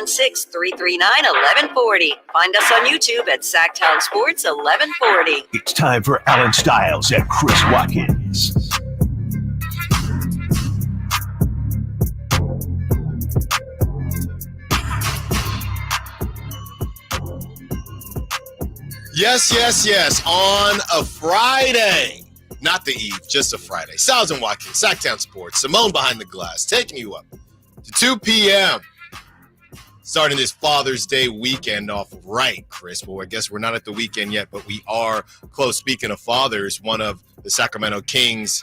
916-339-1140. Find us on YouTube at Sacktown Sports 1140. It's time for Alan Stiles and Chris Watkins. Yes. On a Friday. Not the eve, just a Friday. Stiles and Watkins, Sacktown Sports, Simone behind the glass, taking you up to 2 p.m. Starting this Father's Day weekend off right, Chris. Well, I guess we're not at the weekend yet, but we are close. Speaking of fathers, one of the Sacramento Kings'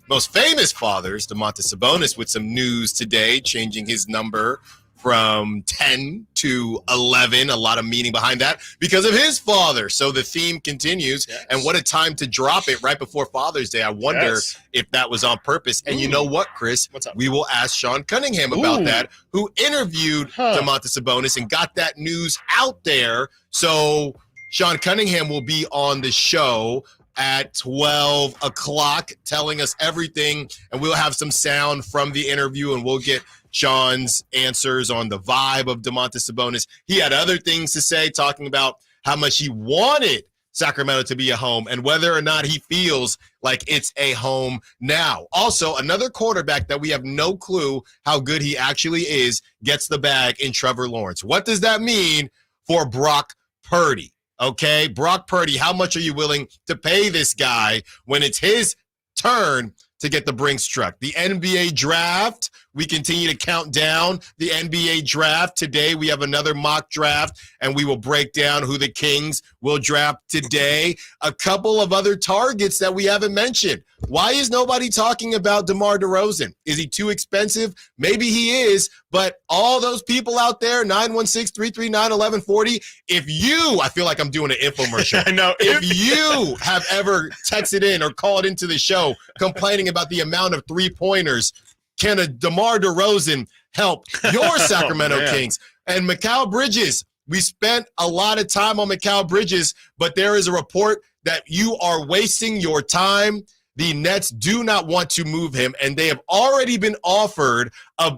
most famous fathers, Domantas Sabonis, with some news today, changing his number from 10 to 11. A lot of meaning behind that because of his father. So the theme continues. Yes. And what a time to drop it right before Father's Day. I wonder if that was on purpose. And you know what, Chris? What's up? We will ask Sean Cunningham about that, who interviewed Domantas Sabonis and got that news out there. So Sean Cunningham will be on the show at 12 o'clock telling us everything. And we'll have some sound from the interview and we'll get Sean's answers on the vibe of Domantas Sabonis. He had other things to say, talking about how much he wanted Sacramento to be a home and whether or not he feels like it's a home now. Also, another quarterback that we have no clue how good he actually is gets the bag in Trevor Lawrence. What does that mean for Brock Purdy? Okay, Brock Purdy, how much are you willing to pay this guy when it's his turn to get the Brinks truck? The NBA draft, we continue to count down the NBA draft. Today, we have another mock draft, and we will break down who the Kings will draft today. A couple of other targets that we haven't mentioned. Why is nobody talking about DeMar DeRozan? Is he too expensive? Maybe he is, but all those people out there, 916-339-1140, if you, I feel like I'm doing an infomercial. I know. If you have ever texted in or called into the show complaining about the amount of three-pointers, can a DeMar DeRozan help your Sacramento Kings? And Mikal Bridges, we spent a lot of time on Mikal Bridges, but there is a report that you are wasting your time. The Nets do not want to move him, and they have already been offered a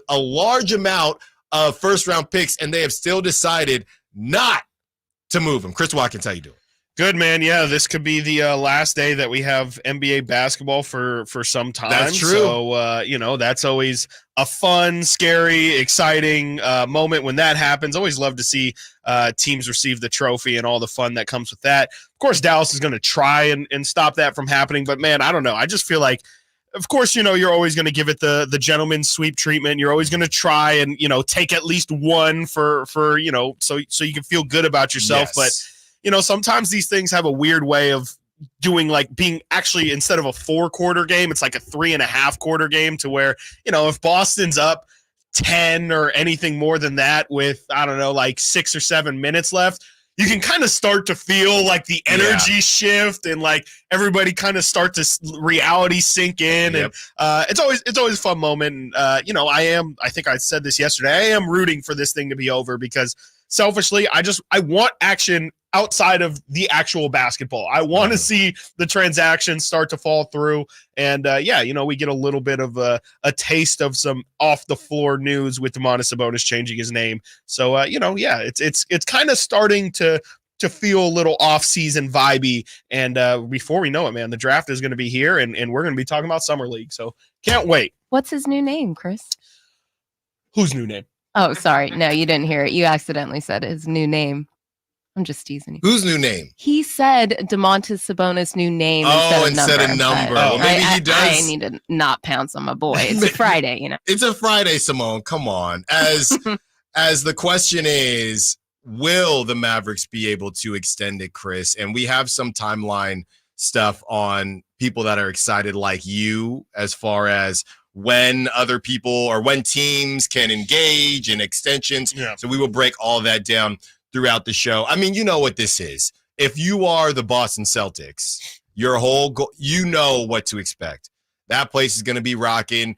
large amount of first-round picks, and they have still decided not to move him. Chris Watkins, how you doing? Good, man. Yeah, this could be the last day that we have NBA basketball for some time. That's true. So, that's always a fun, scary, exciting moment when that happens. Always love to see teams receive the trophy and all the fun that comes with that. Of course, Dallas is going to try and stop that from happening. But, man, I don't know. I just feel like, of course, you're always going to give it the gentleman's sweep treatment. You're always going to try and, take at least one for so you can feel good about yourself. Yes. But sometimes these things have a weird way of doing, like, being actually, instead of a 4-quarter game, it's like a 3.5-quarter game, to where, if Boston's up 10 or anything more than that with, I don't know, like 6 or 7 minutes left, you can kind of start to feel like the energy shift and like everybody kind of start to reality sink in. Yep. And it's always a fun moment. And, I think I said this yesterday, I am rooting for this thing to be over because selfishly, I want action outside of the actual basketball. I want to see the transactions start to fall through. And we get a little bit of a taste of some off the floor news with Domantas Sabonis changing his name. So, it's kind of starting to feel a little off-season vibey. And before we know it, man, the draft is going to be here and we're going to be talking about Summer League. So can't wait. What's his new name, Chris? Whose new name? Oh, sorry. No, you didn't hear it. You accidentally said his new name. I'm just teasing you. Whose new name? He said Domantas Sabonis' new name instead of number. Well, maybe he does. I need to not pounce on my boy. It's a Friday, It's a Friday, Simone. Come on. As the question is, will the Mavericks be able to extend it, Chris? And we have some timeline stuff on people that are excited like you as far as when other people or when teams can engage in extensions. Yeah. So we will break all that down throughout the show. I mean, you know what this is. If you are the Boston Celtics, your whole you know what to expect. That place is going to be rocking.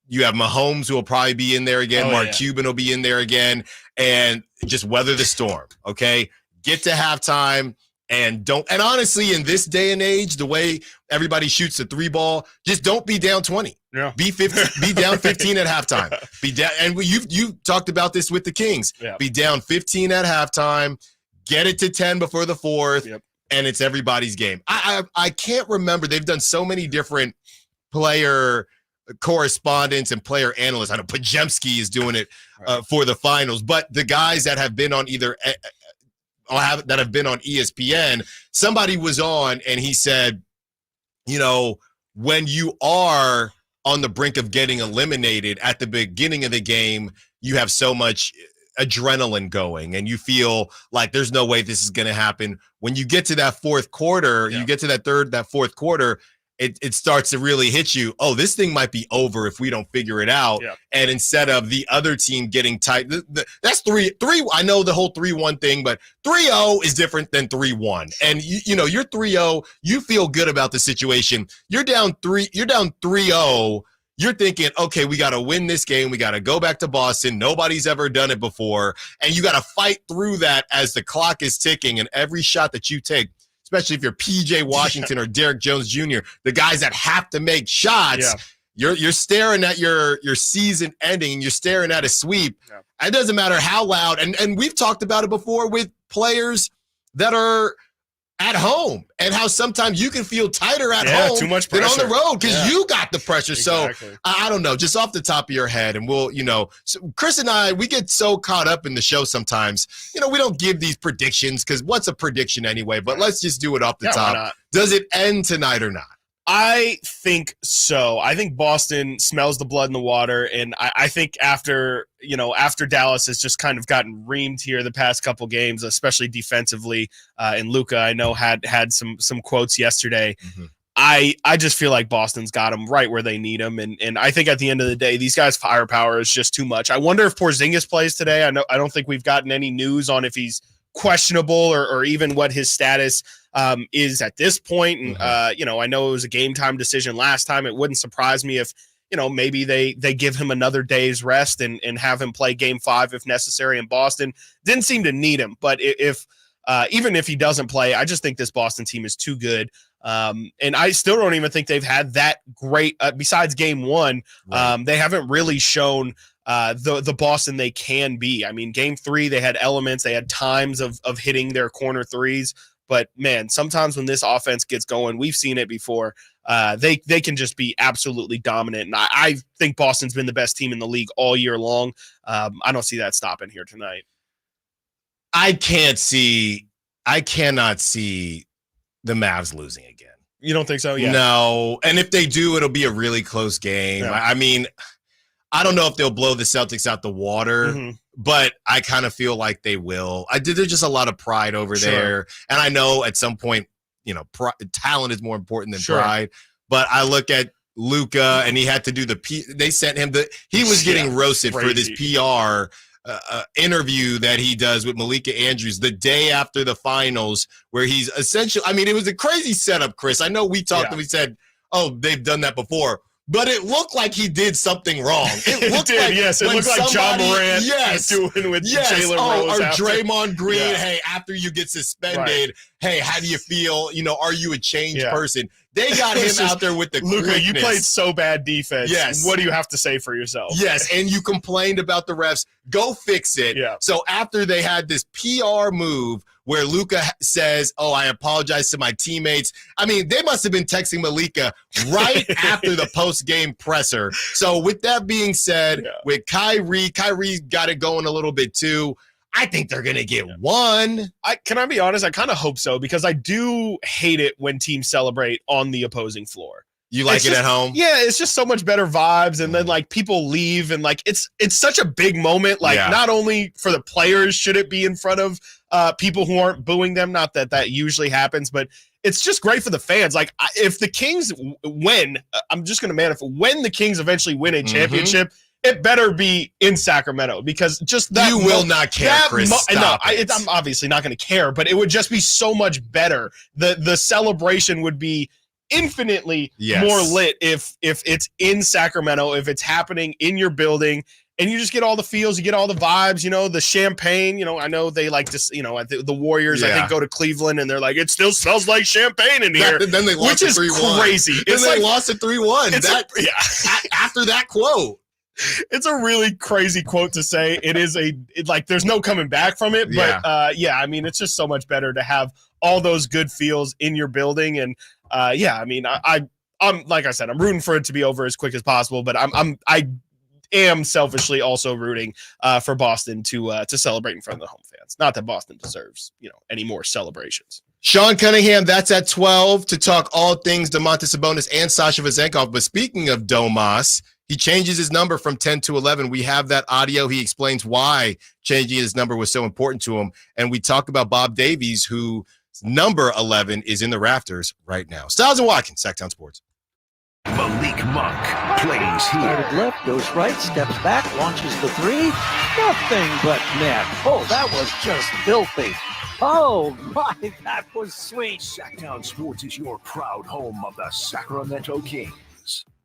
You have Mahomes, who will probably be in there again. Mark Cuban will be in there again. And just weather the storm, okay? Get to halftime And honestly, in this day and age, the way everybody shoots the 3-ball, just don't be down 20. Yeah. Be down 15 at halftime. Be down, and you talked about this with the Kings. Yeah. Be down 15 at halftime, get it to 10 before the fourth, and it's everybody's game. I can't remember. They've done so many different player correspondents and player analysts. I know Pajemski is doing it for the finals, but the guys that have been on that have been on ESPN, somebody was on and he said, when you are on the brink of getting eliminated at the beginning of the game, you have so much adrenaline going and you feel like there's no way this is going to happen. When you get to that fourth quarter, you get to that fourth quarter, it starts to really hit you. Oh, this thing might be over if we don't figure it out. Yeah. And instead of the other team getting tight, that's 3. I know the whole 3-1 thing, but 3-0 is different than 3-1. And you're 3-0. You feel good about the situation. You're down 3-0. You're thinking, okay, we got to win this game. We got to go back to Boston. Nobody's ever done it before. And you got to fight through that as the clock is ticking. And every shot that you take, especially if you're PJ Washington or Derek Jones Jr., the guys that have to make shots, you're staring at your season ending and you're staring at a sweep. Yeah. It doesn't matter how loud. And we've talked about it before with players that are at home and how sometimes you can feel tighter at home too much pressure than on the road because you got the pressure. Exactly. So I don't know, just off the top of your head, and so Chris and I, we get so caught up in the show sometimes, we don't give these predictions because what's a prediction anyway, but let's just do it off the top. Does it end tonight or not? I think so. I think Boston smells the blood in the water, and I think after Dallas has just kind of gotten reamed here the past couple games, especially defensively, and Luka, I know had some quotes yesterday. Mm-hmm. I just feel like Boston's got them right where they need them, and I think at the end of the day, these guys' firepower is just too much. I wonder if Porzingis plays today. I don't think we've gotten any news on if he's questionable or even what his status is at this point. And, I know it was a game time decision last time. It wouldn't surprise me if, maybe they give him another day's rest and have him play game 5 if necessary in Boston. Didn't seem to need him, but if even if he doesn't play, I just think this Boston team is too good. And I still don't even think they've had that great, besides game 1, they haven't really shown the Boston they can be. I mean, game 3, they had elements, they had times of hitting their corner threes, but man, sometimes when this offense gets going, we've seen it before, they can just be absolutely dominant. And I think Boston's been the best team in the league all year long. I don't see that stopping here tonight. I cannot see the Mavs losing again. You don't think so? Yeah. No. And if they do, it'll be a really close game. Yeah. I mean, I don't know if they'll blow the Celtics out the water, but I kind of feel like they will. There's just a lot of pride over there. And I know at some point, talent is more important than pride. But I look at Luka, and he had to do they sent him he was getting roasted for this PR interview that he does with Malika Andrews the day after the finals, where he's essentially, I mean, it was a crazy setup, Chris. I know we talked and we said, oh, they've done that before. But it looked like he did something wrong. It looked like it looked like John Morant doing with Jalen Rose. Or Draymond Green. Yeah. Hey, after you get suspended, hey, how do you feel? Are you a changed person? They got him out there with the Luka, quickness. You played so bad defense. Yes. What do you have to say for yourself? Yes, and you complained about the refs. Go fix it. Yeah. So after they had this PR move where Luka says, oh, I apologize to my teammates. I mean, they must have been texting Malika right after the post-game presser. So with that being said, with Kyrie got it going a little bit too. I think they're going to get one. Can I be honest? I kind of hope so, because I do hate it when teams celebrate on the opposing floor. You like it at home? Yeah, it's just so much better vibes, and then like people leave, and like it's such a big moment. Like not only for the players should it be in front of people who aren't booing them, not that usually happens, but it's just great for the fans. Like if the Kings win, I'm just gonna when the Kings eventually win a championship, it better be in Sacramento, because just that you will not care, Chris. I'm obviously not going to care, but it would just be so much better. The celebration would be infinitely more lit if it's in Sacramento, if it's happening in your building, and you just get all the feels, you get all the vibes, the champagne, I know they like to, the Warriors, I think, go to Cleveland and they're like, it still smells like champagne in here. Then they lost, which is 3-1. Crazy. Then they lost at 3-1. After that quote. It's a really crazy quote to say. It is there's no coming back from it. But it's just so much better to have all those good feels in your building. And I'm like I said, I'm rooting for it to be over as quick as possible. But I am selfishly also rooting for Boston to celebrate in front of the home fans. Not that Boston deserves any more celebrations. Sean Cunningham, that's at 12 to talk all things Domantas Sabonis and Sasha Vezenkov. But speaking of Domas, he changes his number from 10 to 11. We have that audio. He explains why changing his number was so important to him. And we talk about Bob Davies, whose number 11 is in the rafters right now. Stiles and Watkins, Sacktown Sports. Malik Monk plays here. Started left, goes right, steps back, launches the three. Nothing but net. Oh, that was just filthy. Oh, my, that was sweet. Sacktown Sports is your proud home of the Sacramento Kings.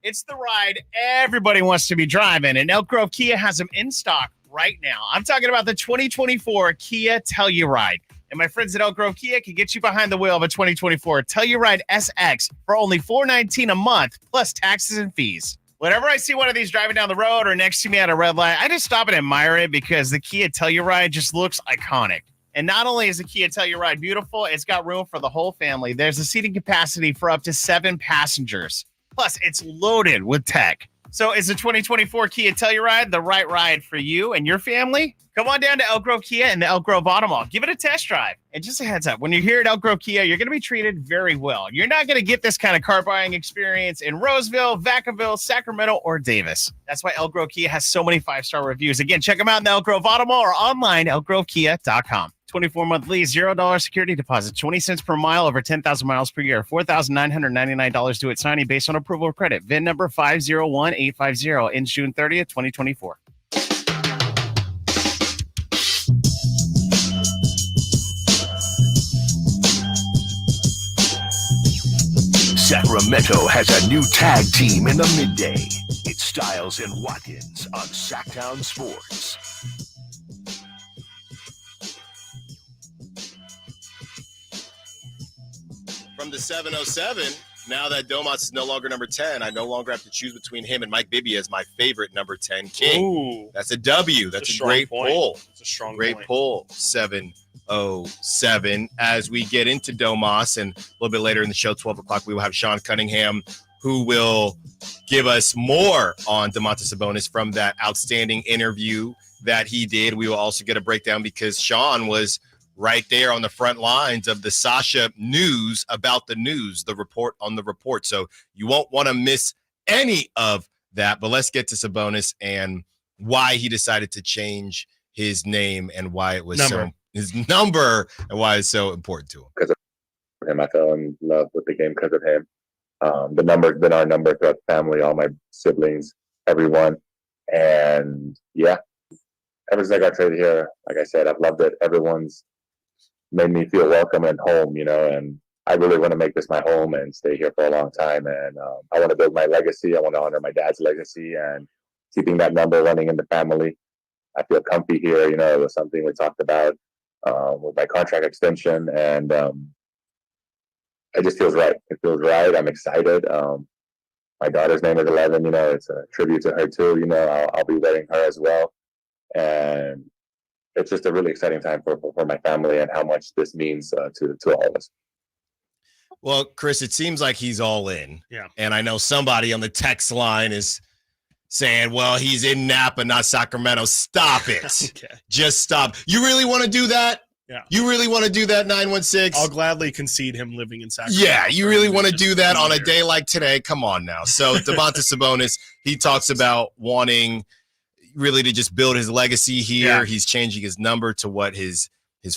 It's the ride everybody wants to be driving, and Elk Grove Kia has them in stock right now. I'm talking about the 2024 Kia Telluride. And my friends at Elk Grove Kia can get you behind the wheel of a 2024 Telluride SX for only $419 a month, plus taxes and fees. Whenever I see one of these driving down the road or next to me at a red light, I just stop and admire it because the Kia Telluride just looks iconic. And not only is the Kia Telluride beautiful, it's got room for the whole family. There's a seating capacity for up to 7 passengers. Plus, it's loaded with tech. So is the 2024 Kia Telluride the right ride for you and your family? Come on down to Elk Grove Kia in the Elk Grove Auto Mall. Give it a test drive. And just a heads up, when you're here at Elk Grove Kia, you're going to be treated very well. You're not going to get this kind of car buying experience in Roseville, Vacaville, Sacramento, or Davis. That's why Elk Grove Kia has so many 5-star reviews. Again, check them out in the Elk Grove Auto Mall or online, elkgrovekia.com. 24-month lease, $0 security deposit, 20 cents per mile over 10,000 miles per year, $4,999 due at signing based on approval of credit. VIN number 501850, ends June 30th, 2024. Sacramento has a new tag team in the midday. It's Stiles and Watkins on Sacktown Sports. From the 707, now that Domas is no longer number 10, I no longer have to choose between him and Mike Bibby as my favorite number 10 king. Ooh, That's a W. That's a great pull. It's a strong Great point. pull, 707. As we get into Domas, and a little bit later in the show, 12 o'clock, we will have Sean Cunningham, who will give us more on Domantas Sabonis from that outstanding interview that he did. We will also get a breakdown because Sean was right there on the front lines of the Sasha news about the news, the report on the report. So you won't want to miss any of that. But let's get to Sabonis and why he decided to change his name and why it was his number and why it's so important to him. Because of him, I fell in love with the game because of him. The number's been our number throughout the family, all my siblings, everyone. And yeah, ever since I got traded here, like I said, I've loved it. Everyone's made me feel welcome and home, and I really want to make this my home and stay here for a long time. And I want to build my legacy. I want to honor my dad's legacy and keeping that number running in the family. I feel comfy here. It was something we talked about with my contract extension, and it just feels right. It feels right. I'm excited. My daughter's name is 11. It's a tribute to her too. I'll be wearing her as well, and it's just a really exciting time for my family and how much this means to all of us. Well, Chris, it seems like he's all in. Yeah. And I know somebody on the text line is saying, well, he's in Napa, not Sacramento. Stop it. Okay. Just stop. You really want to do that? Yeah. You really want to do that, 916? I'll gladly concede him living in Sacramento. Yeah, you really want to do that on a day like today? Come on now. So Domantas Sabonis, he talks about wanting really to just build his legacy here. Yeah. He's changing his number to what his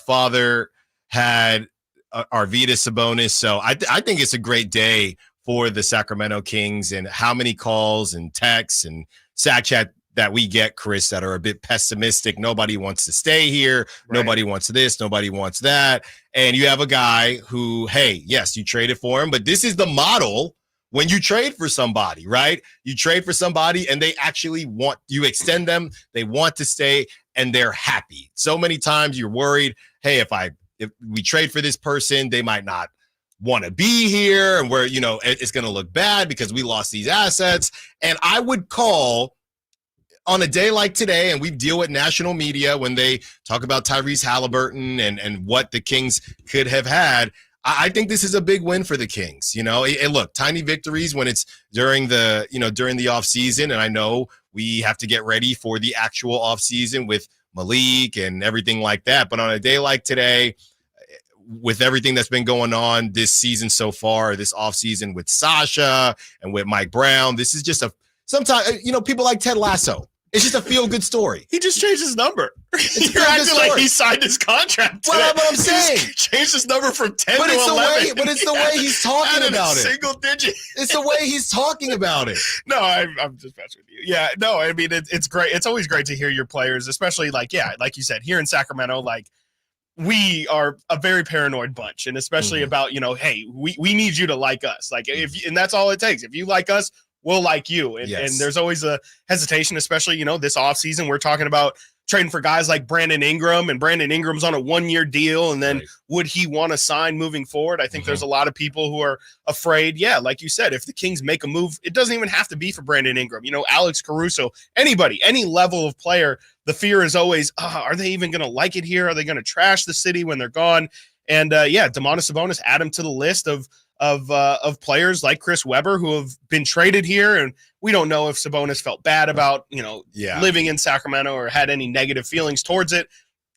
father had, Arvydas Sabonis. So I think it's a great day for the Sacramento Kings, and how many calls and texts and Sack Chat that we get, Chris, that are a bit pessimistic. Nobody wants to stay here. Right. Nobody wants this. Nobody wants that. And you have a guy who, hey, yes, you traded for him, but this is the model when you trade for somebody, right? You trade for somebody and they actually you extend them, they want to stay, and they're happy. So many times you're worried, hey, if we trade for this person, they might not want to be here, and it's going to look bad because we lost these assets. And I would call on a day like today, and we deal with national media when they talk about Tyrese Halliburton and what the Kings could have had. I think this is a big win for the Kings. And look, tiny victories when it's during the off season. And I know we have to get ready for the actual off season with Malik and everything like that. But on a day like today, with everything that's been going on this season so far, this offseason with Sasha and with Mike Brown, this is just sometimes, people like Ted Lasso. It's just a feel-good story. He just changed his number. You're acting like he signed his contract. Well, but I'm saying. He changed his number from 10 to 11. But it's the way he's talking about it. Single digit. It's the way he's talking about it. No, I'm just messing with you. Yeah, no, I mean, it's great. It's always great to hear your players, especially like you said, here in Sacramento, we are a very paranoid bunch, and especially about, hey, we need you to like us. And that's all it takes. If you like us, we'll like you. And there's always a hesitation, especially, this offseason. We're talking about trading for guys like Brandon Ingram, and Brandon Ingram's on a 1-year deal. And then would he want to sign moving forward? I think there's a lot of people who are afraid. Yeah, like you said, if the Kings make a move, it doesn't even have to be for Brandon Ingram. Alex Caruso, anybody, any level of player, the fear is always, are they even going to like it here? Are they going to trash the city when they're gone? And Domantas Sabonis, add him to the list of players like Chris Webber who have been traded here, and we don't know if Sabonis felt bad about living in Sacramento or had any negative feelings towards it.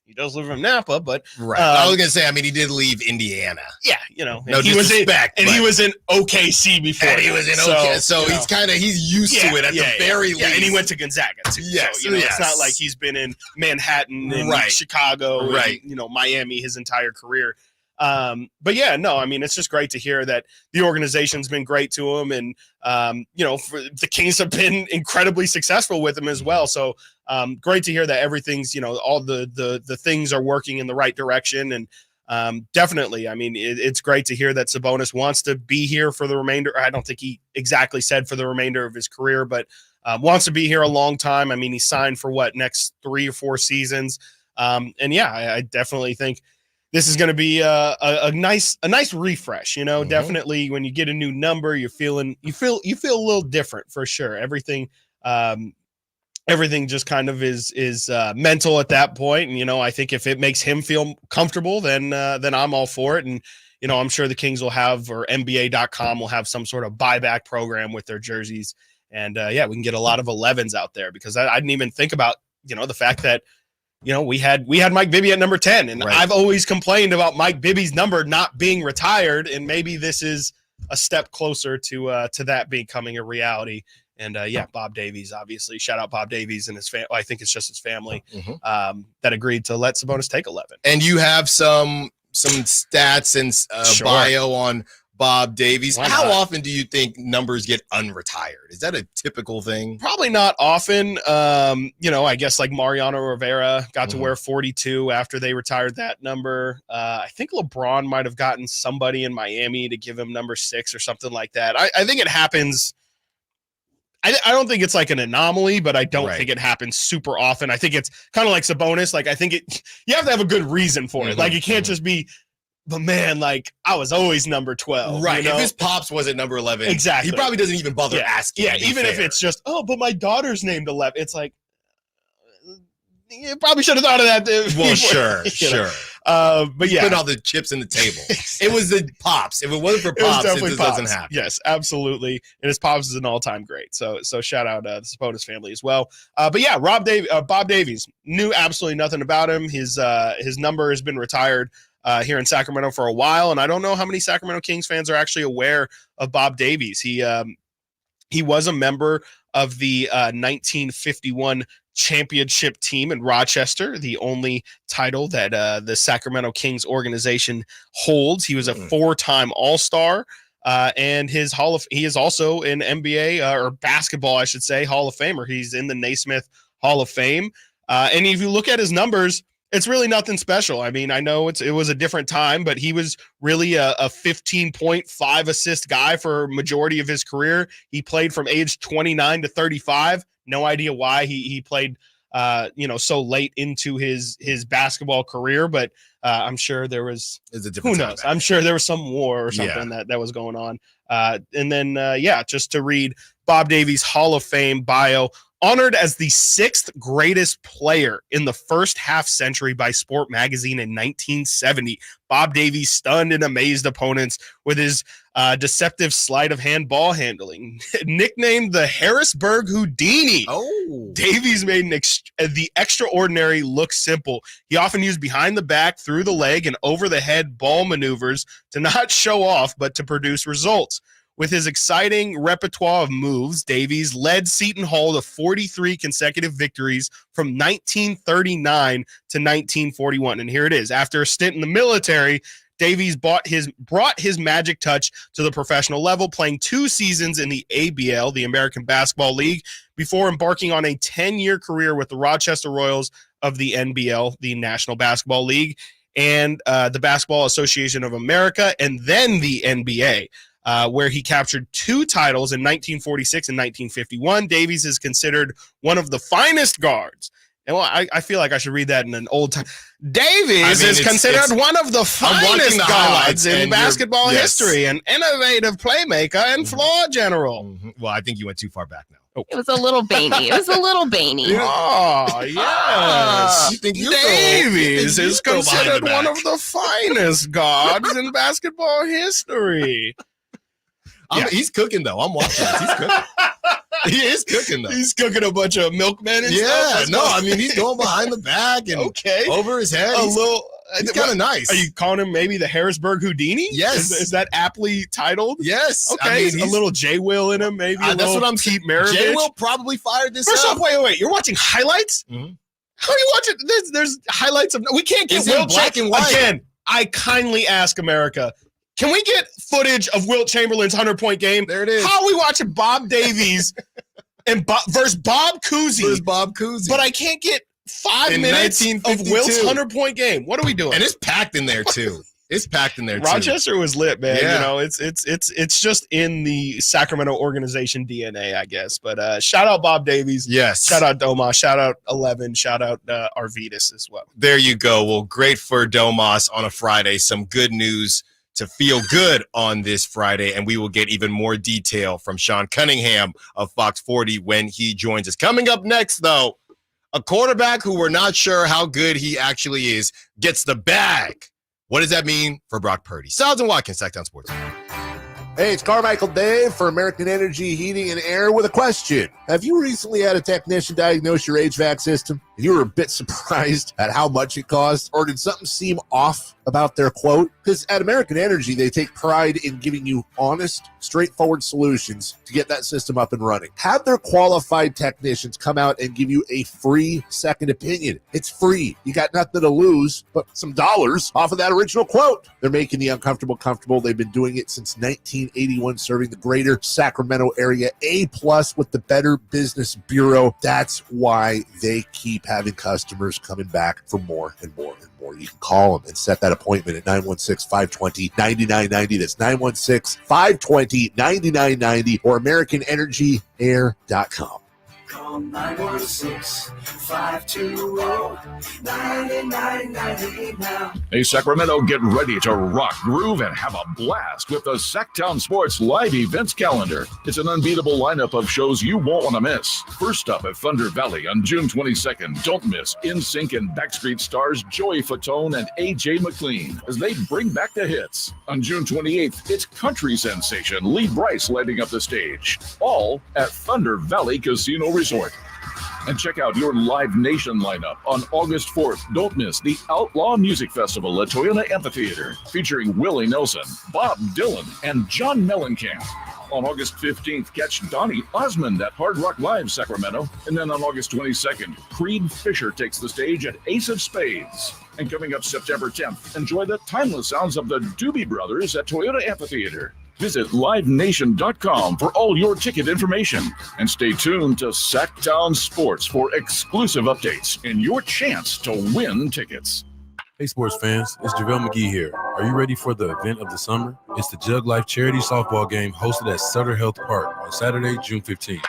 He does live in Napa, but I was gonna say, he did leave Indiana. Yeah, no disrespect, he was in OKC before. And he was in OKC, so he's used to it at the very least. And he went to Gonzaga too. Yes, so, it's not like he's been in Manhattan and Chicago, and, Miami his entire career. But it's just great to hear that the organization's been great to him, and the Kings have been incredibly successful with him as well. So great to hear that everything's all the things are working in the right direction, and definitely, it's great to hear that Sabonis wants to be here for the remainder. I don't think he exactly said for the remainder of his career, but wants to be here a long time. He signed for next 3 or 4 seasons, I definitely think this is going to be a nice refresh, Definitely when you get a new number, you feel a little different for sure. Everything just kind of is mental at that point. And, I think if it makes him feel comfortable, then I'm all for it. And, I'm sure the Kings will have, or NBA.com will have some sort of buyback program with their jerseys. And we can get a lot of 11s out there, because I didn't even think about, the fact that, we had Mike Bibby at number 10, and I've always complained about Mike Bibby's number not being retired, and maybe this is a step closer to that becoming a reality. And Bob Davies, obviously, shout out Bob Davies and his family. I think it's just his family that agreed to let Sabonis take 11. And you have some stats and bio on Bob Davies. How often do you think numbers get unretired? Is that a typical thing? Probably not often. I guess like Mariano Rivera got to wear 42 after they retired that number. I think LeBron might have gotten somebody in Miami to give him number 6 or something like that. I think it happens. I don't think it's like an anomaly, but I don't think it happens super often. I think it's kind of like Sabonis. I think you have to have a good reason for it. It can't just be, but man, I was always number 12. Right. If his pops wasn't number 11, exactly, he probably doesn't even bother asking. Yeah, even if it's just, but my daughter's named 11. It's like, you probably should have thought of that. Well, sure. But put all the chips in the table. It was the pops. If it wasn't for pops, it doesn't happen. Yes, absolutely. And his pops is an all-time great. So shout out the Sabonis family as well. Bob Davies, knew absolutely nothing about him. His number has been retired here in Sacramento for a while, and I don't know how many Sacramento Kings fans are actually aware of Bob Davies. He was a member of the 1951 championship team in Rochester, the only title that the Sacramento Kings organization holds. He was a 4-time All-Star, and he is also an NBA or basketball, I should say, Hall of Famer. He's in the Naismith Hall of Fame, and if you look at his numbers, It's really nothing special. I mean, I know it was a different time, but he was really a 15.5 assist guy for majority of his career. He played from age 29 to 35. No idea why he played so late into his basketball career, but I'm sure there was who knows. I'm sure there was some war or something that was going on. And then just to read Bob Davies' Hall of Fame bio. Honored as the 6th greatest player in the first half century by Sport Magazine in 1970, Bob Davies stunned and amazed opponents with his deceptive sleight of hand ball handling. Nicknamed the Harrisburg Houdini, Davies made the extraordinary look simple. He often used behind the back, through the leg, and over the head ball maneuvers to not show off, but to produce results. With his exciting repertoire of moves, Davies led Seton Hall to 43 consecutive victories from 1939 to 1941. And here it is. After a stint in the military, Davies brought his magic touch to the professional level, playing 2 seasons in the ABL, the American Basketball League, before embarking on a 10-year career with the Rochester Royals of the NBL, the National Basketball League, and the Basketball Association of America, and then the NBA. Where he captured 2 titles in 1946 and 1951. Davies is considered one of the finest guards. And I feel like I should read that in an old time. Davies is considered one of the finest guards in basketball history, an innovative playmaker and floor general. Well, I think you went too far back now. It was a little veiny. Oh, yes. You think Davies is considered one of the finest guards in basketball history. He's cooking, though. I'm watching this. He's cooking. He is cooking, though. He's cooking a bunch of milkmen and stuff. He's going behind the back and over his head. It's kind of nice. Are you calling him maybe the Harrisburg Houdini? Yes. Is that aptly titled? Yes. Okay. He's a little J-Will in him, maybe. That's what I'm Pete Maravich. J-Will probably fired this First up. off, wait. You're watching highlights? Mm-hmm. How are you watching? There's highlights of. We can't get Wilt black and white. Again, I kindly ask America. Can we get footage of Wilt Chamberlain's 100-point game? There it is. How are we watching Bob Davies versus Bob Cousy? But I can't get 5 minutes of Wilt's 100-point game. What are we doing? And it's packed in there too. Rochester was lit, man. Yeah. You know, it's just in the Sacramento organization DNA, I guess. But shout out Bob Davies. Yes. Shout out Domas. Shout out 11. Shout out Arvidas as well. There you go. Well, great for Domas on a Friday. Some good news to feel good on this Friday, and we will get even more detail from Sean Cunningham of Fox 40 when he joins us. Coming up next, though, a quarterback who we're not sure how good he actually is gets the bag. What does that mean for Brock Purdy? Stiles and Watkins, Sacktown Sports. Hey, it's Carmichael Dave for American Energy Heating and Air with a question. Have you recently had a technician diagnose your HVAC system and you were a bit surprised at how much it cost? Or did something seem off about their quote? Because at American Energy, they take pride in giving you honest, straightforward solutions to get that system up and running. Have their qualified technicians come out and give you a free second opinion. It's free. You got nothing to lose but some dollars off of that original quote. They're making the uncomfortable comfortable. They've been doing it since 1981, serving the greater Sacramento area. A+ with the Better Business Bureau. That's why they keep having customers coming back for more and more and more. You can call them and set that appointment at 916-520-9990. That's 916-520-9990 or AmericanEnergyAir.com. Call 916-520-9990 now. Hey, Sacramento, get ready to rock, groove, and have a blast with the Sacktown Sports live events calendar. It's an unbeatable lineup of shows you won't want to miss. First up at Thunder Valley on June 22nd, don't miss NSYNC and Backstreet stars Joey Fatone and AJ McLean as they bring back the hits. On June 28th, it's country sensation Lee Brice lighting up the stage. All at Thunder Valley Casino Resort. And check out your Live Nation lineup on August 4th. Don't miss the Outlaw Music Festival at Toyota Amphitheater, featuring Willie Nelson, Bob Dylan, and John Mellencamp. On August 15th, catch Donnie Osmond at Hard Rock Live Sacramento. And then on August 22nd, Creed Fisher takes the stage at Ace of Spades. And coming up September 10th, enjoy the timeless sounds of the Doobie Brothers at Toyota Amphitheater. Visit livenation.com for all your ticket information. And stay tuned to Sacktown Sports for exclusive updates and your chance to win tickets. Hey sports fans, it's JaVale McGee here. Are you ready for the event of the summer? It's the Jug Life Charity Softball Game hosted at Sutter Health Park on Saturday, June 15th.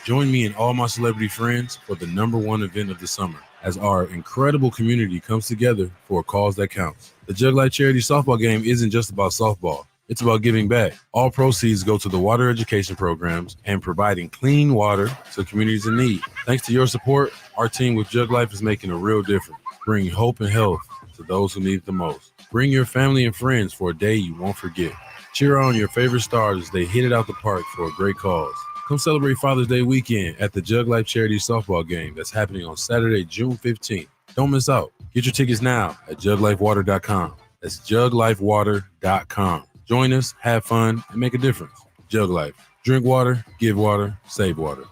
Join me and all my celebrity friends for the #1 event of the summer as our incredible community comes together for a cause that counts. The Jug Life Charity Softball Game isn't just about softball. It's about giving back. All proceeds go to the water education programs and providing clean water to communities in need. Thanks to your support, our team with Jug Life is making a real difference, bringing hope and health to those who need it the most. Bring your family and friends for a day you won't forget. Cheer on your favorite stars as they hit it out the park for a great cause. Come celebrate Father's Day weekend at the Jug Life Charity Softball Game that's happening on Saturday, June 15th. Don't miss out. Get your tickets now at juglifewater.com. That's juglifewater.com. Join us, have fun, and make a difference. Jug Life. Drink water, give water, save water.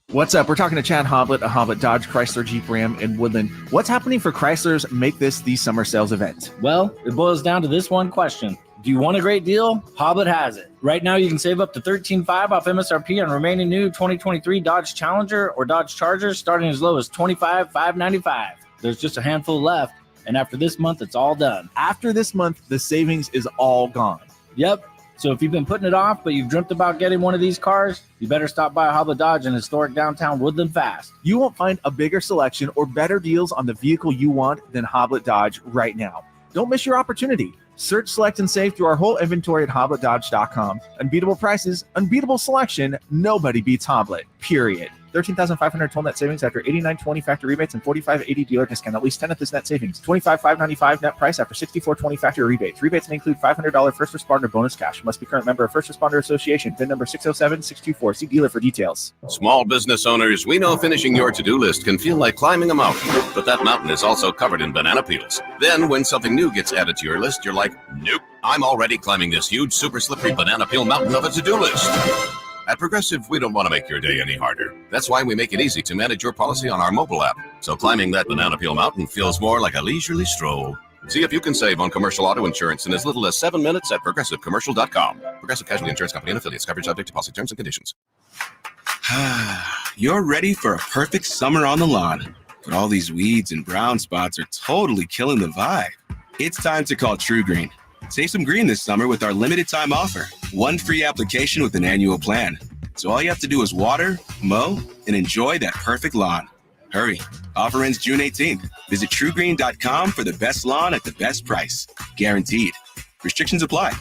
What's up? We're talking to Chad Hoblet of Hoblet Dodge Chrysler Jeep Ram in Woodland. What's happening for Chrysler's Make This the Summer Sales event? Well, it boils down to this one question. Do you want a great deal? Hoblet has it. Right now, you can save up to $13,500 off MSRP on remaining new 2023 Dodge Challenger or Dodge Chargers, starting as low as $25,595. There's just a handful left, and after this month, it's all done. After this month, the savings is all gone. Yep. So if you've been putting it off, but you've dreamt about getting one of these cars, you better stop by Hoblet Dodge in historic downtown Woodland fast. You won't find a bigger selection or better deals on the vehicle you want than Hoblet Dodge right now. Don't miss your opportunity. Search, select, and save through our whole inventory at HobletDodge.com. Unbeatable prices, unbeatable selection. Nobody beats Hoblet, period. $13,500 total net savings after $89.20 factory rebates and $45.80 dealer discount. At least 10 of this net savings. $25,595 net price after $64.20 factory rebates. Rebates may include $500 first responder bonus cash. Must be current member of First Responder Association. VIN number 607624. See dealer for details. Small business owners, we know finishing your to-do list can feel like climbing a mountain, but that mountain is also covered in banana peels. Then when something new gets added to your list, you're like, nope, I'm already climbing this huge, super slippery banana peel mountain of a to-do list. At Progressive, we don't want to make your day any harder. That's why we make it easy to manage your policy on our mobile app. So climbing that banana peel mountain feels more like a leisurely stroll. See if you can save on commercial auto insurance in as little as 7 minutes at progressivecommercial.com. Progressive Casualty Insurance Company and affiliates. Coverage subject to policy terms and conditions. You're ready for a perfect summer on the lawn, but all these weeds and brown spots are totally killing the vibe. It's time to call True Green. Save some green this summer with our limited time offer. 1 free application with an annual plan. So all you have to do is water, mow, and enjoy that perfect lawn. Hurry. Offer ends June 18th. Visit truegreen.com for the best lawn at the best price. Guaranteed. Restrictions apply.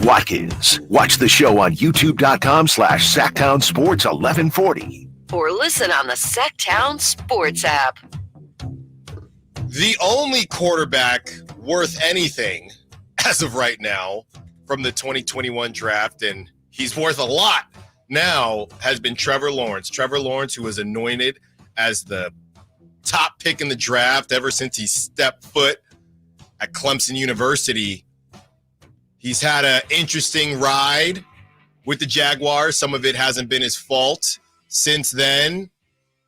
Watkins. Watch the show on youtube.com/Sacktown Sports 1140. Or listen on the Sacktown Sports app. The only quarterback worth anything as of right now from the 2021 draft, and he's worth a lot now, has been Trevor Lawrence. Trevor Lawrence, who was anointed as the top pick in the draft ever since he stepped foot at Clemson University. He's had an interesting ride with the Jaguars. Some of it hasn't been his fault. Since then,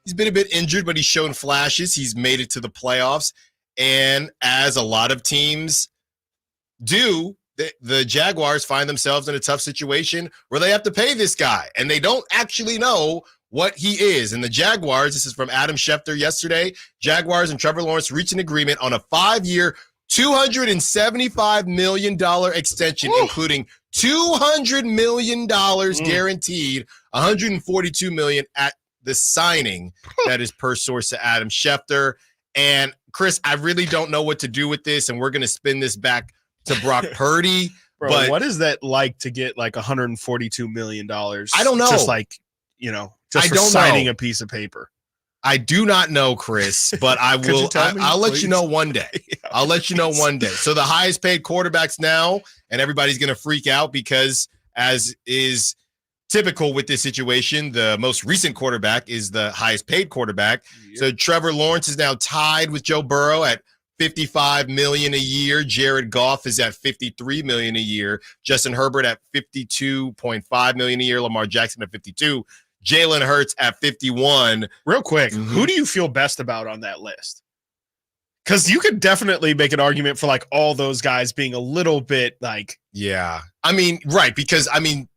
he's been a bit injured, but he's shown flashes. He's made it to the playoffs. And as a lot of teams do, the Jaguars find themselves in a tough situation where they have to pay this guy, and they don't actually know what he is. And the Jaguars, this is from Adam Schefter yesterday, Jaguars and Trevor Lawrence reached an agreement on a 5-year, $275 million extension, including $200 million guaranteed, $142 million at the signing. That is per source to Adam Schefter. And Chris, I really don't know what to do with this, and we're going to spin this back to Brock Purdy. Bro, but what is that like to get like $142 million? I don't know. Just like, just for signing a piece of paper. I do not know, Chris, but I will. I'll let you know one day. I'll let you know one day. So the highest paid quarterbacks now, and everybody's going to freak out because, as is typical with this situation, the most recent quarterback is the highest paid quarterback. Yep. So Trevor Lawrence is now tied with Joe Burrow at $55 million a year. Jared Goff is at $53 million a year. Justin Herbert at $52.5 million a year. Lamar Jackson at $52. Jalen Hurts at $51. Real quick, who do you feel best about on that list? Because you could definitely make an argument for like all those guys being a little bit like. Yeah. I mean, right. Because, I mean,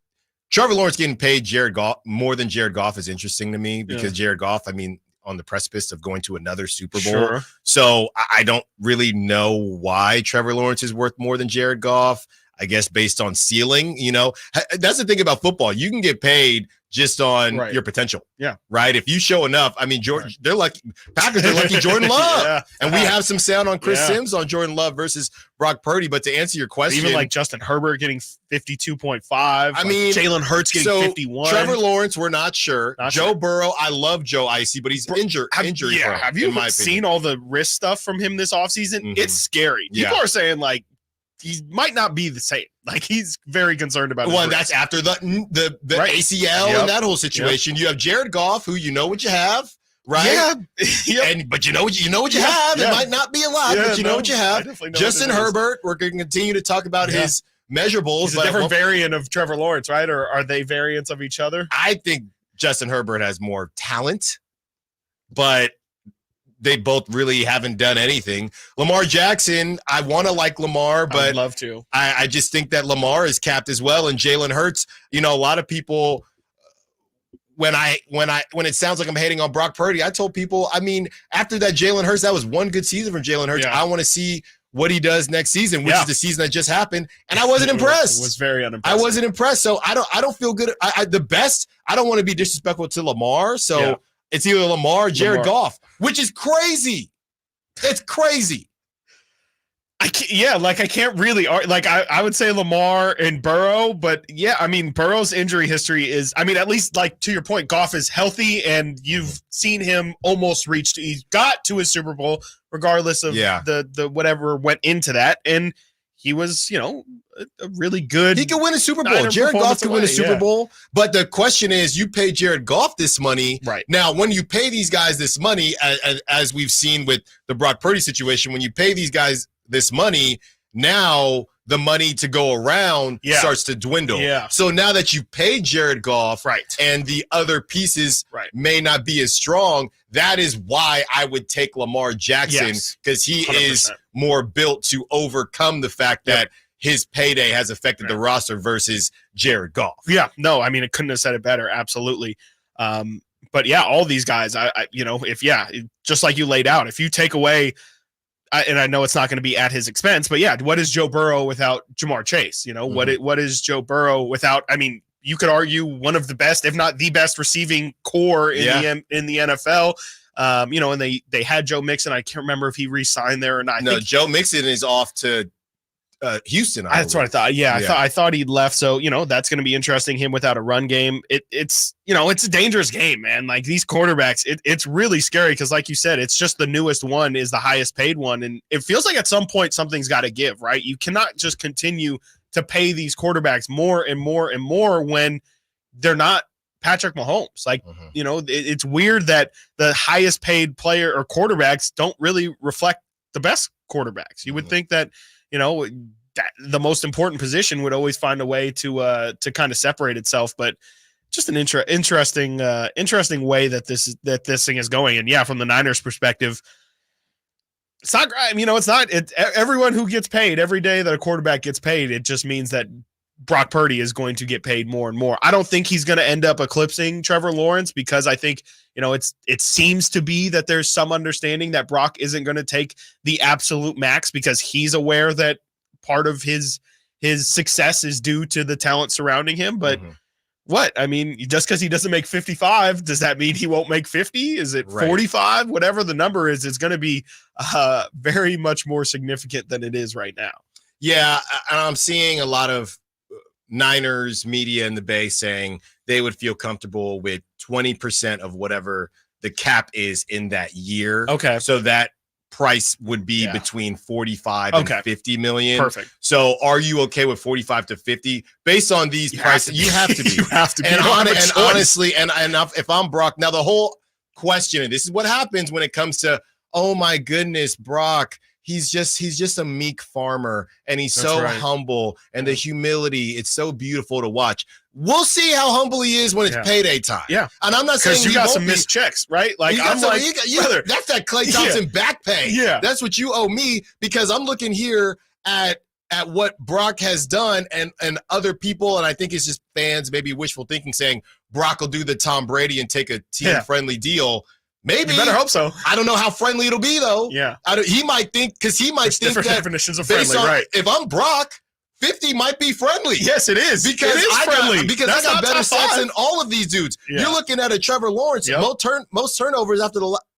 Trevor Lawrence getting paid Jared Goff more than Jared Goff is interesting to me because Jared Goff, I mean, on the precipice of going to another Super Bowl. Sure. So I don't really know why Trevor Lawrence is worth more than Jared Goff. I guess based on ceiling, you know, that's the thing about football. You can get paid just on your potential. Yeah. Right. If you show enough, I mean, they're lucky. Packers are lucky Jordan Love. And we have some sound on Chris Sims on Jordan Love versus Brock Purdy. But to answer your question, even like Justin Herbert getting 52.5. I mean, Jalen Hurts getting 51. Trevor Lawrence, we're not sure. Joe Burrow, I love Joe Icy, but he's injured. Yeah. Have you seen all the wrist stuff from him this offseason? It's scary. People are saying like he might not be the same. Like he's very concerned about. Well, that's after the ACL and that whole situation. You have Jared Goff, who you know what you have, right? Yeah. But you know what you have. It might not be a lot, but you know what you have. Justin Herbert. We're going to continue to talk about his measurables. He's a different variant of Trevor Lawrence, right? Or are they variants of each other? I think Justin Herbert has more talent, but they both really haven't done anything. Lamar Jackson, I want to like Lamar, but I'd love to. I just think that Lamar is capped as well. And Jalen Hurts, you know, a lot of people, when it sounds like I'm hating on Brock Purdy, I told people, I mean, after that Jalen Hurts, that was one good season from Jalen Hurts. I want to see what he does next season, which is the season that just happened. And I wasn't impressed. Was very unimpressed. I wasn't impressed. So I don't feel good. I don't want to be disrespectful to Lamar. So it's either Lamar or Jared Goff, which is crazy. It's crazy. I can't really like I would say Lamar and Burrow, but yeah, I mean Burrow's injury history is, I mean, at least like to your point, Goff is healthy and you've seen him almost reach. He got to his Super Bowl regardless of the whatever went into that, and he was, you know, a really good. He could win a Super Bowl. Jared Goff could win a Super Bowl. But the question is, you pay Jared Goff this money. Right. Now, when you pay these guys this money, as we've seen with the Brock Purdy situation, when you pay these guys this money, now the money to go around starts to dwindle. Yeah. So now that you pay Jared Goff and the other pieces may not be as strong, that is why I would take Lamar Jackson, because he 100%. is more built to overcome the fact that his payday has affected the roster versus Jared Goff. Yeah, no, I mean, it couldn't have said it better. Absolutely. But yeah, all these guys, I you know, just like you laid out, if you take away, and I know it's not going to be at his expense, but yeah, what is Joe Burrow without Jamar Chase? You know, what is Joe Burrow without, I mean, you could argue one of the best, if not the best receiving core in the NFL. You know, and they had Joe Mixon. I can't remember if he re-signed there or not. No, Joe Mixon is off to Houston. That's what I thought. Yeah. I thought he'd left. So, you know, that's going to be interesting. Him without a run game. It's, you know, it's a dangerous game, man. Like these quarterbacks, it's really scary. Cause like you said, it's just the newest one is the highest paid one. And it feels like at some point something's got to give, right? You cannot just continue to pay these quarterbacks more and more and more when they're not Patrick Mahomes. Like, you know, it's weird that the highest paid player or quarterbacks don't really reflect the best quarterbacks. You would think that, you know, that the most important position would always find a way to kind of separate itself, but just an interesting way that this thing is going. And yeah, from the Niners perspective, it's not, you know, everyone who gets paid every day that a quarterback gets paid, it just means that Brock Purdy is going to get paid more and more. I don't think he's going to end up eclipsing Trevor Lawrence because I think, you know, it seems to be that there's some understanding that Brock isn't going to take the absolute max because he's aware that part of his success is due to the talent surrounding him. But what? I mean, just because he doesn't make 55, does that mean he won't make 50? Is it 45? Whatever the number is, it's going to be very much more significant than it is right now. Yeah, I'm seeing a lot of Niners media in the Bay saying they would feel comfortable with 20% of whatever the cap is in that year. Okay. So that price would be between 45 and 50 million. Perfect. So are you okay with 45 to 50 based on these prices? You have to be. You have to be. And honestly, and if I'm Brock, now the whole question, and this is what happens when it comes to, oh my goodness, Brock, he's just a meek farmer, and he's That's so right. humble, and the humility, it's so beautiful to watch. We'll see how humble he is when it's payday time. Yeah. And I'm not saying Because you he got won't some be- missed checks, right? Like, You got I'm some- like, you got- brother, that's that Klay Thompson back pay. Yeah. That's what you owe me, because I'm looking here at what Brock has done and other people, and I think it's just fans maybe wishful thinking, saying Brock will do the Tom Brady and take a team-friendly deal. Maybe. You better hope so. I don't know how friendly it'll be, though. Yeah. He might think, because he might There's think different that definitions of based friendly, on- right. If I'm Brock, 50 might be friendly. Yes, it is. Because It is I friendly. because That's I got not better top stats five. than all of these dudes. Yeah. You're looking at a Trevor Lawrence. Yep. Most turnovers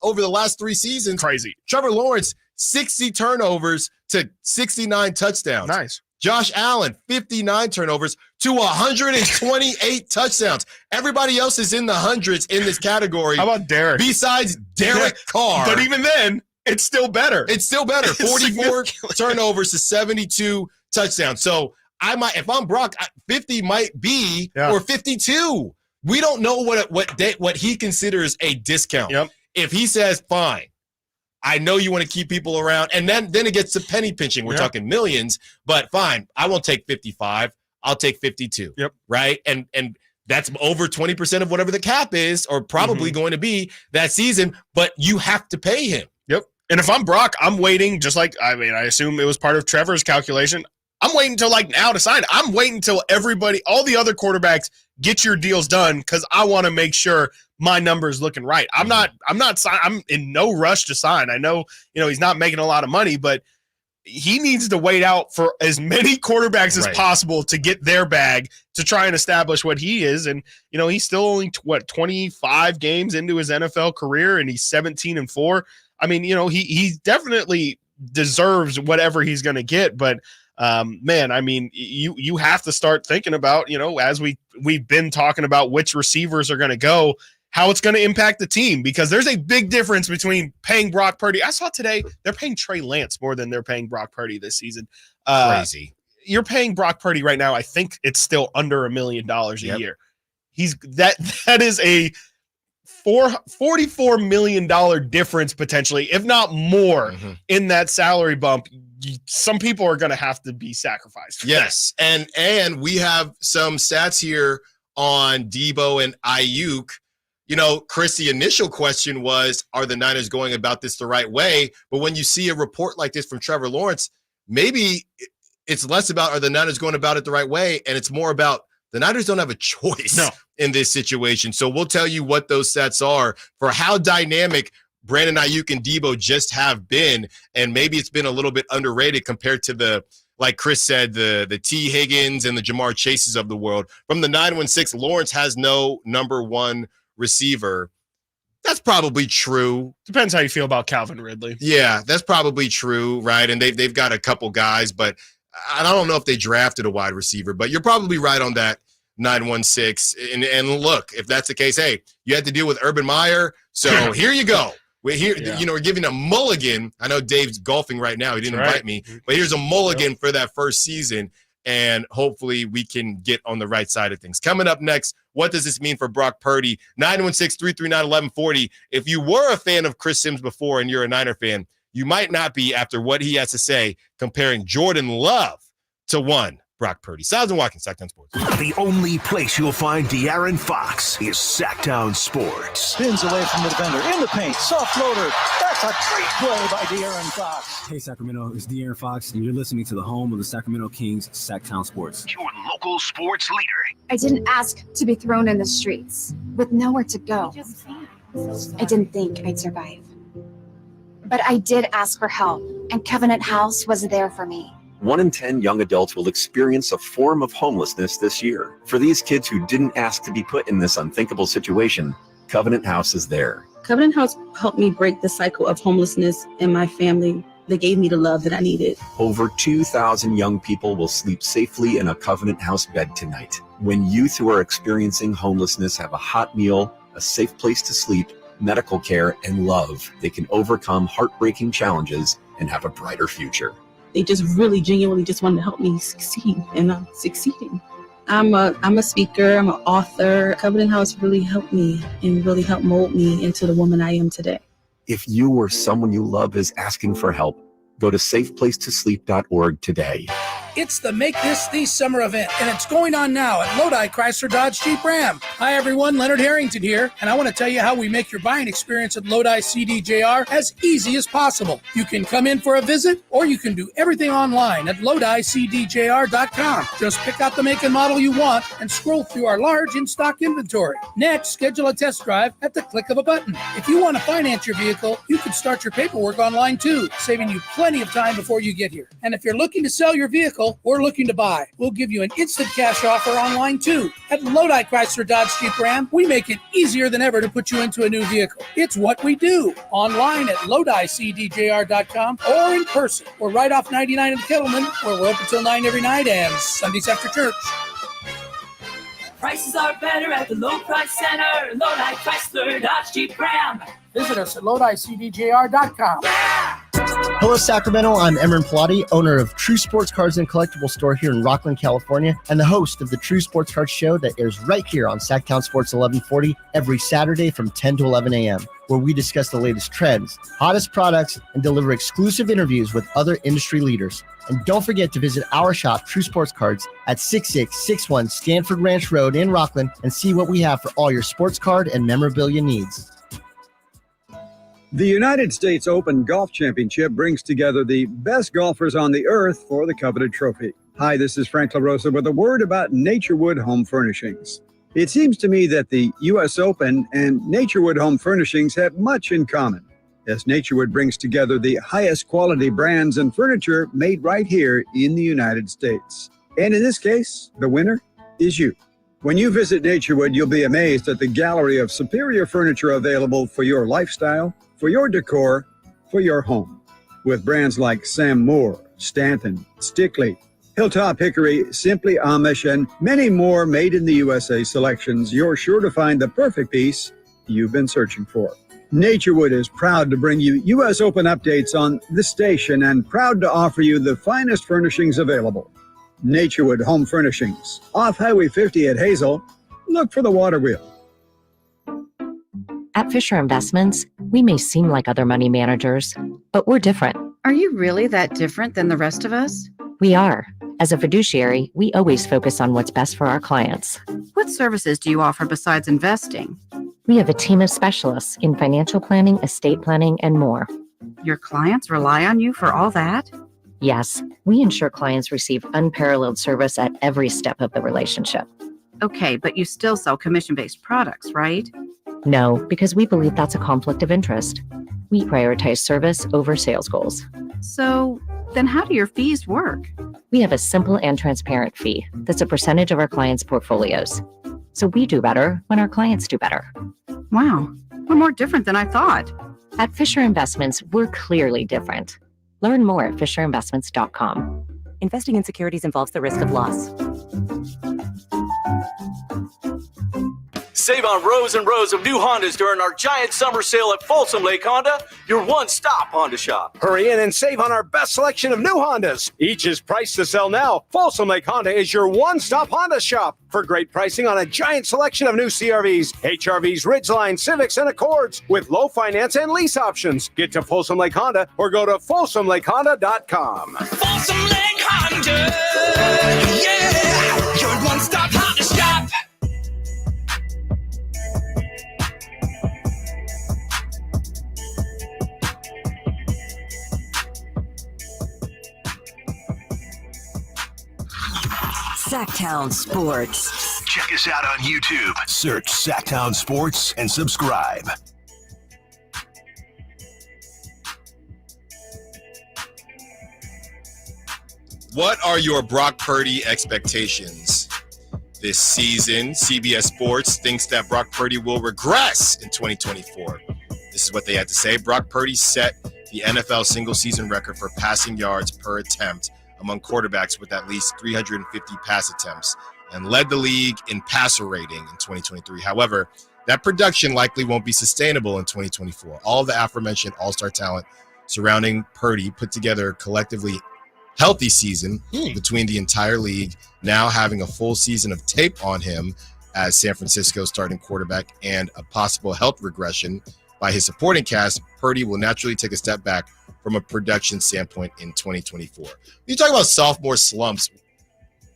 over the last 3 seasons. Crazy. Trevor Lawrence, 60 turnovers to 69 touchdowns. Nice. Josh Allen, 59 turnovers to 128 touchdowns. Everybody else is in the hundreds in this category. How about Derek? Besides Derek Carr. But even then, it's still better. It's still better. It's 44 significantly- turnovers to 72 touchdowns. So I might, if I'm Brock, 50 might be or 52. We don't know what he considers a discount. Yep. If he says, fine, I know you want to keep people around, and then it gets to penny pinching. We're talking millions, but fine, I won't take 55. I'll take 52. Yep. Right. And that's over 20% of whatever the cap is, or probably going to be that season, but you have to pay him. Yep. And if I'm Brock, I'm waiting, just like, I assume it was part of Trevor's calculation. I'm waiting until now to sign. I'm waiting until all the other quarterbacks get your deals done, because I want to make sure my number is looking right. I'm in no rush to sign. I know, he's not making a lot of money, but he needs to wait out for as many quarterbacks as possible to get their bag, to try and establish what he is. And, he's still only 25 games into his NFL career, and he's 17-4. I mean, he definitely deserves whatever he's going to get, but man, I mean, you have to start thinking about, as we've been talking about which receivers are going to go, how it's going to impact the team, because there's a big difference between paying Brock Purdy. I saw today they're paying Trey Lance more than they're paying Brock Purdy this season. Crazy. You're paying Brock Purdy right now. I think it's still under $1 million a year. That is a $44 million difference potentially, if not more, in that salary bump. Some people are going to have to be sacrificed. Yes. And we have some stats here on Debo and Ayuk. Chris, the initial question was, are the Niners going about this the right way? But when you see a report like this from Trevor Lawrence, maybe it's less about, are the Niners going about it the right way? And it's more about, the Niners don't have a choice in this situation. So we'll tell you what those stats are for how dynamic Brandon Ayuk and Debo just have been. And maybe it's been a little bit underrated compared to like Chris said, the T. Higgins and the Jamar Chases of the world. From the 916, Lawrence has no number one receiver. That's probably true. Depends how you feel about Calvin Ridley. Yeah, that's probably true, right? And they've got a couple guys, but I don't know if they drafted a wide receiver, but you're probably right on that 916. And look, if that's the case, hey, you had to deal with Urban Meyer, so here you go. We're here, we're giving a mulligan. I know Dave's golfing right now. He didn't invite me, but here's a mulligan for that first season, and hopefully we can get on the right side of things. Coming up next, what does this mean for Brock Purdy? 916-339-1140. If you were a fan of Chris Sims before and you're a Niner fan, you might not be after what he has to say comparing Jordan Love to one Brock Purdy. Stiles and Watkins, Sacktown Sports. The only place you'll find De'Aaron Fox is Sacktown Sports. Spins away from the defender, in the paint, soft floater. That's a great play by De'Aaron Fox. Hey Sacramento, it's De'Aaron Fox, and you're listening to the home of the Sacramento Kings, Sacktown Sports. Your local sports leader. I didn't ask to be thrown in the streets with nowhere to go. I didn't think I'd survive. But I did ask for help, and Covenant House was there for me. 1 in 10 young adults will experience a form of homelessness this year. For these kids who didn't ask to be put in this unthinkable situation, Covenant House is there. Covenant House helped me break the cycle of homelessness in my family. They gave me the love that I needed. Over 2,000 young people will sleep safely in a Covenant House bed tonight. When youth who are experiencing homelessness have a hot meal, a safe place to sleep, medical care, and love, they can overcome heartbreaking challenges and have a brighter future. They just really genuinely just wanted to help me succeed, and I'm succeeding. I'm a speaker, I'm an author. Covenant House really helped me and really helped mold me into the woman I am today. If you or someone you love is asking for help, Go to safeplacetosleep.org today. It's the Make This the Summer event, and it's going on now at Lodi Chrysler Dodge Jeep Ram. Hi, everyone. Leonard Harrington here, and I want to tell you how we make your buying experience at Lodi CDJR as easy as possible. You can come in for a visit, or you can do everything online at LodiCDJR.com. Just pick out the make and model you want and scroll through our large in-stock inventory. Next, schedule a test drive at the click of a button. If you want to finance your vehicle, you can start your paperwork online too, saving you plenty of time before you get here. And if you're looking to sell your vehicle or looking to buy, we'll give you an instant cash offer online too. At Lodi Chrysler Dodge Jeep Ram, we make it easier than ever to put you into a new vehicle. It's what we do. Online at LodiCDJR.com or in person. We're right off 99 in Kettleman, where we're open till 9 every night and Sundays after church. Prices are better at the low price center. Lodi Chrysler Dodge Jeep Ram. Visit us at LodiCDJR.com. Hello, Sacramento. I'm Emran Pilati, owner of True Sports Cards and Collectible Store here in Rockland, California, and the host of the True Sports Cards Show that airs right here on Sacktown Sports 1140 every Saturday from 10 to 11 a.m., where we discuss the latest trends, hottest products, and deliver exclusive interviews with other industry leaders. And don't forget to visit our shop, True Sports Cards, at 6661 Stanford Ranch Road in Rockland and see what we have for all your sports card and memorabilia needs. The United States Open Golf Championship brings together the best golfers on the earth for the coveted trophy. Hi, this is Frank LaRosa with a word about Naturewood Home Furnishings. It seems to me that the U.S. Open and Naturewood Home Furnishings have much in common, as Naturewood brings together the highest quality brands and furniture made right here in the United States. And in this case, the winner is you. When you visit Naturewood, you'll be amazed at the gallery of superior furniture available for your lifestyle, for your decor, for your home. With brands like Sam Moore, Stanton, Stickley, Hilltop Hickory, Simply Amish, and many more made in the USA selections, you're sure to find the perfect piece you've been searching for. Naturewood is proud to bring you U.S. Open updates on the station and proud to offer you the finest furnishings available. Naturewood Home Furnishings, off Highway 50 at Hazel. Look for the water wheel. At Fisher Investments, we may seem like other money managers, but we're different. Are you really that different than the rest of us? We are. As a fiduciary, we always focus on what's best for our clients. What services do you offer besides investing? We have a team of specialists in financial planning, estate planning, and more. Your clients rely on you for all that? Yes, we ensure clients receive unparalleled service at every step of the relationship. Okay, but you still sell commission-based products, right? No, because we believe that's a conflict of interest. We prioritize service over sales goals. So then how do your fees work? We have a simple and transparent fee that's a percentage of our clients' portfolios. So we do better when our clients do better. Wow, we're more different than I thought. At Fisher Investments, we're clearly different. Learn more at FisherInvestments.com. Investing in securities involves the risk of loss. Save on rows and rows of new Hondas during our giant summer sale at Folsom Lake Honda, your one-stop Honda shop. Hurry in and save on our best selection of new Hondas. Each is priced to sell now. Folsom Lake Honda is your one-stop Honda shop for great pricing on a giant selection of new CRVs, HRVs, Ridgeline, Civics, and Accords with low finance and lease options. Get to Folsom Lake Honda or go to FolsomLakeHonda.com. Folsom Lake Honda, yeah, your one-stop Honda shop. Sacktown Sports. Check us out on YouTube. Search Sacktown Sports and subscribe. What are your Brock Purdy expectations this season? CBS Sports thinks that Brock Purdy will regress in 2024. This is what they had to say. Brock Purdy set the NFL single-season record for passing yards per attempt among quarterbacks with at least 350 pass attempts and led the league in passer rating in 2023. However, that production likely won't be sustainable in 2024. All of the aforementioned all-star talent surrounding Purdy put together a collectively healthy season between the entire league, now having a full season of tape on him as San Francisco's starting quarterback and a possible health regression by his supporting cast. Purdy will naturally take a step back from a production standpoint in 2024. You talk about sophomore slumps.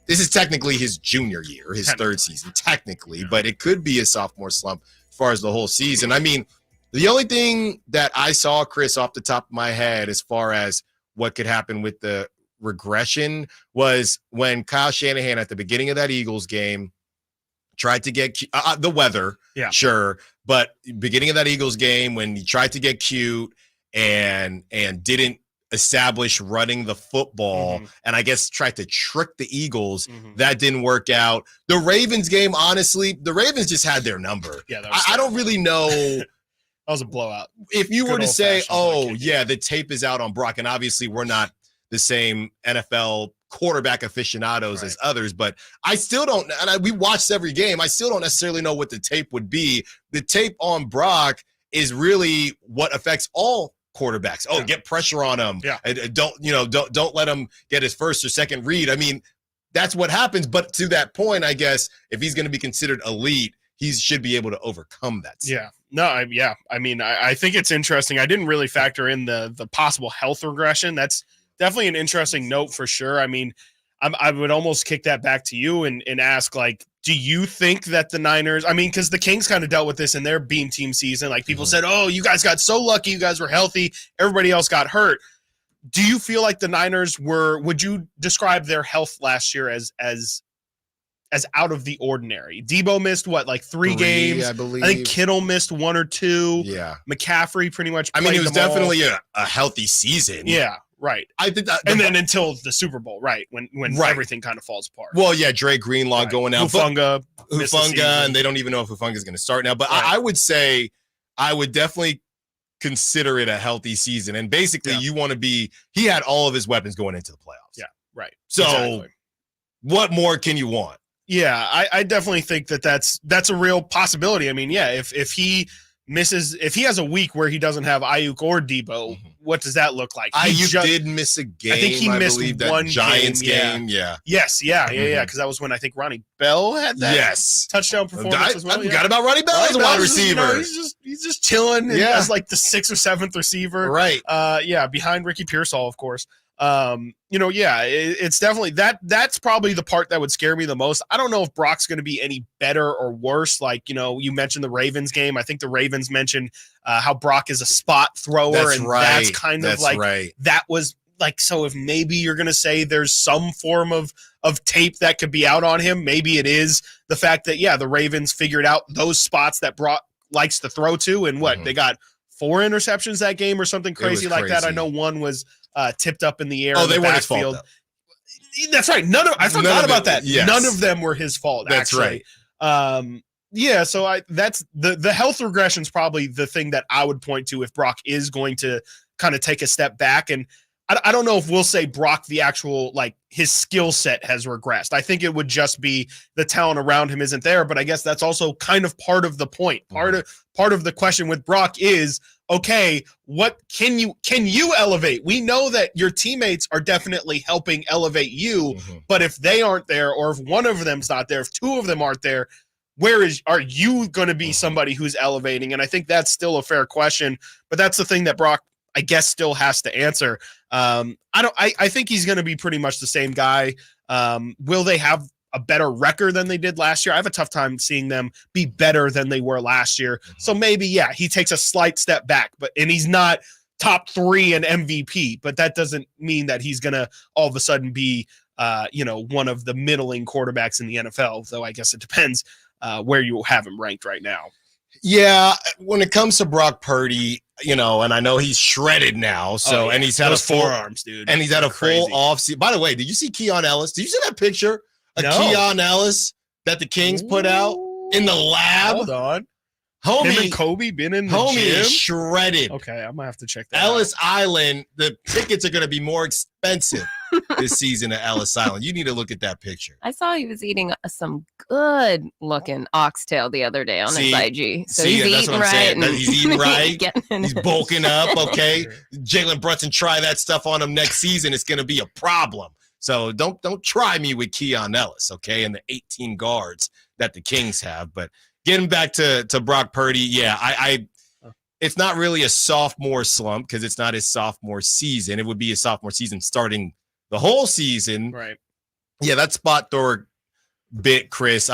This is technically his junior year, his third season, technically, but it could be a sophomore slump as far as the whole season. I mean, the only thing that I saw, Chris, off the top of my head as far as what could happen with the regression was when Kyle Shanahan at the beginning of that Eagles game tried to get the weather, sure, but beginning of that Eagles game when he tried to get cute and didn't establish running the football and I guess tried to trick the Eagles, that didn't work out. The Ravens game, honestly, the Ravens just had their number. Yeah, I don't really know. That was a blowout. If you were to say, the tape is out on Brock, and obviously we're not the same NFL quarterback aficionados as others, but I still don't, and we watched every game, I still don't necessarily know what the tape would be. The tape on Brock is really what affects all quarterbacks. Get pressure on him. Don't let him get his first or second read. I mean, that's what happens, but to that point, I guess, if he's going to be considered elite, he should be able to overcome that. Yeah. No, I mean, I think it's interesting. I didn't really factor in the possible health regression. That's definitely an interesting note for sure. I mean, I would almost kick that back to you and ask, like, do you think that the Niners, I mean, because the Kings kind of dealt with this in their beam team season. Like, people said, oh, you guys got so lucky. You guys were healthy. Everybody else got hurt. Do you feel like the Niners would you describe their health last year as out of the ordinary? Debo missed like three games, I believe. I think Kittle missed 1 or 2. Yeah. McCaffrey pretty much. I mean, it was definitely a healthy season. Yeah. Right. I think that, and then until the Super Bowl, right? When everything kind of falls apart. Well, yeah, Dre Greenlaw going out. Hufanga, and they don't even know if Hufanga is going to start now. But I would say I would definitely consider it a healthy season. And basically, you want to be, he had all of his weapons going into the playoffs. Yeah, right. So what more can you want? Yeah, I definitely think that's a real possibility. I mean, yeah, if he misses, if he has a week where he doesn't have Ayuk or Debo, what does that look like? Ayuk did miss a game. I think he missed one Giants game. Yeah. Yes. Yeah. Because that was when I think Ronnie Bell had that touchdown performance as well. I forgot about Ronnie Bell as a wide receiver. He's just chilling as like the 6th or 7th receiver. Right. Behind Ricky Pearsall, of course. It's definitely that's probably the part that would scare me the most. I don't know if Brock's going to be any better or worse. Like, you mentioned the Ravens game. I think the Ravens mentioned how Brock is a spot thrower. That's kind of like that was like, so if maybe you're going to say there's some form of tape that could be out on him, maybe it is the fact that, the Ravens figured out those spots that Brock likes to throw to. And they got 4 interceptions that game or something crazy like that. I know one was tipped up in the air. They weren't his fault. That's right. I forgot about that. Yes. None of them were his fault. That's actually. Right. So that's the health regression is probably the thing that I would point to if Brock is going to kind of take a step back. And I don't know if we'll say Brock, the actual, like, his skill set has regressed. I think it would just be the talent around him isn't there. But I guess that's also kind of part of the point. Part of the question with Brock is, okay, what can you elevate? We know that your teammates are definitely helping elevate you, but if they aren't there, or if one of them's not there, if 2 of them aren't there, are you going to be somebody who's elevating? And I think that's still a fair question, but that's the thing that Brock, I guess, still has to answer. I think he's going to be pretty much the same guy. Will they have a better record than they did last year? I have a tough time seeing them be better than they were last year. So maybe, he takes a slight step back, and he's not top 3 in MVP, but that doesn't mean that he's going to all of a sudden be, one of the middling quarterbacks in the NFL, though I guess it depends where you have him ranked right now. Yeah, when it comes to Brock Purdy, and I know he's shredded now. So, and he's had those forearms, dude. And he's had a full off season. By the way, did you see Keon Ellis? Did you see that picture of Keon Ellis that the Kings put out in the lab? Hold on. Homie, him and Kobe been in the gym? is shredded. Okay, I'm gonna have to check that Ellis out. Island, the tickets are gonna be more expensive this season at Ellis Island. You need to look at that picture. I saw he was eating some good looking oxtail the other day on his IG. So he's eating right. He's eating right. He's bulking up. Okay. Jalen Brunson try that stuff on him next season. It's going to be a problem. So don't try me with Keon Ellis. Okay. And the 18 guards that the Kings have. But getting back to Brock Purdy. Yeah. it's not really a sophomore slump because it's not his sophomore season. It would be a sophomore season starting the whole season. Right. Yeah, that spot thrower bit, Chris.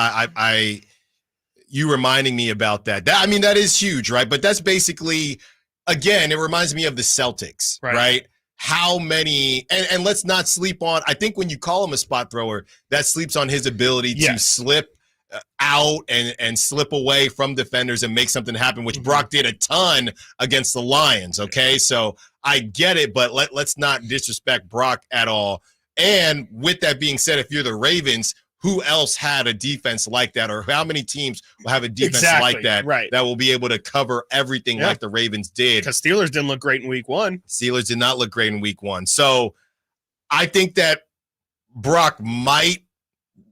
You reminding me about that. That is huge, right? But that's basically, again, it reminds me of the Celtics, right? How many, and let's not sleep on, I think when you call him a spot thrower, that sleeps on his ability to slip out and slip away from defenders and make something happen, which Brock did a ton against the Lions, okay? So I get it, but let's not disrespect Brock at all. And with that being said, if you're the Ravens, who else had a defense like that, or how many teams will have a defense like that that will be able to cover everything like the Ravens did? Because Steelers didn't look great in week 1. Steelers did not look great in week 1. So I think that Brock might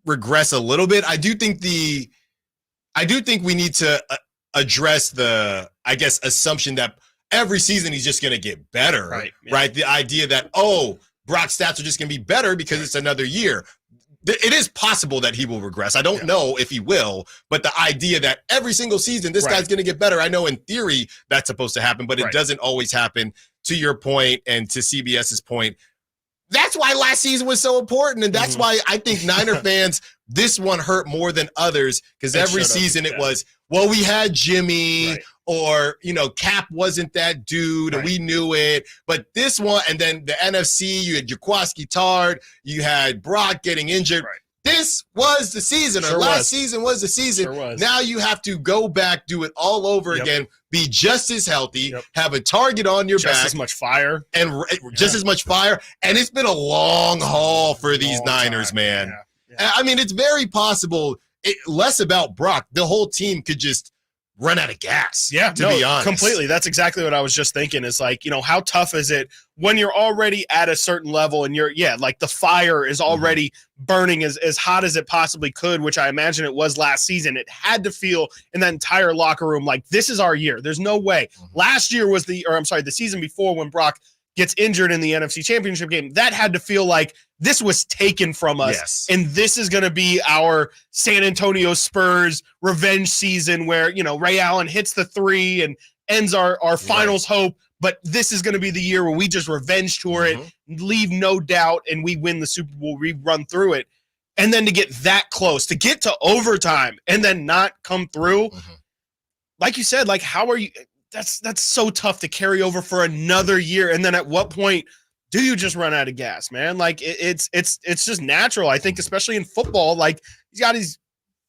regress a little bit. I do think we need to address the, I guess, assumption that every season he's just going to get better, right? The idea that, Brock's stats are just going to be better because it's another year. It is possible that he will regress. I don't know if he will, but the idea that every single season this guy's going to get better, I know in theory that's supposed to happen, but it doesn't always happen. To your point and to CBS's point, that's why last season was so important, and that's why I think Niner fans, this one hurt more than others because every season it was, well, we had Jimmy or, Cap wasn't that dude and we knew it. But this one, and then the NFC, you had Jaquiski Tard, you had Brock getting injured. This was the season, or last season was the season. Now you have to go back, do it all over again, be just as healthy, have a target on your back. Just as much fire. And just as much fire. And it's been a long haul for these Niners, man. It's very possible, less about Brock. The whole team could just run out of gas. To be honest. Completely. That's exactly what I was just thinking is like, how tough is it when you're already at a certain level and you're, like the fire is already burning as hot as it possibly could, which I imagine it was last season. It had to feel in that entire locker room like this is our year. There's no way. Last year was the season before when Brock gets injured in the NFC Championship game. That had to feel like this was taken from us, and this is going to be our San Antonio Spurs revenge season where, Ray Allen hits the 3 and ends our finals hope, but this is going to be the year where we just revenge tour it, leave no doubt, and we win the Super Bowl, we run through it. And then to get that close, to get to overtime and then not come through, like you said, like how are you – that's so tough to carry over for another year. And then at what point do you just run out of gas, man? Like it's just natural. I think, especially in football, like he's got his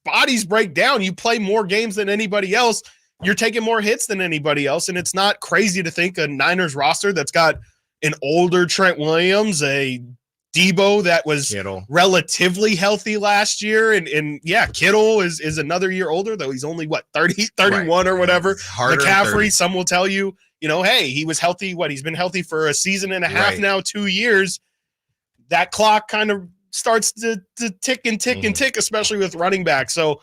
bodies break down. You play more games than anybody else. You're taking more hits than anybody else. And it's not crazy to think a Niners roster that's got an older Trent Williams, a Debo that was relatively healthy last year. And Kittle is another year older, though he's only 31 or whatever. McCaffrey, some will tell you, hey, he was healthy. He's been healthy for a season and a half now, 2 years. That clock kind of starts to tick and tick and tick, especially with running back. So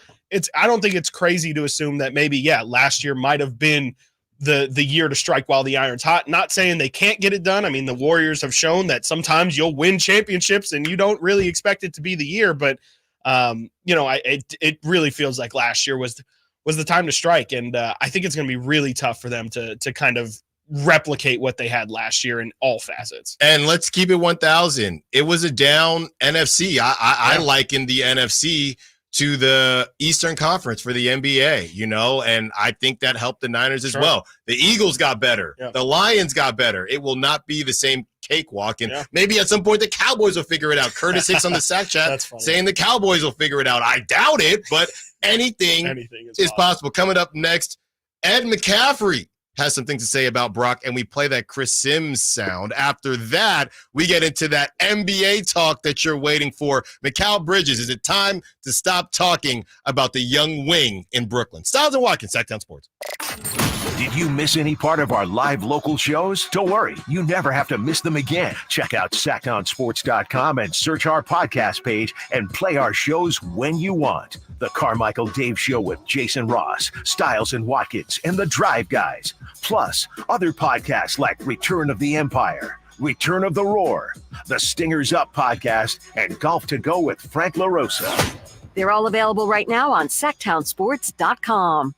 I don't think it's crazy to assume that maybe, last year might have been the year to strike while the iron's hot. Not saying they can't get it done. I mean, the Warriors have shown that sometimes you'll win championships and you don't really expect it to be the year, but it really feels like last year was the time to strike. And I think it's going to be really tough for them to kind of replicate what they had last year in all facets. And let's keep it 1,000. It was a down NFC. I liken the NFC to the Eastern Conference for the NBA, and I think that helped the Niners as well. The Eagles got better. The Lions got better. It will not be the same cakewalk, and maybe at some point the Cowboys will figure it out. Curtis Hicks on the Sack Chat saying the Cowboys will figure it out. I doubt it, but anything is possible. Coming up next, Ed McCaffrey has something to say about Brock, and we play that Chris Sims sound. After that, we get into that NBA talk that you're waiting for. Mikal Bridges, is it time to stop talking about the young wing in Brooklyn? Stiles and Watkins, Sacktown Sports. Did you miss any part of our live local shows? Don't worry, you never have to miss them again. Check out SacktownSports.com and search our podcast page and play our shows when you want. The Carmichael Dave Show with Jason Ross, Stiles and Watkins, and The Drive Guys. Plus, other podcasts like Return of the Empire, Return of the Roar, The Stingers Up Podcast, and Golf to Go with Frank LaRosa. They're all available right now on SacktownSports.com.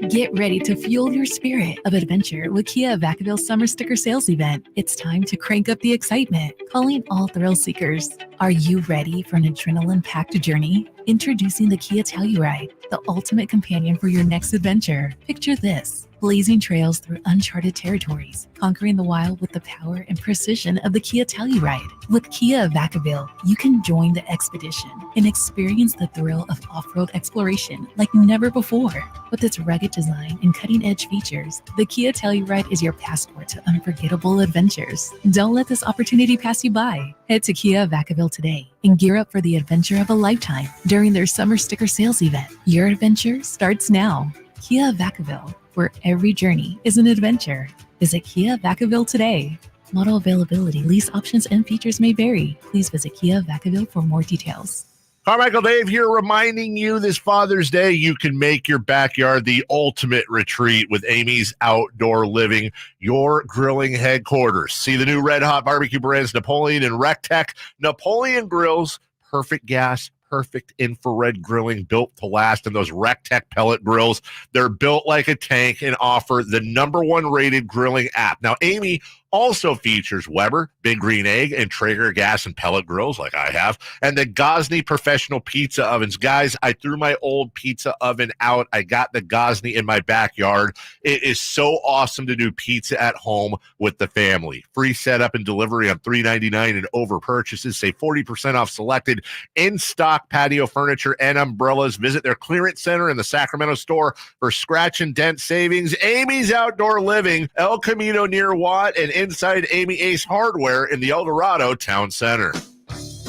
Get ready to fuel your spirit of adventure with Kia Vacaville Summer Sticker Sales Event. It's time to crank up the excitement, calling all thrill seekers. Are you ready for an adrenaline-packed journey? Introducing the Kia Telluride, the ultimate companion for your next adventure. Picture this: blazing trails through uncharted territories, conquering the wild with the power and precision of the Kia Telluride. With Kia Vacaville, you can join the expedition and experience the thrill of off-road exploration like never before. With its rugged design and cutting-edge features, the Kia Telluride is your passport to unforgettable adventures. Don't let this opportunity pass you by. Head to Kia Vacaville today and gear up for the adventure of a lifetime during their summer sticker sales event. Your adventure starts now. Kia Vacaville, where every journey is an adventure. Visit Kia Vacaville today. Model availability, lease options, and features may vary. Please visit Kia Vacaville for more details. Carmichael Dave here, reminding you this Father's Day, you can make your backyard the ultimate retreat with Amy's Outdoor Living, your grilling headquarters. See the new Red Hot barbecue brands Napoleon and Rectech. Napoleon grills, perfect gas, perfect infrared grilling, built to last. And those Rectech pellet grills, they're built like a tank and offer the #1 rated grilling app. Now, Amy also features Weber, Big Green Egg, and Traeger gas and pellet grills like I have, and the Gosney professional pizza ovens. Guys, I threw my old pizza oven out. I got the Gosney in my backyard. It is so awesome to do pizza at home with the family. Free setup and delivery on $3.99 and over purchases. Save 40% off selected in-stock patio furniture and umbrellas. Visit their clearance center in the Sacramento store for scratch and dent savings. Amy's Outdoor Living, El Camino near Watt, and inside Amy Ace Hardware in the El Dorado Town Center.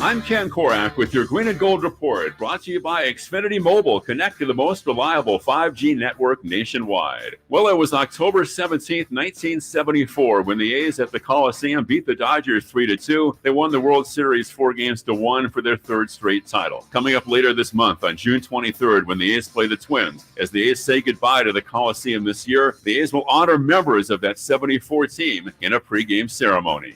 I'm Ken Korak with your Green and Gold Report, brought to you by Xfinity Mobile. Connect to the most reliable 5G network nationwide. Well, it was October 17th, 1974, when the A's at the Coliseum beat the Dodgers 3-2. They won the World Series 4-1 for their third straight title. Coming up later this month on June 23rd, when the A's play the Twins. As the A's say goodbye to the Coliseum this year, the A's will honor members of that 74 team in a pregame ceremony.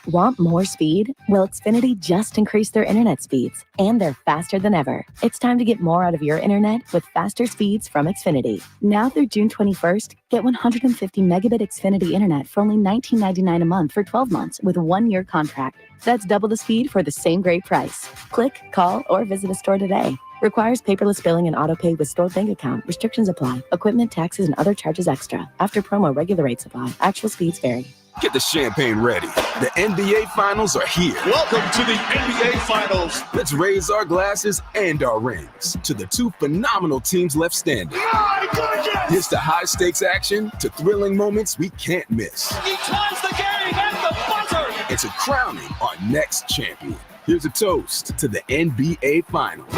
Want more speed? Well, Xfinity just increased their internet speeds, and they're faster than ever. It's time to get more out of your internet with faster speeds from Xfinity. Now through June 21st, get 150 megabit Xfinity internet for only $19.99 a month for 12 months with a 1-year contract. That's double the speed for the same great price. Click, call, or visit a store today. Requires paperless billing and auto-pay with stored bank account. Restrictions apply. Equipment, taxes, and other charges extra. After promo, regular rates apply. Actual speeds vary. Get the champagne ready. The NBA Finals are here. Welcome to the NBA Finals. Let's raise our glasses and our rings to the two phenomenal teams left standing. My goodness! Here's to high-stakes action, to thrilling moments we can't miss. He ties the game at the buzzer! And to crowning our next champion. Here's a toast to the NBA Finals.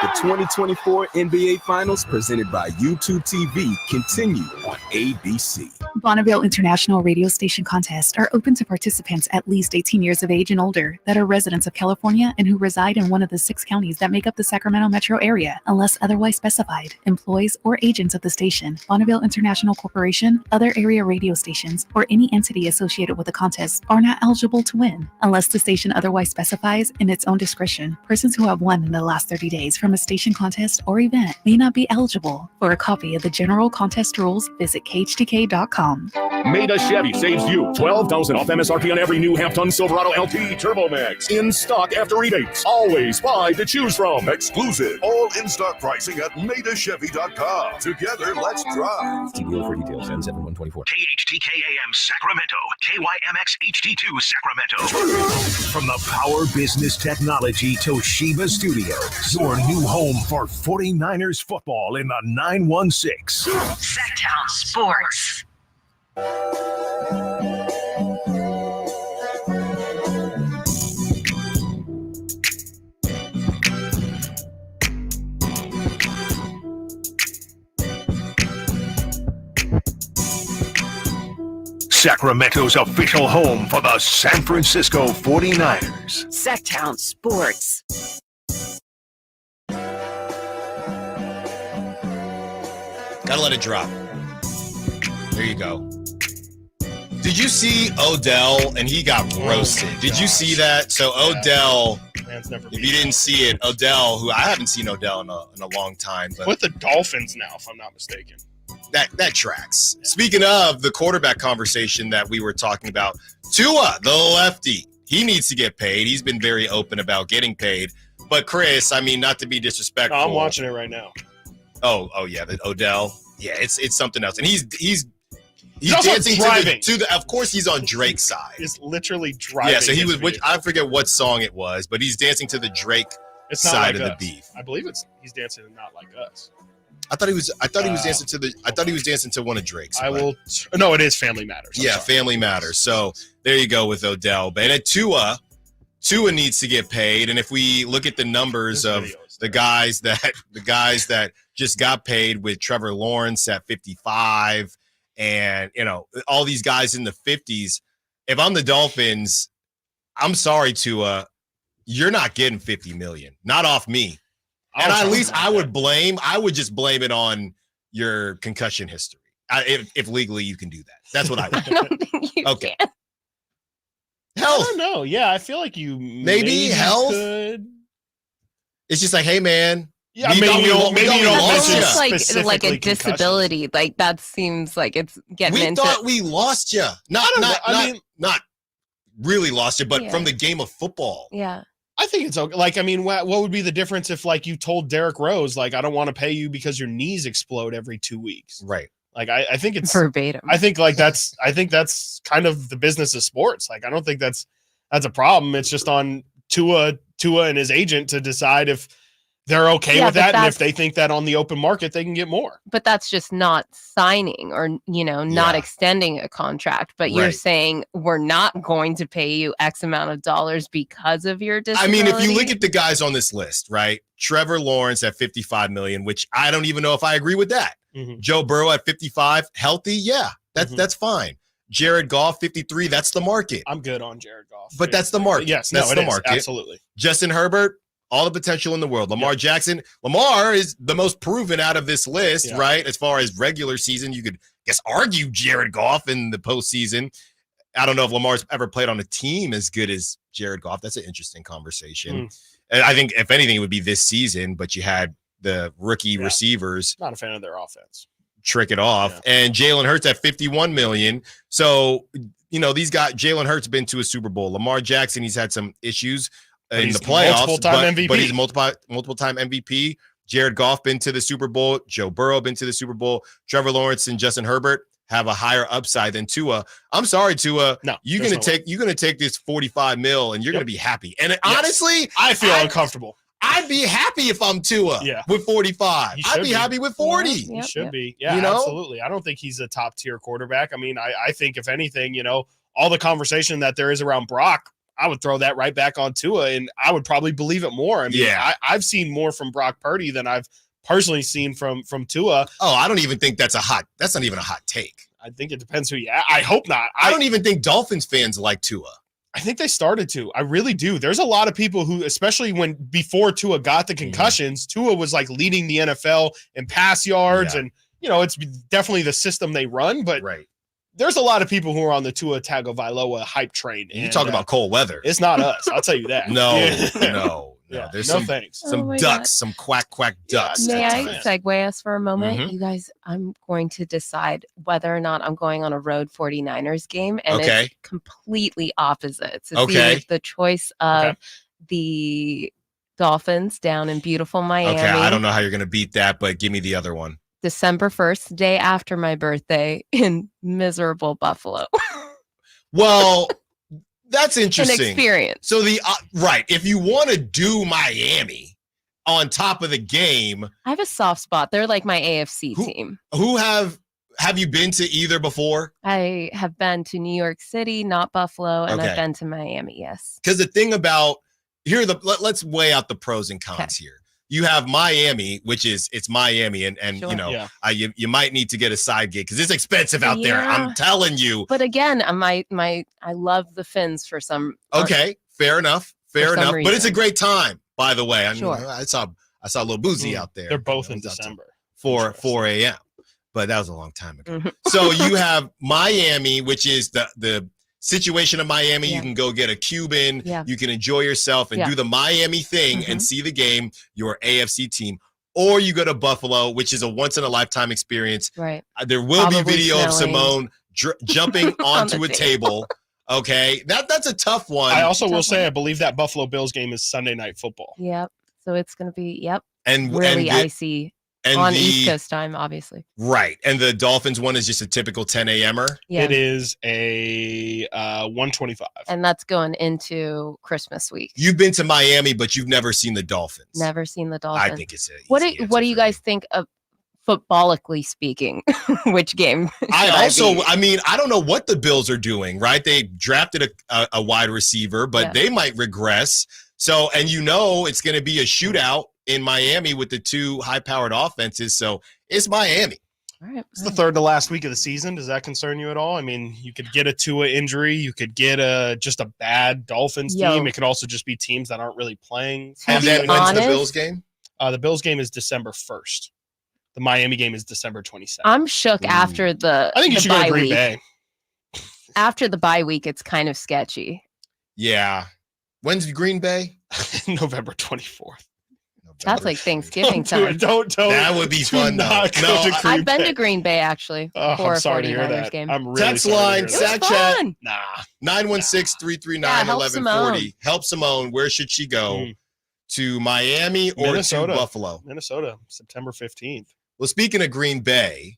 The 2024 NBA Finals, presented by YouTube TV, continue on ABC. Bonneville International Radio Station contests are open to participants at least 18 years of age and older that are residents of California and who reside in one of the 6 counties that make up the Sacramento metro area, unless otherwise specified. Employees or agents of the station, Bonneville International Corporation, other area radio stations, or any entity associated with the contest are not eligible to win, unless the station otherwise specifies in its own discretion. Persons who have won in the last 30 days from a station contest or event may not be eligible. For a copy of the general contest rules, visit khtk.com. Maida Chevy saves you $12,000 off MSRP on every new half-ton Silverado LT Turbo Max. In stock after rebates. Always 5 to choose from. Exclusive. All in-stock pricing at MaidaChevy.com. Together, let's drive. See dealer for details. N7124. KHTKAM Sacramento. KYMX HD2 Sacramento. From the Power Business Technology Toshiba Studios, your new home for 49ers football in the 916. Sacktown Sports. Sacramento's official home for the San Francisco 49ers. Sacktown Sports. Gotta let it drop. There you go. Did you see Odell? And he got roasted. Did you see that? So Odell Man's never. If you didn't see it, Odell, who I haven't seen Odell in a long time, but with the Dolphins now, if I'm not mistaken. That tracks. Yeah. Speaking of the quarterback conversation that we were talking about, Tua, the lefty, he needs to get paid. He's been very open about getting paid. But Chris, I mean, not to be disrespectful. No, I'm watching it right now. Oh yeah, the Odell. Yeah, it's something else, and he's also dancing driving to the. Of course, he's on Drake's side. He's literally driving. Yeah, so he was. I forget what song it was, but he's dancing to the Drake side of the beef. I believe he's dancing Not Like Us. I thought he was dancing to the. I thought he was dancing to one of Drake's. No, it is Family Matters. I'm sorry. Family Matters. So there you go with Odell. But at Tua needs to get paid. And if we look at the numbers of the guys that just got paid, with Trevor Lawrence at 55, and all these guys in the 50s. If I'm the Dolphins, I'm sorry, Tua, you're not getting $50 million. Not off me. And at least I would just blame it on your concussion history. If legally you can do that. That's what I would do. I don't think you can. Health. I don't know. Yeah, I feel like you maybe health could. It's just like, hey man. Yeah, maybe you don't mention like a disability. Like that seems like it's getting into. We thought we lost you. Not really lost you, but from the game of football. Yeah. I think it's okay. Like, I mean, what would be the difference if, like, you told Derrick Rose, like, I don't want to pay you because your knees explode every 2 weeks? Right. Like, I think it's verbatim. I think that's kind of the business of sports. Like, I don't think that's a problem. It's just on Tua and his agent to decide if they're okay with that, and if they think that on the open market they can get more. But that's just not signing or not extending a contract. But you're saying we're not going to pay you X amount of dollars because of your disability. I mean, if you look at the guys on this list, right? Trevor Lawrence at $55 million, which I don't even know if I agree with that. Mm-hmm. Joe Burrow at 55, healthy, that's fine. Jared Goff 53, that's the market. I'm good on Jared Goff. But that's the market. Yes, that's the market. Absolutely. Justin Herbert, all the potential in the world. Lamar Jackson. Lamar is the most proven out of this list, right? As far as regular season, you could argue Jared Goff in the postseason. I don't know if Lamar's ever played on a team as good as Jared Goff. That's an interesting conversation. And I think if anything, it would be this season, but you had the rookie receivers. Not a fan of their offense. Trick it off. And Jalen Hurts at $51 million. So, these guys, Jalen Hurts been to a Super Bowl. Lamar Jackson, he's had some issues in the playoffs, but he's multiple time MVP. Jared Goff been to the Super Bowl. Joe Burrow been to the Super Bowl. Trevor Lawrence and Justin Herbert have a higher upside than Tua. I'm sorry, Tua. No, you're gonna take this $45 million and you're gonna be happy. And honestly, I feel uncomfortable. I'd be happy if I'm Tua with 45. I'd be happy with 40. He should be. Yeah, absolutely. I don't think he's a top tier quarterback. I mean, I think if anything, all the conversation that there is around Brock, I would throw that right back on Tua, and I would probably believe it more. I mean, I've seen more from Brock Purdy than I've personally seen from Tua. Oh, I don't even think that's not even a hot take. I think it depends who you. I hope not. I don't even think Dolphins fans like Tua. I think they started to. I really do. There's a lot of people who, especially before Tua got the concussions, Tua was like leading the NFL in pass yards, and it's definitely the system they run. But there's a lot of people who are on the Tua Tagovailoa hype train. You talk about cold weather. It's not us. I'll tell you that. No. There's some thanks. Some ducks, some quack ducks. May I segue us for a moment? You guys, I'm going to decide whether or not I'm going on a road 49ers game, and it's completely opposites. It's either the choice of the Dolphins down in beautiful Miami. Okay, I don't know how you're going to beat that, but give me the other one. December 1st, day after my birthday, in miserable Buffalo. Well, that's interesting. An experience. So if you want to do Miami on top of the game, I have a soft spot. They're like my AFC team. Who have you been to either before? I have been to New York City, not Buffalo, and I've been to Miami. Yes. Because the thing about let's weigh out the pros and cons here. You have Miami, which it's Miami, and you might need to get a side gig because it's expensive out there. I'm telling you. But again, I love the Finns for some. Okay, fair enough. Reason. But it's a great time, by the way. I mean, sure. I saw a little boozy out there. They're4 in December. 4 a.m. But that was a long time ago. So you have Miami, which is the situation of Miami, you can go get a Cuban, you can enjoy yourself and do the Miami thing and see the game, your AFC team. Or you go to Buffalo, which is a once-in-a-lifetime experience. Right. There will Probably be video of smelling. Simone jumping onto a table. Okay, that's a tough one. I also will say I believe that Buffalo Bills game is Sunday Night Football. Yep. So it's going to be, and really and icy on East Coast time, obviously. Right. And the Dolphins one is just a typical 10 a.m.er. Yeah. It is a 125. And that's going into Christmas week. You've been to Miami, but you've never seen the Dolphins. Never seen the Dolphins. I think it's What do you guys think of, footballically speaking, which game? I don't know what the Bills are doing, right? They drafted a wide receiver, but they might regress. So, and it's going to be a shootout in Miami with the two high-powered offenses. So it's Miami. All right. It's the third to last week of the season. Does that concern you at all? I mean, you could get a Tua injury. You could get just a bad Dolphins team. It could also just be teams that aren't really playing. And then when's the Bills game? The Bills game is December 1st. The Miami game is December 27th. I'm shook after the I think you should go to Green Bay. After the bye week, it's kind of sketchy. Yeah. When's Green Bay? November 24th. That's like Thanksgiving time. Don't. That would be fun, though. I've been to Green Bay, actually, for a 49ers game. I'm really Text line, Sack Chat. Nah. 916-339-1140. Help Simone. Where should she go? To Miami or Minnesota. to Buffalo? Minnesota, September 15th. Well, speaking of Green Bay,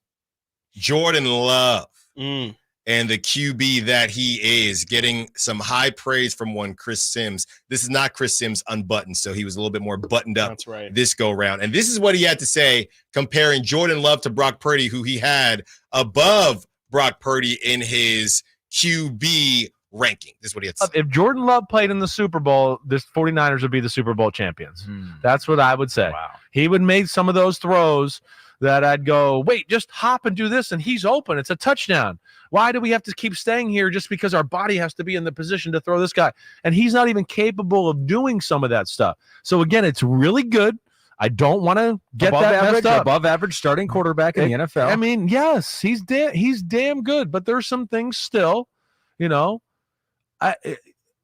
Jordan Love and the QB that he is getting some high praise from one Chris Sims. This is not Chris Sims unbuttoned, so he was a little bit more buttoned up this go round. And this is what he had to say comparing Jordan Love to Brock Purdy, who he had above Brock Purdy in his QB ranking. This is what he had to say. If Jordan Love played in the Super Bowl, this 49ers would be the Super Bowl champions. That's what I would say. Wow. He would make some of those throws that I'd go, wait, just hop and do this, and he's open. It's a touchdown. Why do we have to keep staying here just because our body has to be in the position to throw this guy? And he's not even capable of doing some of that stuff. So, again, it's really good. I don't want to get above average starting quarterback in the NFL. I mean, yes, he's damn good, but there's some things still,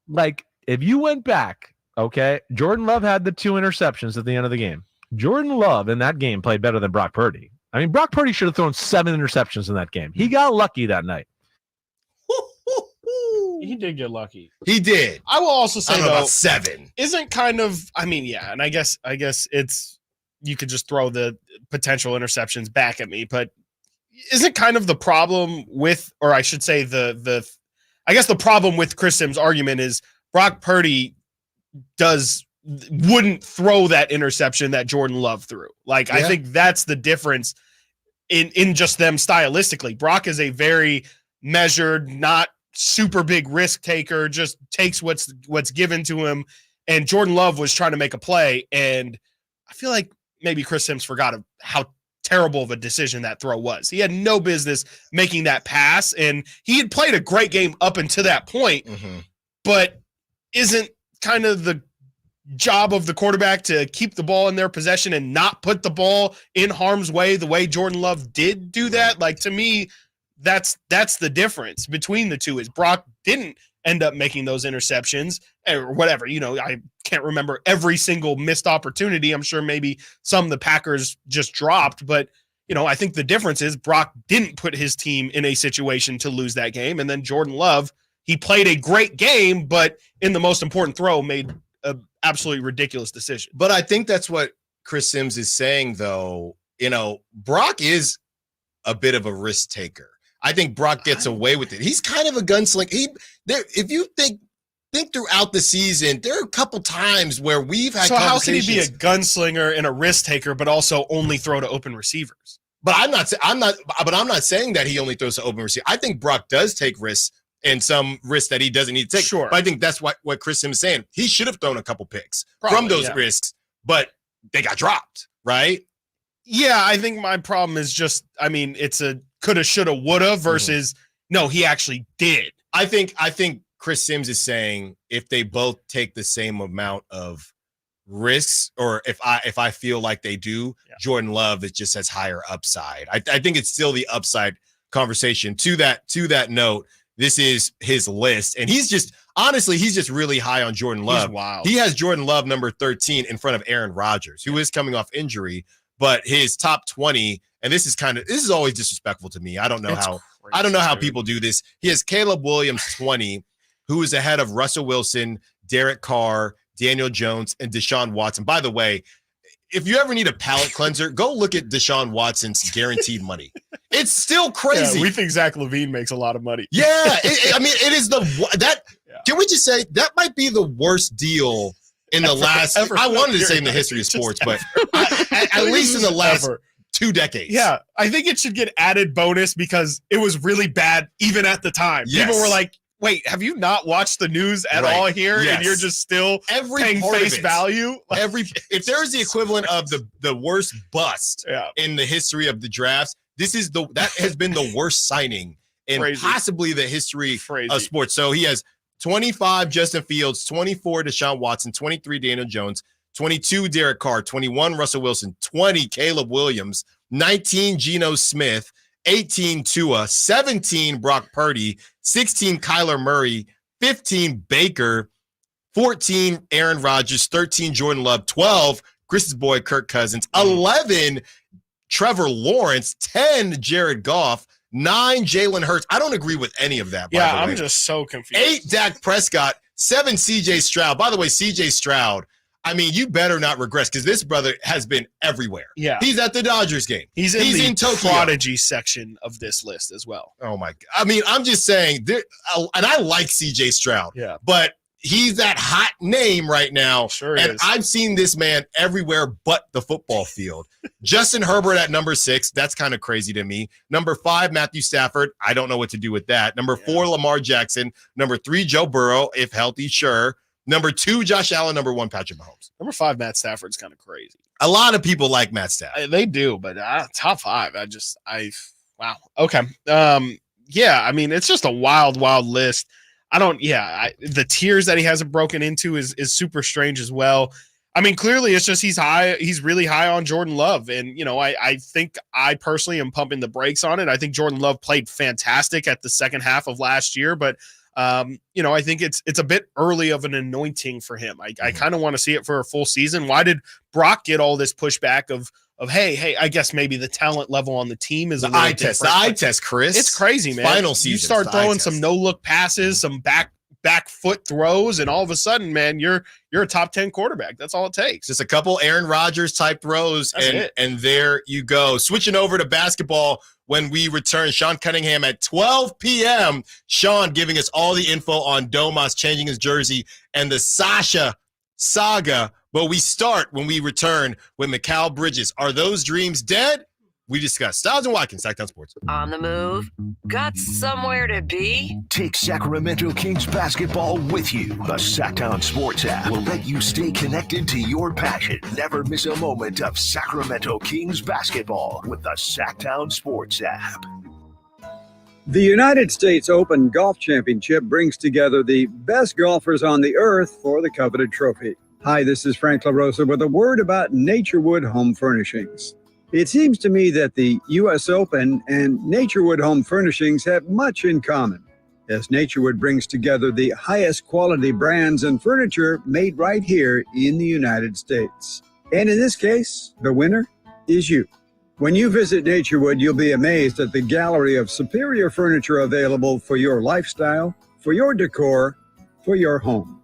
like if you went back, okay, Jordan Love had the 2 interceptions at the end of the game. Jordan Love in that game played better than Brock Purdy. I mean, Brock Purdy should have thrown 7 interceptions in that game. He got lucky that night. He did get lucky. He did. I will also say, though, about 7. Isn't kind of, and I guess it's, you could just throw the potential interceptions back at me, but isn't kind of the problem with, or I should say the problem with Chris Sims' argument is Brock Purdy wouldn't throw that interception that Jordan Love threw. Like, I think that's the difference in just them stylistically. Brock is a very measured, not super big risk taker, just takes what's given to him. And Jordan Love was trying to make a play. And I feel like maybe Chris Sims forgot how terrible of a decision that throw was. He had no business making that pass. And he had played a great game up until that point, but isn't kind of the job of the quarterback to keep the ball in their possession and not put the ball in harm's way the way Jordan Love did do that. Like, to me, that's the difference between the two is Brock didn't end up making those interceptions or whatever. I can't remember every single missed opportunity. I'm sure maybe some the Packers just dropped, but I think the difference is Brock didn't put his team in a situation to lose that game. And then Jordan Love, he played a great game, but in the most important throw made an absolutely ridiculous decision. But I think that's what Chris Sims is saying, though. Brock is a bit of a risk taker. I think Brock gets away with it. He's kind of a gunslinger. If you think throughout the season, there are a couple times where we've had how can he be a gunslinger and a risk taker, but also only throw to open receivers? But I'm not saying that he only throws to open receivers. I think Brock does take risks and some risks that he doesn't need to take. Sure. But I think that's what Chris Sims is saying. He should have thrown a couple picks from those risks, but they got dropped, right? Yeah, I think my problem is just, it's a coulda, shoulda, woulda versus no, he actually did. I think Chris Sims is saying if they both take the same amount of risks, or if I feel like they do, Jordan Love, it just has higher upside. I think it's still the upside conversation. To that note, this is his list. And he's just really high on Jordan Love. He's wild. He has Jordan Love number 13 in front of Aaron Rodgers, who is coming off injury, but his top 20, and this is always disrespectful to me. I don't know how people do this. He has Caleb Williams 20, who is ahead of Russell Wilson, Derek Carr, Daniel Jones, and Deshaun Watson. By the way, if you ever need a palate cleanser, go look at Deshaun Watson's guaranteed money. It's still crazy. Yeah, we think Zach LaVine makes a lot of money. Yeah, it is Can we just say that might be the worst deal in the last? I wanted to say in the history of sports, but at least in the last 2 decades. Yeah, I think it should get added bonus because it was really bad even at the time. Yes. People were like, wait, have you not watched the news at all here? Yes. And you're just still paying face value? If there is the equivalent of the worst bust in the history of the drafts, that has been the worst signing in possibly the history of sports. So he has 25 Justin Fields, 24 Deshaun Watson, 23 Daniel Jones, 22 Derek Carr, 21 Russell Wilson, 20 Caleb Williams, 19 Geno Smith, 18 Tua, 17 Brock Purdy, 16 Kyler Murray, 15 Baker, 14 Aaron Rodgers, 13 Jordan Love, 12 Chris's boy Kirk Cousins, 11 Trevor Lawrence, 10 Jared Goff, 9 Jalen Hurts. I don't agree with any of that. Yeah, I'm just so confused. 8 Dak Prescott, 7 CJ Stroud. By the way, CJ Stroud, I mean, you better not regress because this brother has been everywhere. Yeah. He's at the Dodgers game. He's in Tokyo. Prodigy section of this list as well. Oh, my God. I mean, I'm just saying, and I like CJ Stroud. Yeah. But he's that hot name right now. Sure and is. I've seen this man everywhere but the football field. Justin Herbert at number 6. That's kind of crazy to me. Number 5, Matthew Stafford. I don't know what to do with that. Number 4, Lamar Jackson. Number 3, Joe Burrow, if healthy, sure. Number 2, Josh Allen. Number 1, Patrick Mahomes. Number 5, Matt Stafford's kind of crazy. A lot of people like Matt Stafford. They do, but top 5. Wow. Okay. Yeah, I mean, it's just a wild list. The tiers that he hasn't broken into is super strange as well. I mean, clearly it's just he's really high on Jordan Love. And, I think I personally am pumping the brakes on it. I think Jordan Love played fantastic at the second half of last year, but I think it's a bit early of an anointing for him. I kind of want to see it for a full season. Why did Brock get all this pushback of hey, I guess maybe the talent level on the team is a little different. The eye test, Chris. It's crazy, man. Final season. You start throwing some no-look passes, some back foot throws, and all of a sudden, man, you're a top 10 quarterback. That's all it takes. Just a couple Aaron Rodgers type throws, and there you go. Switching over to basketball when we return. Sean Cunningham at 12 p.m. Sean giving us all the info on Domas changing his jersey and the Sasha saga. But we start when we return with Mikal Bridges. Are those dreams dead? We discuss Stiles and Watkins, Sacktown Sports. On the move? Got somewhere to be? Take Sacramento Kings basketball with you. The Sacktown Sports app will let you stay connected to your passion. Never miss a moment of Sacramento Kings basketball with the Sacktown Sports app. The United States Open Golf Championship brings together the best golfers on the earth for the coveted trophy. Hi, this is Frank LaRosa with a word about Naturewood Home Furnishings. It seems to me that the U.S. Open and Naturewood Home Furnishings have much in common, as Naturewood brings together the highest quality brands and furniture made right here in the United States. And in this case, the winner is you. When you visit Naturewood, you'll be amazed at the gallery of superior furniture available for your lifestyle, for your decor, for your home.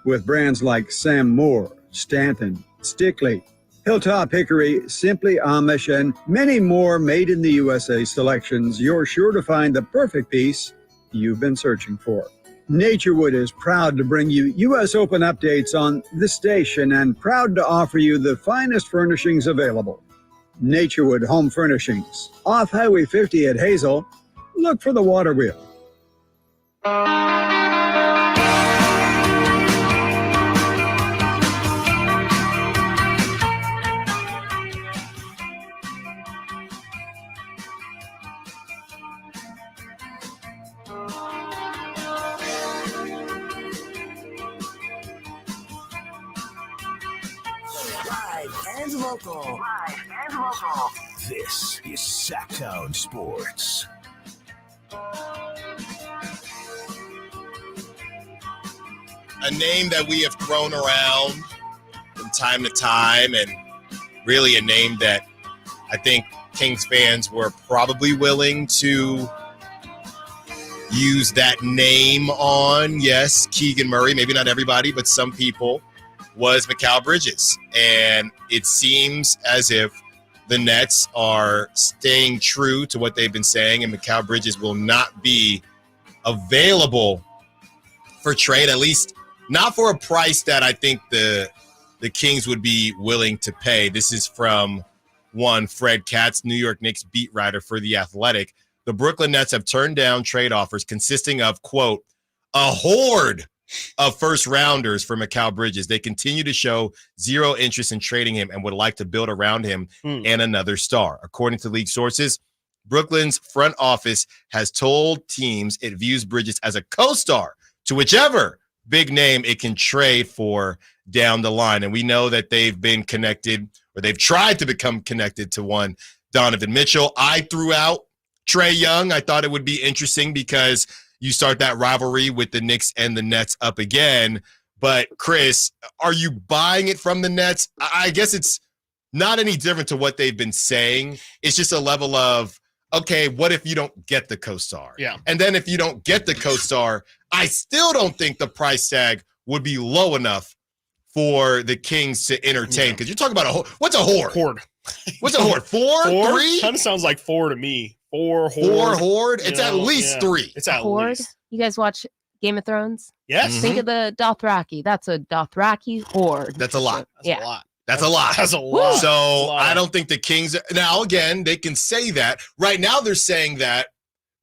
With brands like Sam Moore, Stanton, Stickley, Hilltop Hickory, Simply Amish, and many more made in the USA selections, you're sure to find the perfect piece you've been searching for. Naturewood is proud to bring you U.S. Open updates on the station and proud to offer you the finest furnishings available. Naturewood Home Furnishings, off Highway 50 at Hazel. Look for the water wheel. Local. This is Sacktown Sports. a name that we have thrown around from time to time, and really a name that I think Kings fans were probably willing to use that name on. Yes, Keegan Murray, maybe not everybody, but some people, was Mikal Bridges. And it seems as if the Nets are staying true to what they've been saying, and Mikal Bridges will not be available for trade, at least not for a price that I think the Kings would be willing to pay. This is from one Fred Katz, New York Knicks beat writer for The Athletic. The Brooklyn Nets have turned down trade offers consisting of, quote, a horde of first rounders for Mikal Bridges. They continue to show zero interest in trading him and would like to build around him and another star. According to league sources, Brooklyn's front office has told teams it views Bridges as a co-star to whichever big name it can trade for down the line. And we know that they've been connected, or they've tried to become connected to one Donovan Mitchell. I threw out Trae Young. I thought it would be interesting because you start that rivalry with the Knicks and the Nets up again. But Chris, are you buying it from the Nets? I guess it's not any different to what they've been saying. It's just a level of, okay, what if you don't get the co-star? Yeah. And then if you don't get the co-star, I still don't think the price tag would be low enough for the Kings to entertain. Because you're talking about what's a horde? Horde. What's a horde? Four? 3? Kind of sounds like 4 to me. 4 horde. 4 horde? It's at least 3. It's at Horde? least. You guys watch Game of Thrones? Yes. Think of the Dothraki. That's a Dothraki horde. That's a lot. Yeah. A lot. That's a lot. That's a lot. So I don't think the Kings – now, again, they can say that. Right now they're saying that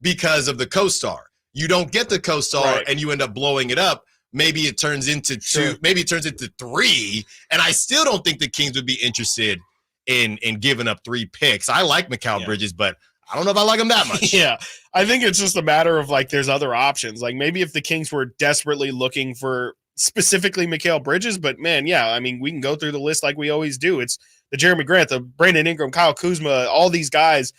because of the co-star. You don't get the co-star and you end up blowing it up. Maybe it turns into 2. Maybe it turns into 3. And I still don't think the Kings would be interested in giving up 3 picks. I like Mikal Bridges, but I don't know if I like him that much. Yeah. I think it's just a matter of, like, there's other options. Like, maybe if the Kings were desperately looking for specifically Mikal Bridges, but, man, yeah, I mean, we can go through the list like we always do. It's the Jeremy Grant, the Brandon Ingram, Kyle Kuzma, all these guys.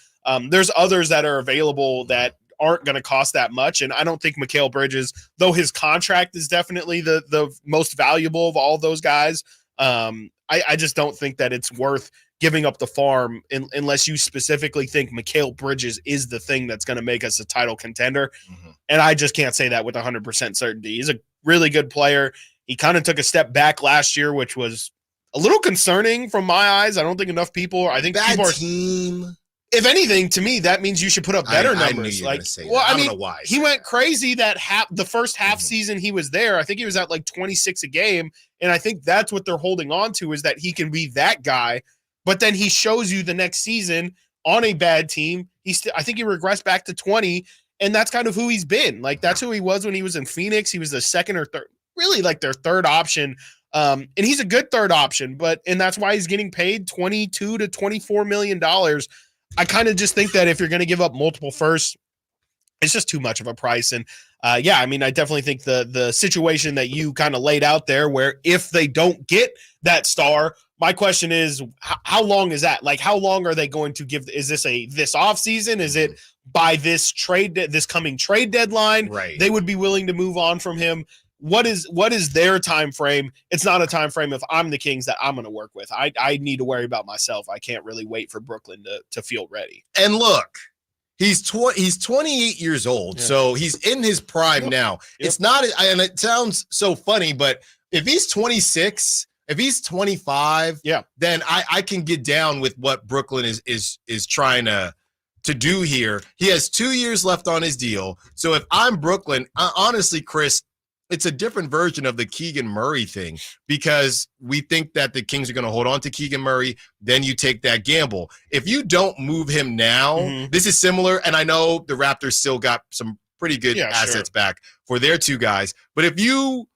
There's others that are available that aren't going to cost that much. And I don't think Mikal Bridges, though his contract is definitely the most valuable of all those guys, I just don't think that it's worth giving up the farm unless you specifically think Mikal Bridges is the thing that's going to make us a title contender. And I just can't say that with 100% certainty. He's a really good player. He kind of took a step back last year, which was a little concerning from my eyes. I don't think enough people – I think people are – team. If anything, to me, that means you should put up better numbers. I don't know why. He went crazy that the first half season he was there. I think he was at like 26 a game, and I think that's what they're holding on to is that he can be that guy. But then he shows you the next season on a bad team. I think he regressed back to 20, and that's kind of who he's been. Like that's who he was when he was in Phoenix. He was the second or third, really like their third option. And he's a good third option, and that's why he's getting paid $22 to $24 million. I kind of just think that if you're going to give up multiple firsts, it's just too much of a price. And yeah, I mean, I definitely think the situation that you kind of laid out there, where if they don't get that star, my question is, how long is that? Like, how long are they going to give? Is this off season? Is it by this coming trade deadline? Right. They would be willing to move on from him. What is their time frame? It's not a time frame if I'm the Kings that I'm going to work with. I need to worry about myself. I can't really wait for Brooklyn to feel ready. And look, he's 28 years old, so he's in his prime now. It's not, and it sounds so funny, but if he's 26, if he's 25, then I can get down with what Brooklyn is trying to do here. He has 2 years left on his deal. So if I'm Brooklyn, honestly, Chris, it's a different version of the Keegan Murray thing because we think that the Kings are going to hold on to Keegan Murray. Then you take that gamble. If you don't move him now, this is similar. And I know the Raptors still got some pretty good assets back for their 2 guys. But if you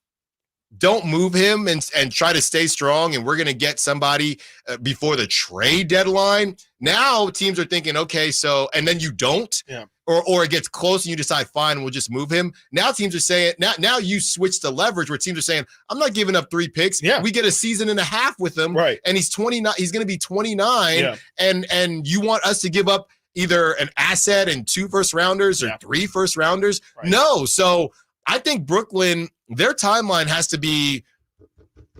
don't move him and try to stay strong and we're going to get somebody before the trade deadline, now teams are thinking, okay, so, and then you don't. Or it gets close and you decide, fine, we'll just move him. Now teams are saying, now you switch the leverage where teams are saying, I'm not giving up 3 picks. We get a season and a half with him. Right. And he's 29. He's going to be 29. And you want us to give up either an asset and 2 first rounders or 3 first rounders? Right. No. So I think Brooklyn their timeline has to be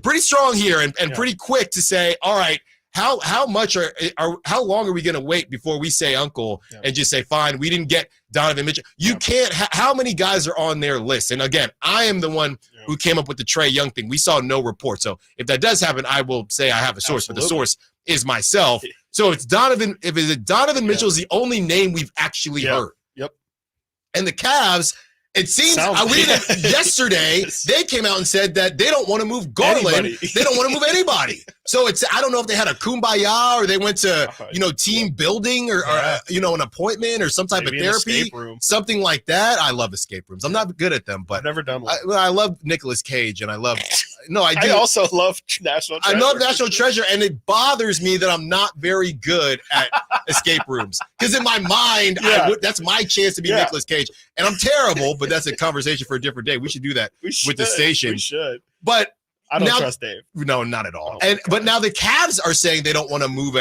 pretty strong here and pretty quick to say, all right, how long are we going to wait before we say uncle and just say, fine, we didn't get Donovan Mitchell. You can't. How many guys are on their list? And again, I am the one who came up with the Trae Young thing. We saw no report. So if that does happen, I will say I have a source, but the source is myself. So it's Donovan. If it's Donovan Mitchell is the only name we've actually heard. Yep. And the Cavs, it seems yesterday they came out and said that they don't want to move Garland. They don't want to move anybody. So I don't know if they had a kumbaya or they went to team building or an appointment or some type of therapy, something like that. I love escape rooms. I'm not good at them, but I've never done one. I love Nicolas Cage and I love. No, I do. I also love National Treasure. I love National Treasure, and it bothers me that I'm not very good at escape rooms. Because in my mind, that's my chance to be Nicolas Cage. And I'm terrible, but that's a conversation for a different day. We should do that with the station. We should. But I don't trust Dave. No, not at all. But now the Cavs are saying they don't want to move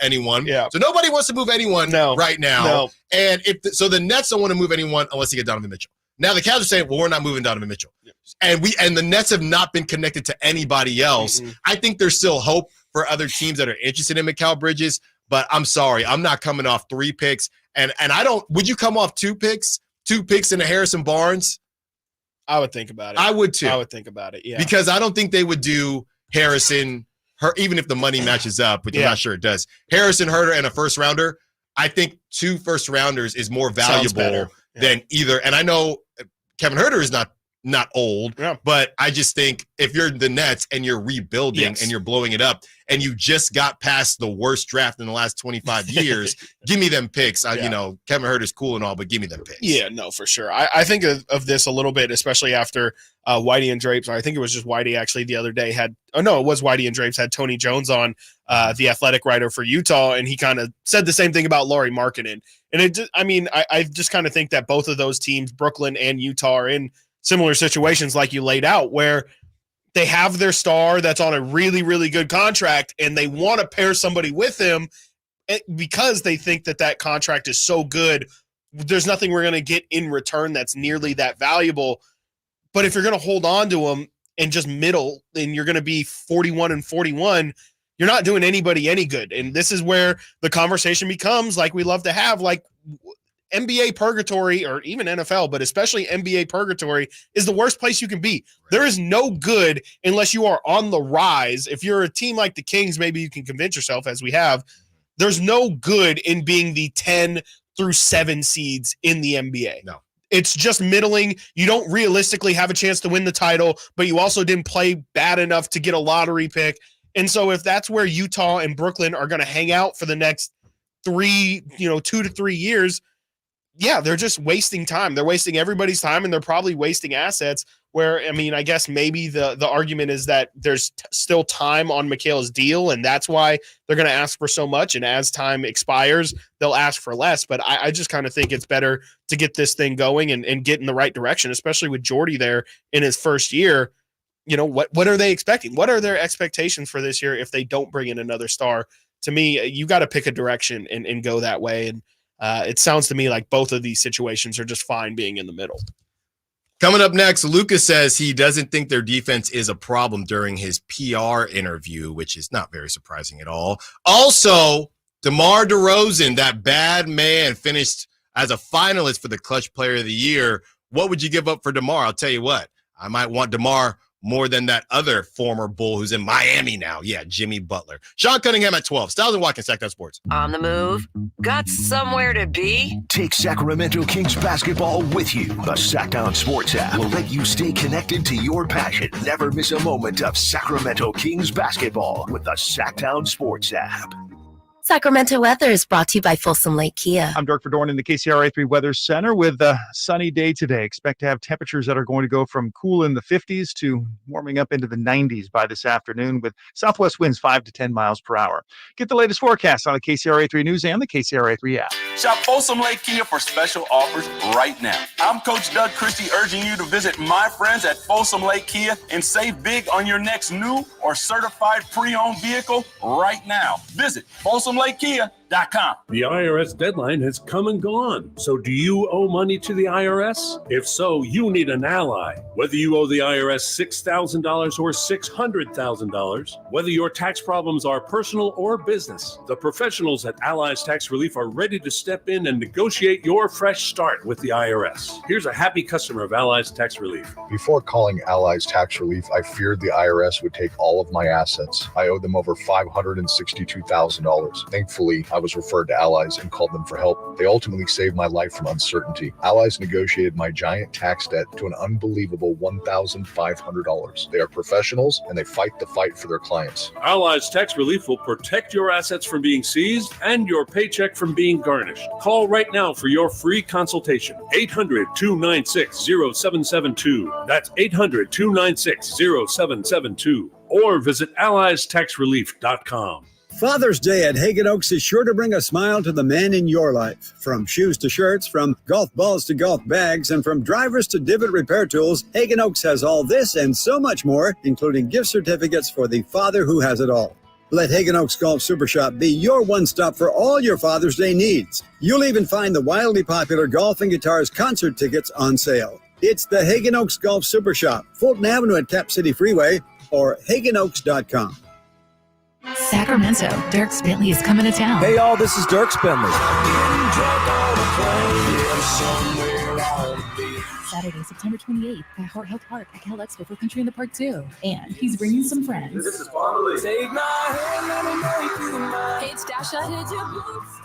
anyone. Yeah. So nobody wants to move anyone right now. No. And so the Nets don't want to move anyone unless they get Donovan Mitchell. Now the Cavs are saying, well, we're not moving Donovan Mitchell. Yeah. And the Nets have not been connected to anybody else. Mm-hmm. I think there's still hope for other teams that are interested in Mikal Bridges, but I'm sorry. I'm not coming off 3 picks. And I don't – would you come off 2 picks? 2 picks in a Harrison Barnes? I would think about it. I would too. I would think about it, yeah. Because I don't think they would do Harrison, even if the money matches up, which I'm not sure it does. Harrison, Herter, and a first-rounder, I think 2 first-rounders is more valuable than either. And I know Kevin Herter is not old, but I just think if you're the Nets and you're rebuilding and you're blowing it up and you just got past the worst draft in the last 25 years, give me them picks. Kevin Herter's cool and all, but give me them picks. Yeah, no, for sure. I think of this a little bit, especially after Whitey and Drapes. I think it was just Whitey actually the other day it was Whitey and Drapes had Tony Jones on, the athletic writer for Utah, and he kind of said the same thing about Lauri Markkanen. And I just kind of think that both of those teams, Brooklyn and Utah, are in similar situations like you laid out, where they have their star that's on a really, really good contract and they want to pair somebody with him because they think that contract is so good. There's nothing we're going to get in return that's nearly that valuable. But if you're going to hold on to him and just middle, and you're going to be 41-41, you're not doing anybody any good. And this is where the conversation becomes, like we love to have, like NBA purgatory, or even NFL, but especially NBA purgatory, is the worst place you can be. Right. There is no good unless you are on the rise. If you're a team like the Kings, maybe you can convince yourself, as we have. There's no good in being the 10 through 7 seeds in the NBA. No. It's just middling. You don't realistically have a chance to win the title, but you also didn't play bad enough to get a lottery pick. And so if that's where Utah and Brooklyn are going to hang out for the next 2 to 3 years, they're just wasting time. They're wasting everybody's time, and they're probably wasting assets where, I guess maybe the argument is that there's still time on Mikal's deal, and that's why they're going to ask for so much. And as time expires, they'll ask for less. But I just kind of think it's better to get this thing going and get in the right direction, especially with Jordy there in his first year. What are they expecting? What are their expectations for this year if they don't bring in another star? To me, you got to pick a direction and go that way. And it sounds to me like both of these situations are just fine being in the middle. Coming up next, Lucas says he doesn't think their defense is a problem during his PR interview, which is not very surprising at all. Also, DeMar DeRozan, that bad man, finished as a finalist for the Clutch Player of the Year. What would you give up for DeMar? I'll tell you what, I might want DeMar more than that other former Bull who's in Miami now. Yeah, Jimmy Butler. Sean Cunningham at 12. Stiles and Watkins, Sacktown Sports. On the move? Got somewhere to be? Take Sacramento Kings basketball with you. The Sacktown Sports app will let you stay connected to your passion. Never miss a moment of Sacramento Kings basketball with the Sacktown Sports app. Sacramento weather is brought to you by Folsom Lake Kia. I'm Dirk Verdorn in the KCRA 3 Weather Center with a sunny day today. Expect to have temperatures that are going to go from cool in the 50s to warming up into the 90s by this afternoon with southwest winds 5 to 10 miles per hour. Get the latest forecast on the KCRA 3 News and the KCRA 3 app. Shop Folsom Lake Kia for special offers right now. I'm Coach Doug Christie urging you to visit my friends at Folsom Lake Kia and save big on your next new or certified pre-owned vehicle right now. Visit Folsom Lake Kia SacktownSports.com. The IRS deadline has come and gone. So do you owe money to the IRS? If so, you need an ally. Whether you owe the IRS $6,000 or $600,000, whether your tax problems are personal or business, the professionals at Allies Tax Relief are ready to step in and negotiate your fresh start with the IRS. Here's a happy customer of Allies Tax Relief. Before calling Allies Tax Relief, I feared the IRS would take all of my assets. I owed them over $562,000. Thankfully, I was referred to Allies and called them for help. They ultimately saved my life from uncertainty. Allies negotiated my giant tax debt to an unbelievable $1,500. They are professionals and they fight the fight for their clients. Allies Tax Relief will protect your assets from being seized and your paycheck from being garnished. Call right now for your free consultation. 800-296-0772. That's 800-296-0772. Or visit AlliesTaxRelief.com. Father's Day at Hagen Oaks is sure to bring a smile to the man in your life. From shoes to shirts, from golf balls to golf bags, and from drivers to divot repair tools, Hagen Oaks has all this and so much more, including gift certificates for the father who has it all. Let Hagen Oaks Golf Super Shop be your one-stop for all your Father's Day needs. You'll even find the wildly popular Golf and Guitars concert tickets on sale. It's the Hagen Oaks Golf Super Shop, Fulton Avenue at Cap City Freeway, or HagenOaks.com. Sacramento, Dirks Bentley is coming to town. Hey y'all, this is Dirks Bentley. Saturday, September 28th at Hart Health Park at Cal Expo for Country in the Park 2. And he's bringing some friends. This is Family. Take my hand, let me make you mine. It's Dasha, hit your boots,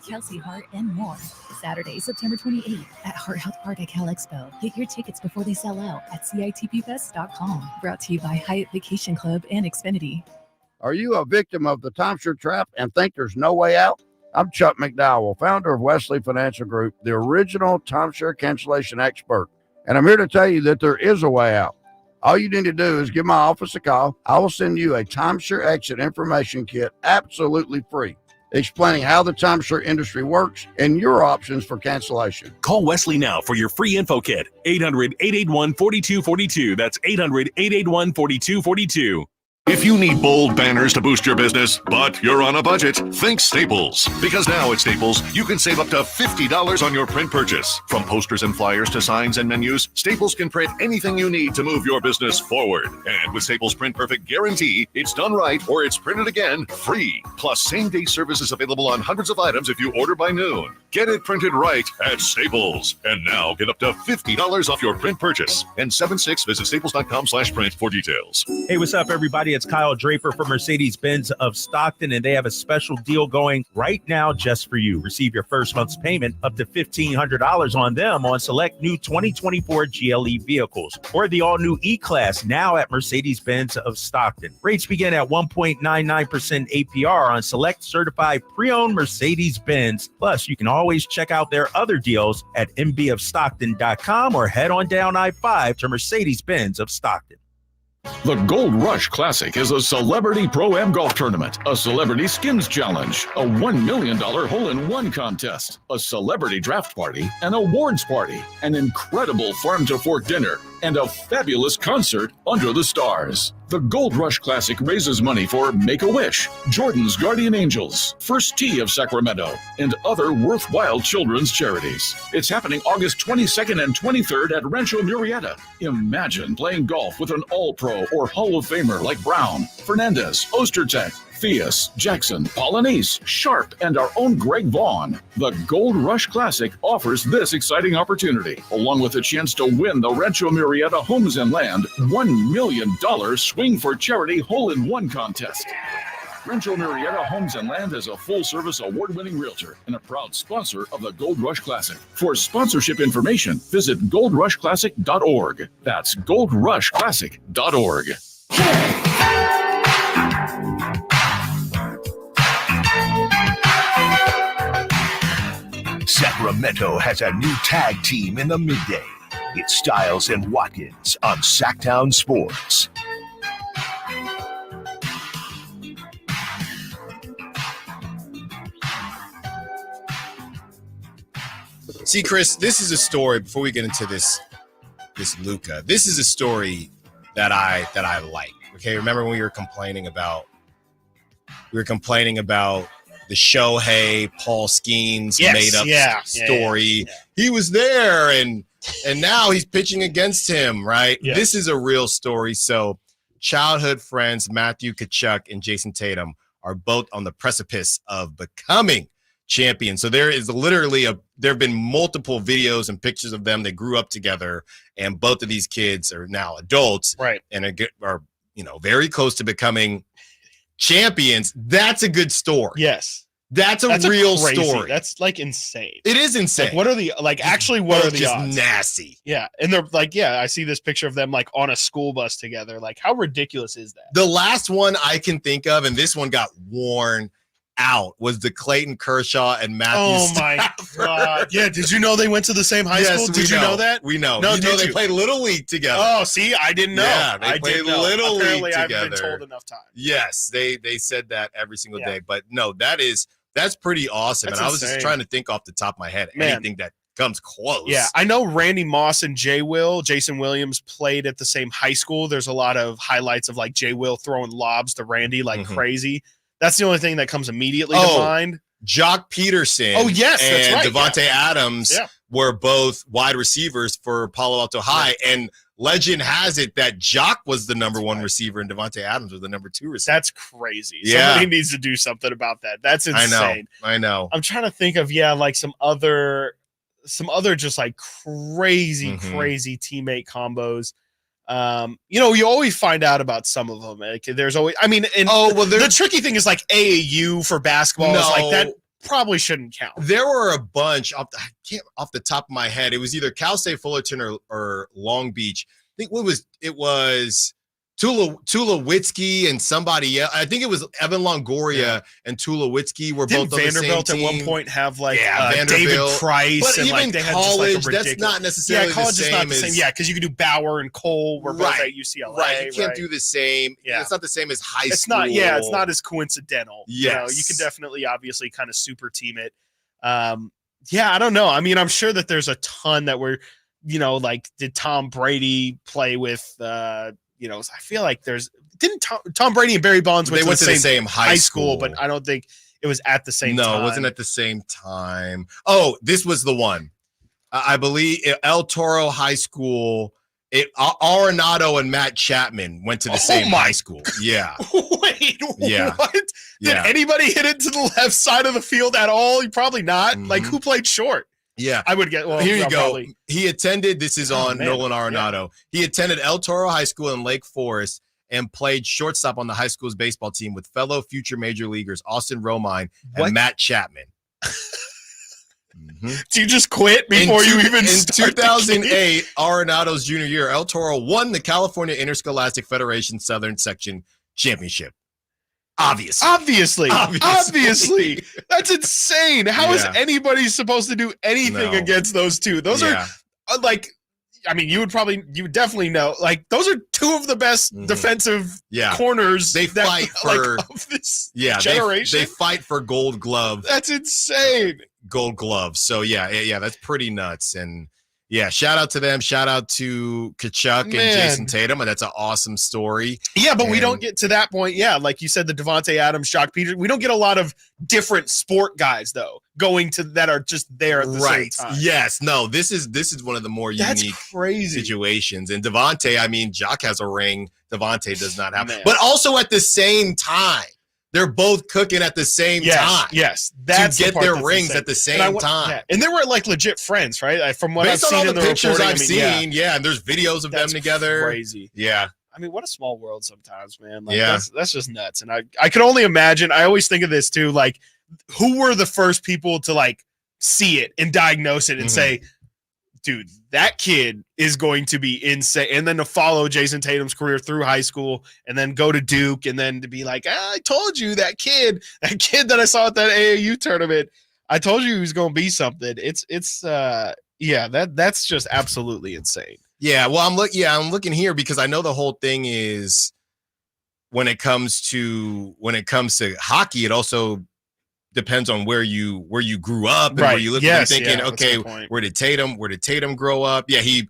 Kelsey Hart, and more. Saturday, September 28th at Hart Health Park at Cal Expo. Get your tickets before they sell out at CITPFest.com. Brought to you by Hyatt Vacation Club and Xfinity. Are you a victim of the timeshare trap and think there's no way out? I'm Chuck McDowell, founder of Wesley Financial Group, the original timeshare cancellation expert. And I'm here to tell you that there is a way out. All you need to do is give my office a call. I will send you a timeshare exit information kit absolutely free, explaining how the timeshare industry works and your options for cancellation. Call Wesley now for your free info kit. 800-881-4242. That's 800-881-4242. If you need bold banners to boost your business, but you're on a budget, think Staples. Because now at Staples, you can save up to $50 on your print purchase. From posters and flyers to signs and menus, Staples can print anything you need to move your business forward. And with Staples Print Perfect Guarantee, it's done right or it's printed again free. Plus, same-day service is available on hundreds of items if you order by noon. Get it printed right at Staples. And now get up to $50 off your print purchase. And 7/6, visit staples.com/print for details. Hey, what's up, everybody? It's Kyle Draper from Mercedes-Benz of Stockton, and they have a special deal going right now just for you. Receive your first month's payment up to $1,500 on them on select new 2024 GLE vehicles or the all-new E-Class now at Mercedes-Benz of Stockton. Rates begin at 1.99% APR on select certified pre-owned Mercedes-Benz. Plus, you can always check out their other deals at mbofstockton.com or head on down I-5 to Mercedes-Benz of Stockton. The Gold Rush Classic is a celebrity pro-am golf tournament, a celebrity skins challenge, a $1 million hole-in-one contest, a celebrity draft party, an awards party, an incredible farm-to-fork dinner, and a fabulous concert under the stars. The Gold Rush Classic raises money for Make-A-Wish, Jordan's Guardian Angels, First Tee of Sacramento, and other worthwhile children's charities. It's happening August 22nd and 23rd at Rancho Murrieta. Imagine playing golf with an All-Pro or Hall of Famer like Brown, Fernandez, Ostertag, Fias, Jackson, Polanese, Sharp, and our own Greg Vaughn. The Gold Rush Classic offers this exciting opportunity, along with a chance to win the Rancho Murrieta Homes and Land $1 million Swing for Charity Hole-in-One contest. Rancho Murrieta Homes and Land is a full-service award-winning realtor and a proud sponsor of the Gold Rush Classic. For sponsorship information, visit goldrushclassic.org. That's goldrushclassic.org. Sacramento has a new tag team in the midday. It's Stiles and Watkins on Sacktown Sports. See, Chris, this is a story. Before we get into this Luka, this is a story that I like. Okay, remember when we were complaining about the Shohei Paul Skeens Yes, made up yeah, story. yeah. He was there, and now he's pitching against him, right? Yeah. This is a real story. So childhood friends Matthew Tkachuk and Jason Tatum are both on the precipice of becoming champions. So there is literally there have been multiple videos and pictures of them that grew up together, and both of these kids are now adults, right? And are very close to becoming champions. That's a good story. Yes. That's a real story. That's like insane. It is insane. Like, what are the what are the just odds? nasty. Yeah, and they're like, I see this picture of them like on a school bus together. Like, how ridiculous is that? The last one I can think of, and this one got worn out, was the Clayton Kershaw and Matthew. Oh my God! Yeah, did you know they went to the same high school? Did you know that? We know. No, they played Little League together. Oh, see, I didn't know. Yeah, they played Little Apparently, League I together. haven't been told enough times. Yes, they said that every single day. But no, that's pretty awesome. That's and I was insane. just trying to think off the top of my head anything that comes close. Yeah, I know Randy Moss and Jason Williams played at the same high school. There's a lot of highlights of like Jay Will throwing lobs to Randy like crazy. That's the only thing that comes immediately to mind. Jock Peterson. Oh, yes, that's and right. Devontae Adams were both wide receivers for Palo Alto High. And legend has it that Jock was the number one receiver and Devontae Adams was the number 2 receiver. That's crazy. Yeah. Somebody needs to do something about that. That's insane. I know. I'm trying to think of like some other just like crazy teammate combos. You always find out about some of them. Like, there's always, the tricky thing is like AAU for basketball is like that probably shouldn't count. There were a bunch off the top of my head. It was either Cal State Fullerton or Long Beach. I think it was Tulowitzki and somebody else. I think it was Evan Longoria and Tulowitzki were both on Vanderbilt the same team. at one point have like Vanderbilt. David Price, but and even like they college, had just like a that's not necessarily college the is same not the same. Yeah, because you could do Bauer and Cole. We're both at UCLA. Right, you can't do the same. Yeah, it's not the same as high it's school. Not. Yeah, it's not as coincidental. Yes, you can definitely obviously kind of super team it. I don't know. I mean, I'm sure that there's a ton that were, like did Tom Brady play with? I feel like didn't Tom Brady and Barry Bonds went to the same high school, but I don't think it was at the same time. No, it wasn't at the same time. Oh, this was the one. I believe El Toro High School. Arenado and Matt Chapman went to the same high school. Yeah. Wait, yeah. What? Did anybody hit it to the left side of the field at all? Probably not. Like, who played short? Yeah. I would get. Well, here you go. Probably. He attended. This is on Nolan Arenado. Yeah. He attended El Toro High School in Lake Forest and played shortstop on the high school's baseball team with fellow future major leaguers Austin Romine and Matt Chapman. Do you just quit before you even in start? 2008, Arenado's junior year, El Toro won the California Interscholastic Federation Southern Section Championship. Obviously. That's insane. How is anybody supposed to do anything against those two? Those are like, I mean, you would definitely know. Like, those are two of the best defensive corners. They fight for of this generation. They fight for Gold Glove. That's insane. Gold Glove. So yeah, that's pretty nuts. And yeah, shout out to them. Shout out to Tkachuk and Jason Tatum. That's an awesome story. Yeah, but we don't get to that point. Yeah, like you said, the Devontae Adams, Jock Peterson. We don't get a lot of different sport guys though going to that are just there at the same time. Yes. No. This is one of the more unique situations. And Devontae, I mean, Jock has a ring. Devontae does not have. But also at the same time. They're both cooking at the same time. Yes, that's to get their rings at the same time. Yeah. And they were like legit friends, right? From what Based I've on seen all in the the pictures reporting, I've seen, and there's videos of them together. Crazy. Yeah. I mean, what a small world sometimes, man. Like, that's just nuts. And I could only imagine. I always think of this too. Like, who were the first people to like see it and diagnose it and say, dude, that kid is going to be insane. And then to follow Jason Tatum's career through high school and then go to Duke and then to be like, I told you that kid that I saw at that AAU tournament, I told you he was going to be something. That's just absolutely insane. Yeah. Well, I'm looking here because I know the whole thing is when it comes to hockey, it also depends on where you grew up and where you live. Yes, you're thinking, okay, where did Tatum grow up? Yeah, he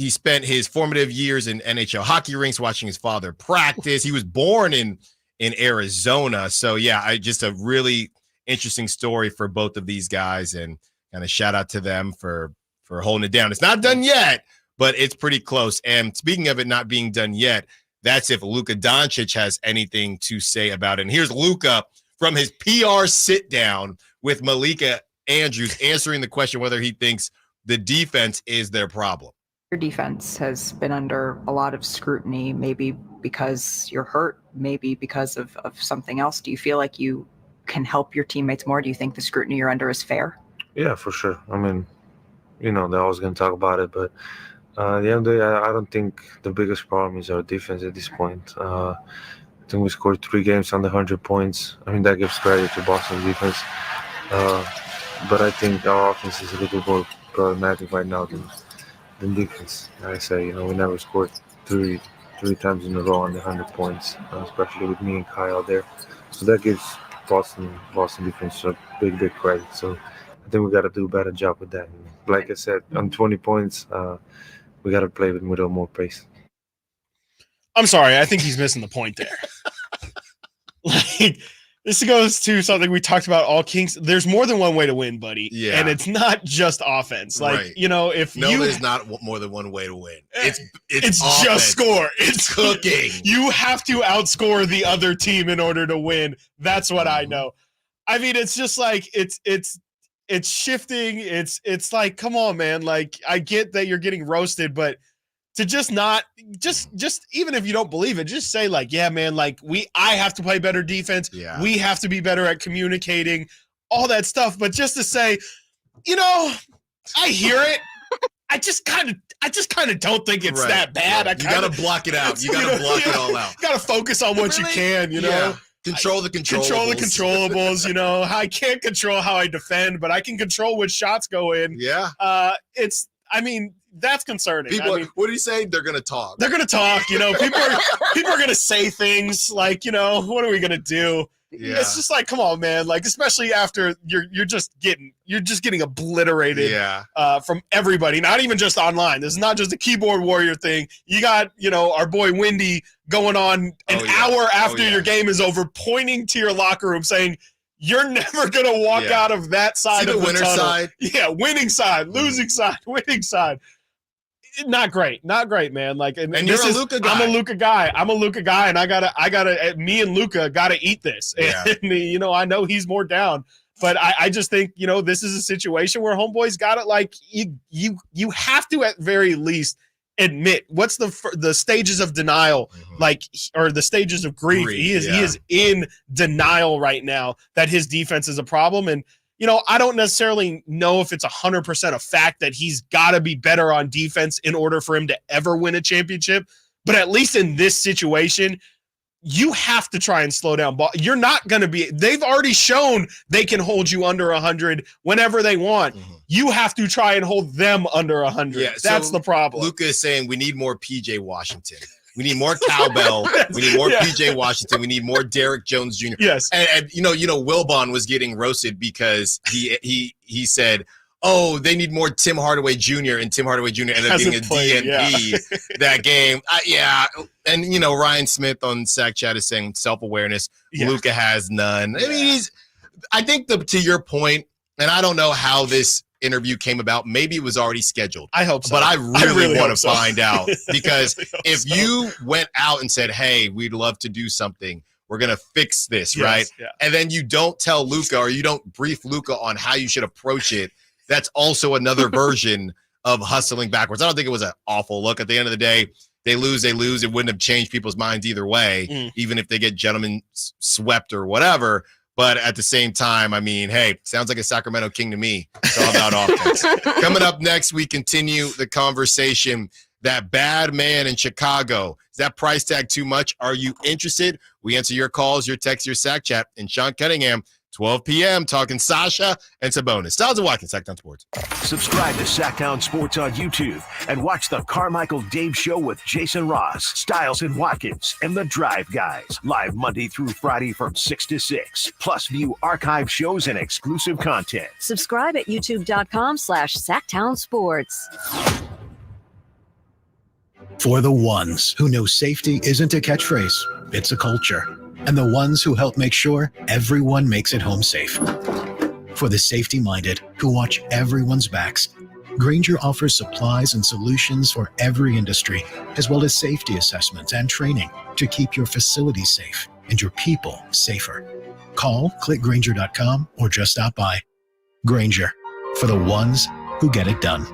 spent his formative years in NHL hockey rinks watching his father practice. He was born in in Arizona. So yeah, just a really interesting story for both of these guys, and kind of shout out to them for holding it down. It's not done yet, but it's pretty close. And speaking of it not being done yet, that's if Luka Doncic has anything to say about it. And here's Luka from his PR sit down with Malika Andrews answering the question whether he thinks the defense is their problem. Your defense has been under a lot of scrutiny, maybe because you're hurt, maybe because of something else. Do you feel like you can help your teammates more? Do you think the scrutiny you're under is fair? Yeah, for sure. I mean, they're always going to talk about it, but at the end of the day, I don't think the biggest problem is our defense at this point. I think we scored 3 games under 100 points. I mean, that gives credit to Boston's defense. But I think our offense is a little more problematic right now than defense. Like I say, we never scored three times in a row under 100 points, especially with me and Kyle there. So that gives Boston defense a big credit. So I think we got to do a better job with that. Like I said, on 20 points, we got to play with a little more pace. I'm sorry. I think he's missing the point there. This goes to something we talked about all Kings. There's more than one way to win, buddy. Yeah. And it's not just offense. There's not more than one way to win. It's just score. It's cooking. You have to outscore the other team in order to win. That's what I know. I mean, it's just like it's shifting. It's like, come on, man. Like, I get that you're getting roasted, but to just even if you don't believe it, just say like, yeah, man, like I have to play better defense. Yeah. We have to be better at communicating, all that stuff. But just to say, I hear it. I just kind of don't think it's that bad. Right. You got to block it out. You got to block it all out. You got to focus on what you can, Yeah. Control the controllables. Control the controllables, I can't control how I defend, but I can control which shots go in. Yeah. That's concerning. What do you say? They're going to talk. They're going to talk. People are going to say things like, what are we going to do? Yeah. It's just like, come on, man. Like, especially after you're just getting obliterated from everybody, not even just online. This is not just a keyboard warrior thing. You got, our boy Wendy going on an hour after your game is over, pointing to your locker room saying, you're never going to walk out of that side of the winner tunnel. Side. Yeah, winning side, losing side, winning side. Not great, man. Like, and you're a Luka guy. I'm a Luka guy, and I gotta. Me and Luka gotta eat this. Yeah. And I know he's more down, but I just think this is a situation where homeboys got it. Like, you have to at very least admit what's the stages of denial, or the stages of grief. He is in denial right now that his defense is a problem. And I don't necessarily know if it's 100% a fact that he's got to be better on defense in order for him to ever win a championship. But at least in this situation, you have to try and slow down ball. You're not going to be – they've already shown they can hold you under 100 whenever they want. Mm-hmm. You have to try and hold them under 100. Yeah, that's the problem. Luka is saying we need more P.J. Washington. We need more cowbell. We need more P.J. Washington. We need more Derrick Jones Jr. Yes. And Wilbon was getting roasted because he said, oh, they need more Tim Hardaway Jr. And Tim Hardaway Jr. ended up getting a DNP that game. And Ryan Smith on Sack Chat is saying self-awareness. Yeah. Luka has none. I mean, I think to your point, and I don't know how this interview came about. Maybe it was already scheduled. I hope so. But I really want to find out, because if you went out and said, hey, we'd love to do something, we're going to fix this, right? Yeah. And then you don't tell Luka, or you don't brief Luka on how you should approach it, that's also another version of hustling backwards. I don't think it was an awful look. At the end of the day, they lose. It wouldn't have changed people's minds either way, even if they get gentlemen swept or whatever. But at the same time, I mean, hey, sounds like a Sacramento King to me. It's all about offense. Coming up next, we continue the conversation. That bad man in Chicago. Is that price tag too much? Are you interested? We answer your calls, your texts, your Sack Chat. And Sean Cunningham, 12 p.m., talking Sasha and Sabonis. Stiles and Watkins, Sacktown Sports. Subscribe to Sacktown Sports on YouTube and watch the Carmichael Dave Show with Jason Ross, Stiles and Watkins, and the Drive Guys. Live Monday through Friday from 6 to 6. Plus, view archive shows and exclusive content. Subscribe at youtube.com/Sacktown Sports. For the ones who know safety isn't a catchphrase, it's a culture. and the ones who help make sure everyone makes it home safe. For the safety-minded who watch everyone's backs, Grainger offers supplies and solutions for every industry, as well as safety assessments and training to keep your facilities safe and your people safer. Call, click Grainger.com, or just stop by. Grainger, for the ones who get it done.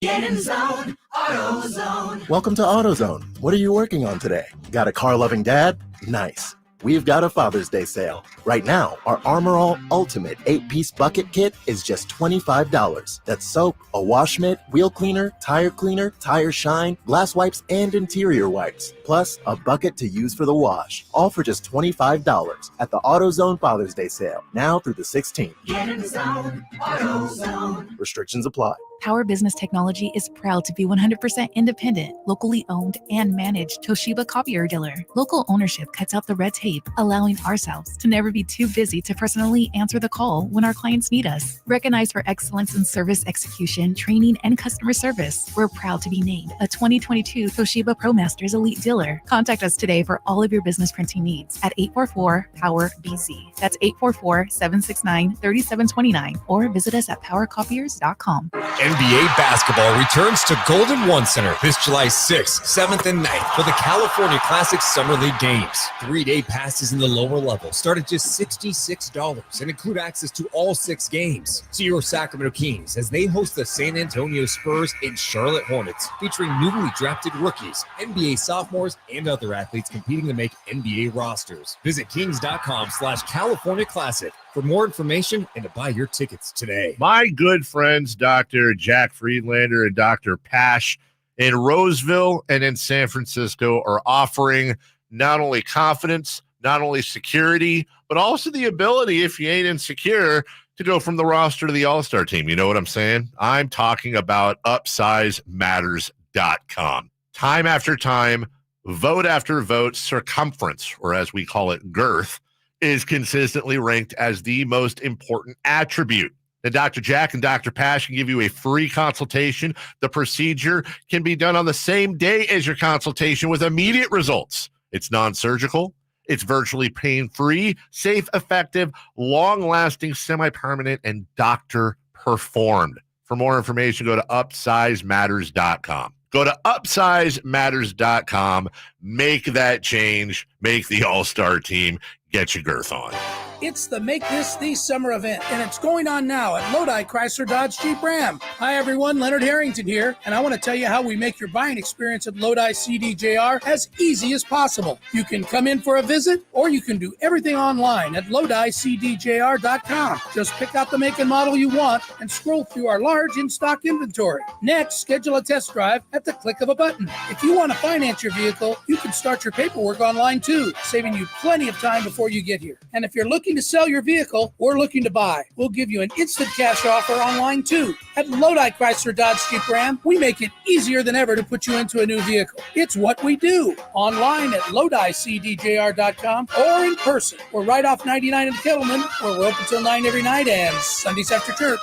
Get in zone, AutoZone. Welcome to AutoZone. What are you working on today? Got a car-loving dad? Nice. We've got a Father's Day sale. Right now, our Armor All Ultimate 8-piece bucket kit is just $25. That's soap, a wash mitt, wheel cleaner, tire shine, glass wipes, and interior wipes. Plus, a bucket to use for the wash. All for just $25 at the AutoZone Father's Day sale. Now through the 16th. Get in zone, AutoZone. Restrictions apply. Power Business Technology is proud to be 100% independent, locally owned, and managed Toshiba copier dealer. Local ownership cuts out the red tape, allowing ourselves to never be too busy to personally answer the call when our clients need us. Recognized for excellence in service execution, training, and customer service, we're proud to be named a 2022 Toshiba ProMasters Elite Dealer. Contact us today for all of your business printing needs at 844-POWER-BZ. That's 844-769-3729, or visit us at powercopiers.com. NBA basketball returns to Golden One Center this July 6th, 7th, and 9th for the California Classic Summer League games. 3-day passes in the lower level start at just $66 and include access to all 6 games. See your Sacramento Kings as they host the San Antonio Spurs and Charlotte Hornets, featuring newly drafted rookies, NBA sophomores, and other athletes competing to make NBA rosters. Visit kings.com/California Classic for more information and to buy your tickets today. My good friends, Dr. Jack Friedlander and Dr. Pash in Roseville and in San Francisco are offering not only confidence, not only security, but also the ability, if you ain't insecure, to go from the roster to the all-star team. You know what I'm saying? I'm talking about UpsizeMatters.com. Time after time, vote after vote, circumference, or as we call it, girth, is consistently ranked as the most important attribute. And Dr. Jack and Dr. Pash can give you a free consultation. The procedure can be done on the same day as your consultation with immediate results. It's non-surgical. It's virtually pain-free, safe, effective, long-lasting, semi-permanent, and doctor-performed. For more information, go to UpsizeMatters.com. Go to UpsizeMatters.com. Make that change. Make the all-star team. Get your girth on. It's the Make This the Summer event, and it's going on now at Lodi Chrysler Dodge Jeep Ram. Hi, everyone. Leonard Harrington here, and I want to tell you how we make your buying experience at Lodi CDJR as easy as possible. You can come in for a visit, or you can do everything online at LodiCDJR.com. Just pick out the make and model you want and scroll through our large in-stock inventory. Next, schedule a test drive at the click of a button. If you want to finance your vehicle, you can start your paperwork online too, saving you plenty of time before you get here. And if you're looking to sell your vehicle or looking to buy, we'll give you an instant cash offer online too. At Lodi Chrysler Dodge Jeep Ram, we make it easier than ever to put you into a new vehicle. It's what we do. Online at LodiCDJR.com or in person. We're right off 99 in Kettleman, where we're open till 9 every night and Sundays after church.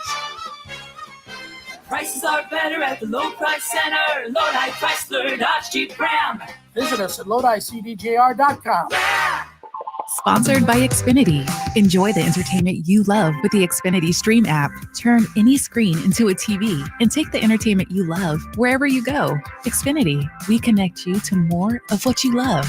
Prices are better at the Low Price Center. Lodi Chrysler Dodge Jeep Ram. Visit us at LodiCDJR.com. Sponsored by Xfinity. Enjoy the entertainment you love with the Xfinity Stream app. Turn any screen into a TV and take the entertainment you love wherever you go. Xfinity, we connect you to more of what you love.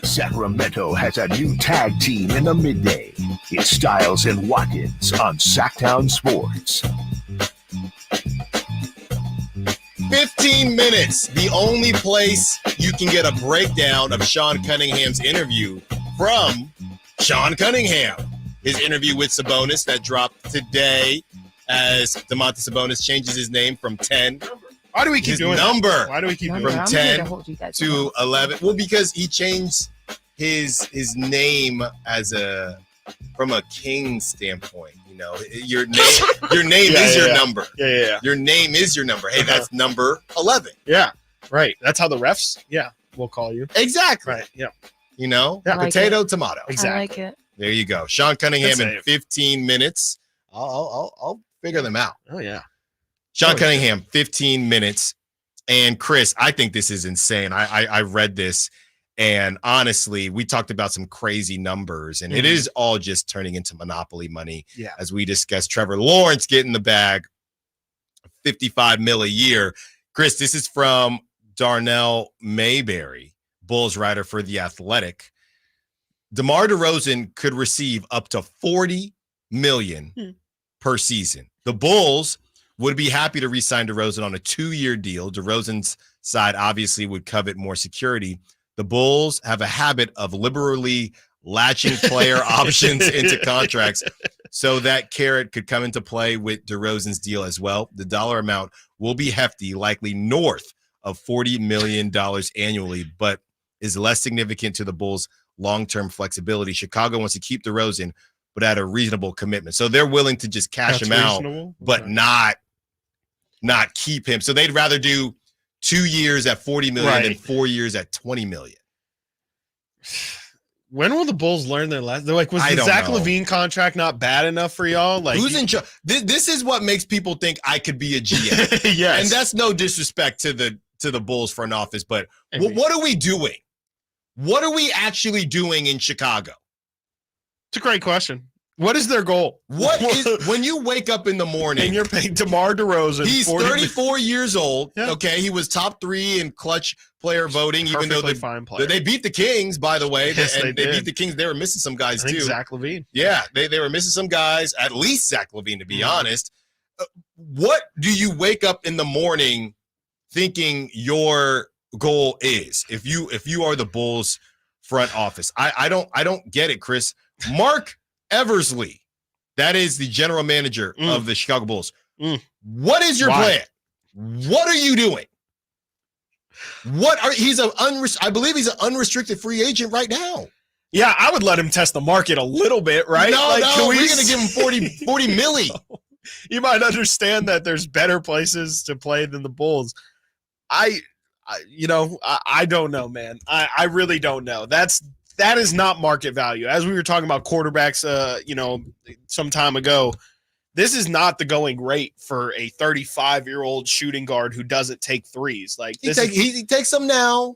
Sacramento has a new tag team in the midday. It's Stiles and Watkins on Sacktown Sports. 15 minutes, the only place you can get a breakdown of Sean Cunningham's interview from Sean Cunningham. His interview with Sabonis that dropped today as Domantas Sabonis changes his name from 10. Why do we keep doing number? Why do we keep doing from that? 10 to 11? Well, because he changed his name from a king standpoint. You know, your name is your number. Yeah. Your name is your number. Hey, that's number 11. Yeah, right. That's how the refs, will call you. Exactly. Right, yeah. You know, I like potato, it. tomato. I like it. There you go. Sean Cunningham Good in save. 15 minutes. I'll figure them out. Oh yeah. Sean Cunningham, 15 minutes. And Chris, I think this is insane. I read this, and honestly, we talked about some crazy numbers, and it is all just turning into monopoly money. Yeah. As we discussed, Trevor Lawrence getting the bag, $55 million a year. Chris, this is from Darnell Mayberry, Bulls writer for The Athletic. DeMar DeRozan could receive up to $40 million per season. The Bulls would be happy to re-sign DeRozan on a 2-year deal. DeRozan's side obviously would covet more security. The Bulls have a habit of liberally latching player options into contracts, so that carrot could come into play with DeRozan's deal as well. The dollar amount will be hefty, likely north of $40 million annually, but is less significant to the Bulls' long-term flexibility. Chicago wants to keep DeRozan, but at a reasonable commitment. So they're willing to just cash him out, but not keep him. So they'd rather do 2 years at $40 million than 4 years at $20 million. When will the Bulls learn their lesson? They're like, was the Zach LaVine contract not bad enough for y'all? Like, who's in charge? This is what makes people think I could be a GM. Yes. And that's no disrespect to the Bulls front office, but what are we doing? What are we actually doing in Chicago? It's a great question. What is their goal? What is when you wake up in the morning and you're paying DeMar DeRozan? He's 34 years old. Yeah. Okay, he was top 3 in clutch player voting, even though they beat the Kings, by the way. Yes, they beat the Kings. They were missing some guys too. Zach LaVine. Yeah, they were missing some guys. At least Zach LaVine, to be honest. What do you wake up in the morning thinking your goal is? If you are the Bulls front office, I don't get it, Chris. Mark Eversley, that is the general manager of the Chicago Bulls. What is your plan? What are you doing? I believe he's an unrestricted free agent right now. Yeah, I would let him test the market a little bit, right? No, we're going to give him 40 million. You might understand that there's better places to play than the Bulls. I don't know, man. I really don't know. That is not market value. As we were talking about quarterbacks, some time ago, this is not the going rate for a 35-year-old shooting guard who doesn't take threes. Like he takes them now.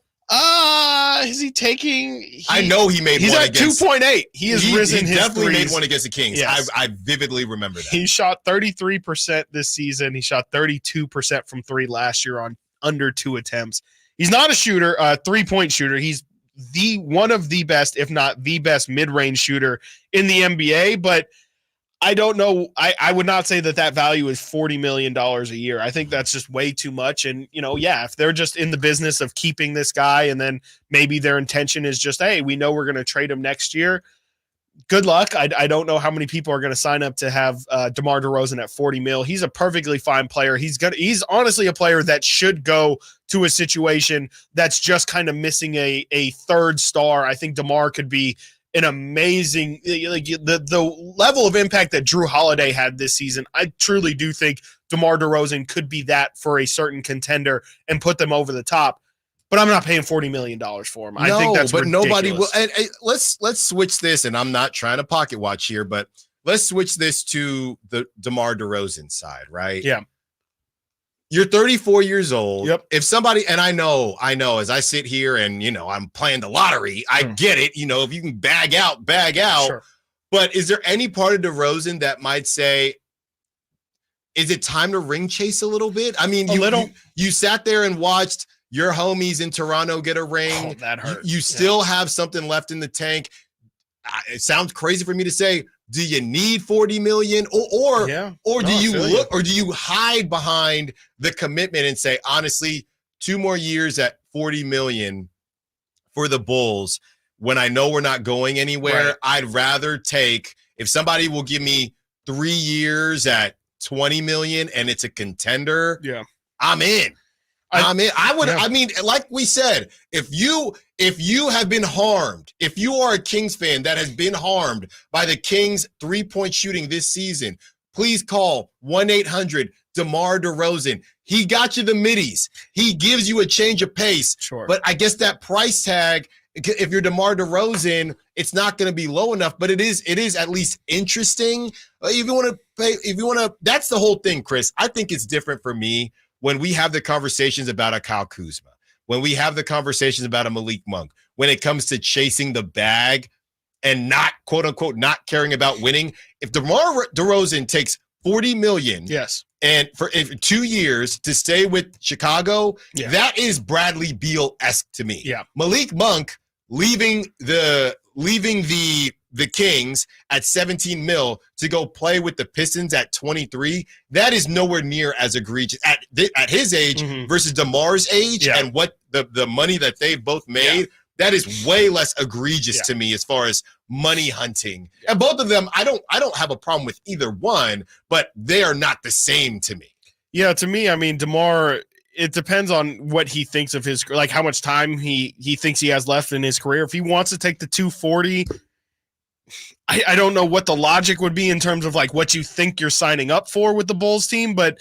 Is he taking? I know he made he's one at against 2.8. He has risen. He his definitely threes. made one against the Kings. Yes. I vividly remember that. He shot 33% this season. He shot 32% from 3 last year on under 2 attempts. He's not a shooter, 3-point shooter. He's one of the best, if not the best, mid-range shooter in the NBA. But I don't know. I would not say that value is $40 million a year. I think that's just way too much. And, if they're just in the business of keeping this guy and then maybe their intention is just, hey, we know we're going to trade him next year, good luck. I don't know how many people are going to sign up to have DeMar DeRozan at $40 million. He's a perfectly fine player. He's honestly a player that should go to a situation that's just kind of missing a third star. I think DeMar could be an amazing, like the level of impact that Drew Holiday had this season. I truly do think DeMar DeRozan could be that for a certain contender and put them over the top. But I'm not paying $40 million for him. I think that's ridiculous. Nobody will. And let's switch this. And I'm not trying to pocket watch here, but let's switch this to the DeMar DeRozan side, right? Yeah. You're 34 years old. Yep. If somebody, and I know, as I sit here and, I'm playing the lottery, I get it. If you can bag out. Sure. But is there any part of DeRozan that might say, is it time to ring chase a little bit? I mean, you sat there and watched your homies in Toronto get a ring. Oh, that hurt. You still have something left in the tank. It sounds crazy for me to say, do you need 40 million or do you hide behind the commitment and say, honestly, 2 more years at 40 million for the Bulls when I know we're not going anywhere? Right. I'd rather take, if somebody will give me 3 years at 20 million and it's a contender, I'm in. I mean, like we said, if you have been harmed, if you are a Kings fan that has been harmed by the Kings 3-point shooting this season, please call 1-800-DeMar DeRozan. He got you the middies. He gives you a change of pace. Sure. But I guess that price tag If you're DeMar DeRozan, it's not going to be low enough, but it is at least interesting. If you want to, that's the whole thing, Chris. I think it's different for me when we have the conversations about a Kyle Kuzma, when we have the conversations about a Malik Monk, when it comes to chasing the bag and not, quote unquote, not caring about winning. If DeMar DeRozan takes $40 million, yes, and for 2 years to stay with Chicago, that is Bradley Beal-esque to me. Yeah. Malik Monk leaving the Kings at 17 mil to go play with the Pistons at 23, that is nowhere near as egregious at his age versus DeMar's age and what the money that they've both made. Yeah. That is way less egregious to me as far as money hunting. And both of them, I don't have a problem with either one, but they are not the same to me. Yeah, to me, I mean, DeMar, it depends on what he thinks of his, like how much time he thinks he has left in his career. If he wants to take the 240, I don't know what the logic would be in terms of like what you think you're signing up for with the Bulls team, but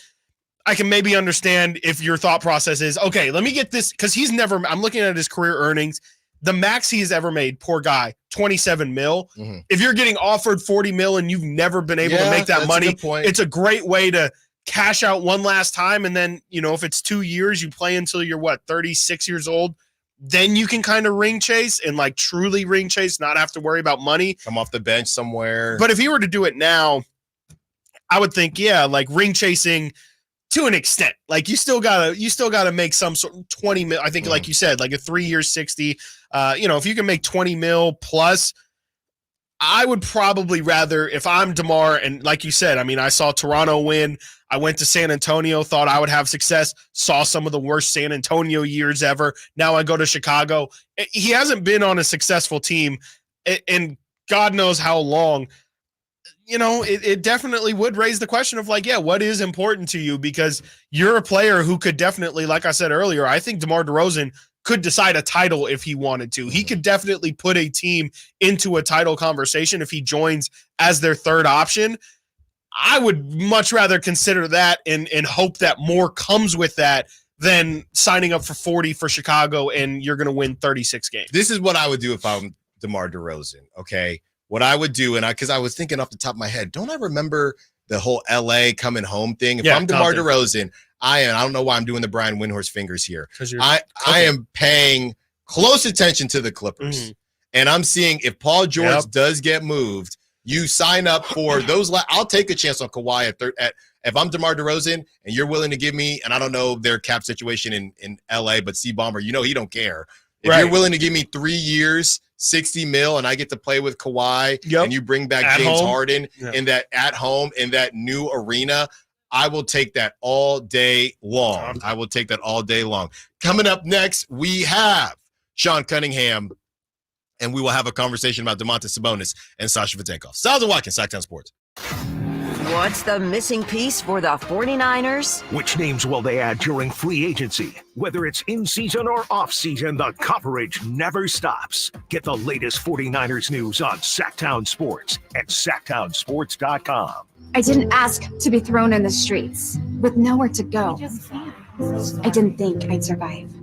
I can maybe understand if your thought process is, okay, let me get this, because I'm looking at his career earnings. The max he's ever made, poor guy, 27 mil. Mm-hmm. If you're getting offered 40 mil and you've never been able to make that money, it's a great way to cash out one last time. And then, if it's 2 years, you play until you're 36 years old, then you can kind of ring chase and like truly ring chase, not have to worry about money. Come off the bench somewhere. But if he were to do it now, I would think, like ring chasing to an extent, like you still gotta make some sort of 20 mil. I think, like you said, like a 3 year 60. If you can make 20 mil plus, I would probably rather, if I'm DeMar, and like you said, I mean, I saw Toronto win. I went to San Antonio, thought I would have success, saw some of the worst San Antonio years ever. Now I go to Chicago. He hasn't been on a successful team in God knows how long. It definitely would raise the question of what is important to you? Because you're a player who could definitely, like I said earlier, I think DeMar DeRozan could decide a title if he wanted to. He could definitely put a team into a title conversation if he joins as their third option. I would much rather consider that and hope that more comes with that than signing up for 40 for Chicago and you're going to win 36 games. This is what I would do if I'm DeMar DeRozan, okay? What I would do, because I was thinking off the top of my head, don't I remember the whole LA coming home thing? If I'm DeMar DeRozan, I don't know why I'm doing the Brian Windhorst fingers here. I am paying close attention to the Clippers, and I'm seeing if Paul George does get moved, you sign up for those. I'll take a chance on Kawhi if I'm DeMar DeRozan and you're willing to give me, and I don't know their cap situation in LA, but C-Bomber, he don't care. If you're willing to give me 3 years, 60 mil, and I get to play with Kawhi, and you bring back at James Harden in that at home in that new arena, I will take that all day long. I will take that all day long. Coming up next, we have Sean Cunningham, and we will have a conversation about Domantas Sabonis and Sasha Vezenkov. Stiles and Watkins, Sacktown Sports. What's the missing piece for the 49ers? Which names will they add during free agency? Whether it's in season or off season, the coverage never stops. Get the latest 49ers news on Sacktown Sports at sacktownsports.com. I didn't ask to be thrown in the streets with nowhere to go. I didn't think I'd survive.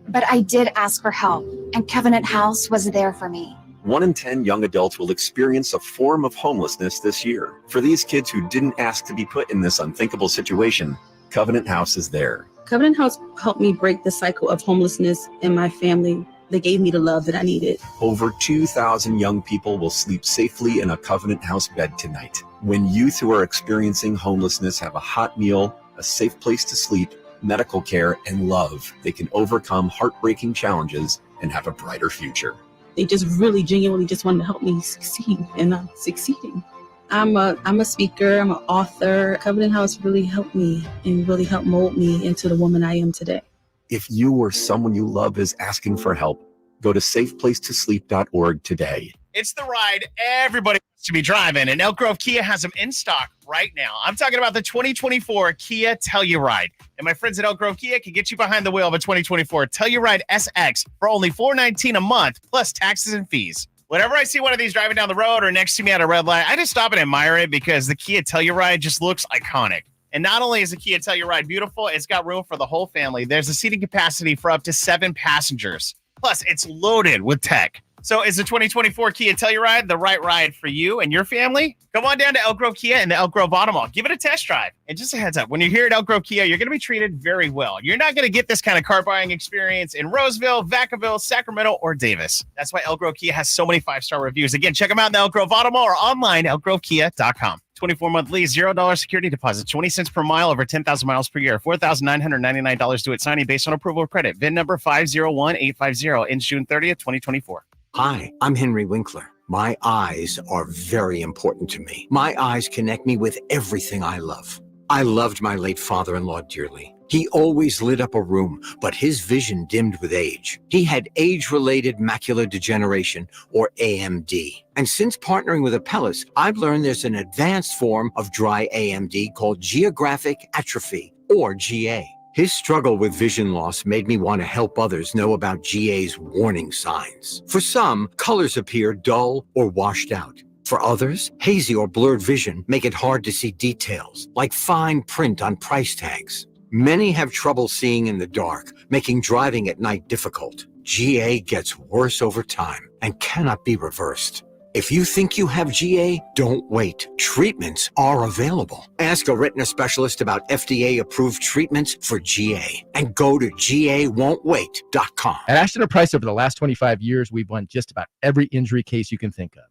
But I did ask for help, and Covenant House was there for me. 1 in 10 young adults will experience a form of homelessness this year. For these kids who didn't ask to be put in this unthinkable situation, Covenant House is there. Covenant House helped me break the cycle of homelessness in my family. They gave me the love that I needed. Over 2,000 young people will sleep safely in a Covenant House bed tonight. When youth who are experiencing homelessness have a hot meal, a safe place to sleep, medical care, and love, they can overcome heartbreaking challenges and have a brighter future. They just really genuinely just wanted to help me succeed, and I'm succeeding. I'm a speaker, I'm an author. Covenant House really helped me and really helped mold me into the woman I am today. If you or someone you love is asking for help, go to safeplacetosleep.org today. It's the ride everybody wants to be driving, and Elk Grove Kia has them in stock right now. I'm talking about the 2024 Kia Telluride. And my friends at Elk Grove Kia can get you behind the wheel of a 2024 Telluride SX for only $419 a month, plus taxes and fees. Whenever I see one of these driving down the road or next to me at a red light, I just stop and admire it because the Kia Telluride just looks iconic. And not only is the Kia Telluride beautiful, it's got room for the whole family. There's a seating capacity for up to 7 passengers. Plus, it's loaded with tech. So is the 2024 Kia Telluride the right ride for you and your family? Come on down to Elk Grove Kia in the Elk Grove Auto Mall. Give it a test drive. And just a heads up, when you're here at Elk Grove Kia, you're going to be treated very well. You're not going to get this kind of car buying experience in Roseville, Vacaville, Sacramento, or Davis. That's why Elk Grove Kia has so many 5-star reviews. Again, check them out in the Elk Grove Auto Mall or online, elkgrovekia.com. 24-month lease, $0 security deposit, 20 cents per mile over 10,000 miles per year, $4,999 due at signing based on approval of credit. VIN number 501850, ends June 30th, 2024. Hi, I'm Henry Winkler. My eyes are very important to me. My eyes connect me with everything I love. I loved my late father-in-law dearly. He always lit up a room, but his vision dimmed with age. He had age-related macular degeneration, or AMD. And since partnering with Apellis, I've learned there's an advanced form of dry AMD called geographic atrophy, or GA. His struggle with vision loss made me want to help others know about GA's warning signs. For some, colors appear dull or washed out. For others, hazy or blurred vision make it hard to see details, like fine print on price tags. Many have trouble seeing in the dark, making driving at night difficult. GA gets worse over time and cannot be reversed. If you think you have GA, don't wait. Treatments are available. Ask a retina specialist about FDA-approved treatments for GA and go to GAWon'tWait.com. At Ashton & Price, over the last 25 years, we've won just about every injury case you can think of.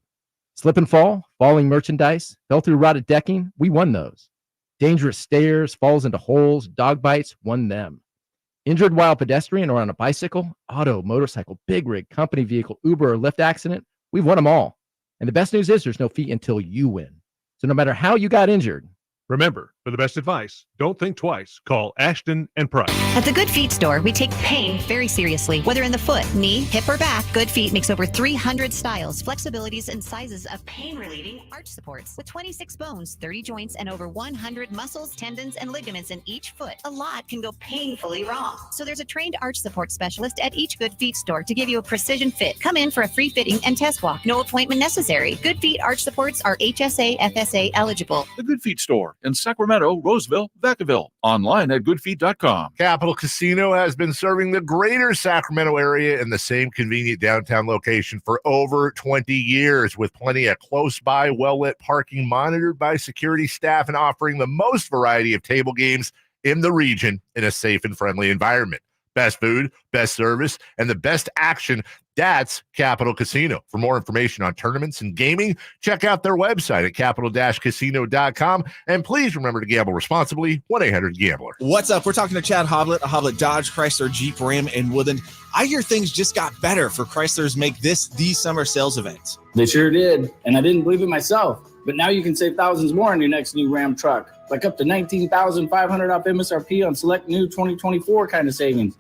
Slip and fall, falling merchandise, fell through rotted decking, we won those. Dangerous stairs, falls into holes, dog bites, won them. Injured while pedestrian or on a bicycle, auto, motorcycle, big rig, company vehicle, Uber, or Lyft accident, we've won them all. And the best news is there's no fee until you win. So no matter how you got injured, remember, for the best advice, don't think twice. Call Ashton and Price. At the Good Feet store, we take pain very seriously. Whether in the foot, knee, hip, or back, Good Feet makes over 300 styles, flexibilities, and sizes of pain-relieving arch supports. With 26 bones, 30 joints, and over 100 muscles, tendons, and ligaments in each foot, a lot can go painfully wrong. So there's a trained arch support specialist at each Good Feet store to give you a precision fit. Come in for a free fitting and test walk. No appointment necessary. Good Feet arch supports are HSA, FSA eligible. The Good Feet store in Sacramento, Roseville, Vacaville. Online at goodfeet.com. Capital Casino has been serving the greater Sacramento area in the same convenient downtown location for over 20 years, with plenty of close-by, well-lit parking monitored by security staff and offering the most variety of table games in the region in a safe and friendly environment. Best food, best service, and the best action. That's Capital Casino. For more information on tournaments and gaming, check out their website at capital-casino.com. And please remember to gamble responsibly. 1-800-GAMBLER. What's up? We're talking to Chad Hoblet, a Hoblet Dodge, Chrysler, Jeep, Ram, and Woodland. I hear things just got better for Chryslers make this the summer sales event. They sure did, and I didn't believe it myself. But now you can save thousands more on your next new Ram truck, like up to $19,500 off MSRP on select new 2024 kind of savings.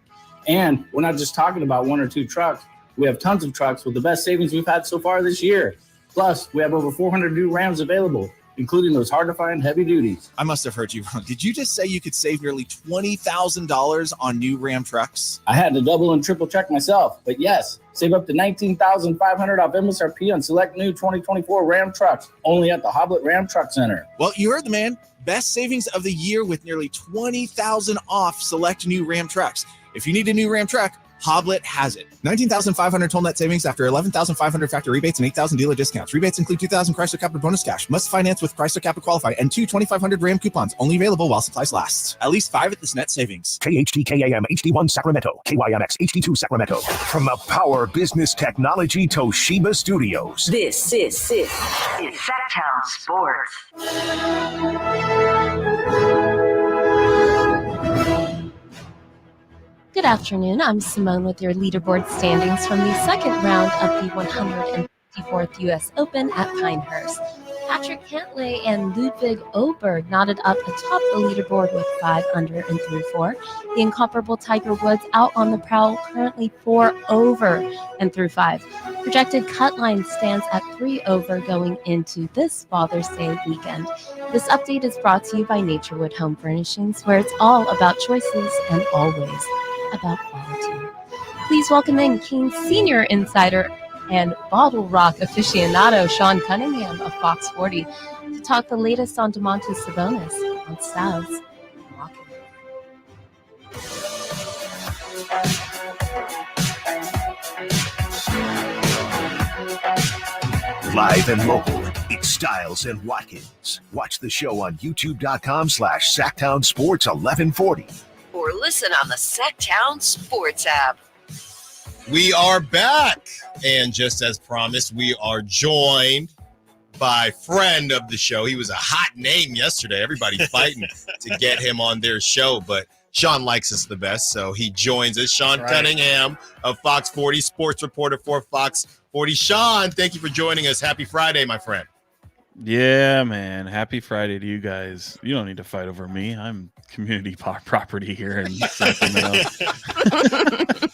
And we're not just talking about one or two trucks. We have tons of trucks with the best savings we've had so far this year. Plus, we have over 400 new Rams available, including those hard-to-find heavy duties. I must have heard you wrong. Did you just say you could save nearly $20,000 on new Ram trucks? I had to double and triple check myself, but yes, save up to $19,500 off MSRP on select new 2024 Ram trucks, only at the Hoblet Ram Truck Center. Well, you heard the man. Best savings of the year with nearly $20,000 off select new Ram trucks. If you need a new Ram truck, Hoblet has it. $19,500 total net savings after $11,500 factor rebates and $8,000 dealer discounts. Rebates include $2,000 Chrysler Capital bonus cash. Must finance with Chrysler Capital Qualify and 2 $2,500 Ram coupons. Only available while supplies last. At least 5 at this net savings. KHTKAM HD1 Sacramento. KYMX HD2 Sacramento. From the Power Business Technology Toshiba Studios. This is Sacktown Sports. Good afternoon. I'm Simone with your leaderboard standings from the second round of the 154th U.S. Open at Pinehurst. Patrick Cantlay and Ludwig Oberg knotted up atop the leaderboard with 5 under and through 4. The incomparable Tiger Woods out on the prowl, currently 4 over and through 5. Projected cut line stands at 3 over going into this Father's Day weekend. This update is brought to you by Naturewood Home Furnishings, where it's all about choices and always about quality. Please welcome in King's senior insider and Bottle Rock aficionado Sean Cunningham of Fox 40 to talk the latest on Domantas Sabonis on Stiles and Watkins. Live and local, it's Stiles and Watkins. Watch the show on youtube.com/Sacktown Sports 1140. Or listen on the Sacktown Sports app. We are back. And just as promised, we are joined by friend of the show. He was a hot name yesterday. Everybody fighting to get him on their show, but Sean likes us the best, so he joins us. Sean Cunningham of Fox 40, sports reporter for Fox 40. Sean, thank you for joining us. Happy Friday, my friend. Yeah, man. Happy Friday to you guys. You don't need to fight over me. I'm community property here in Sacramento.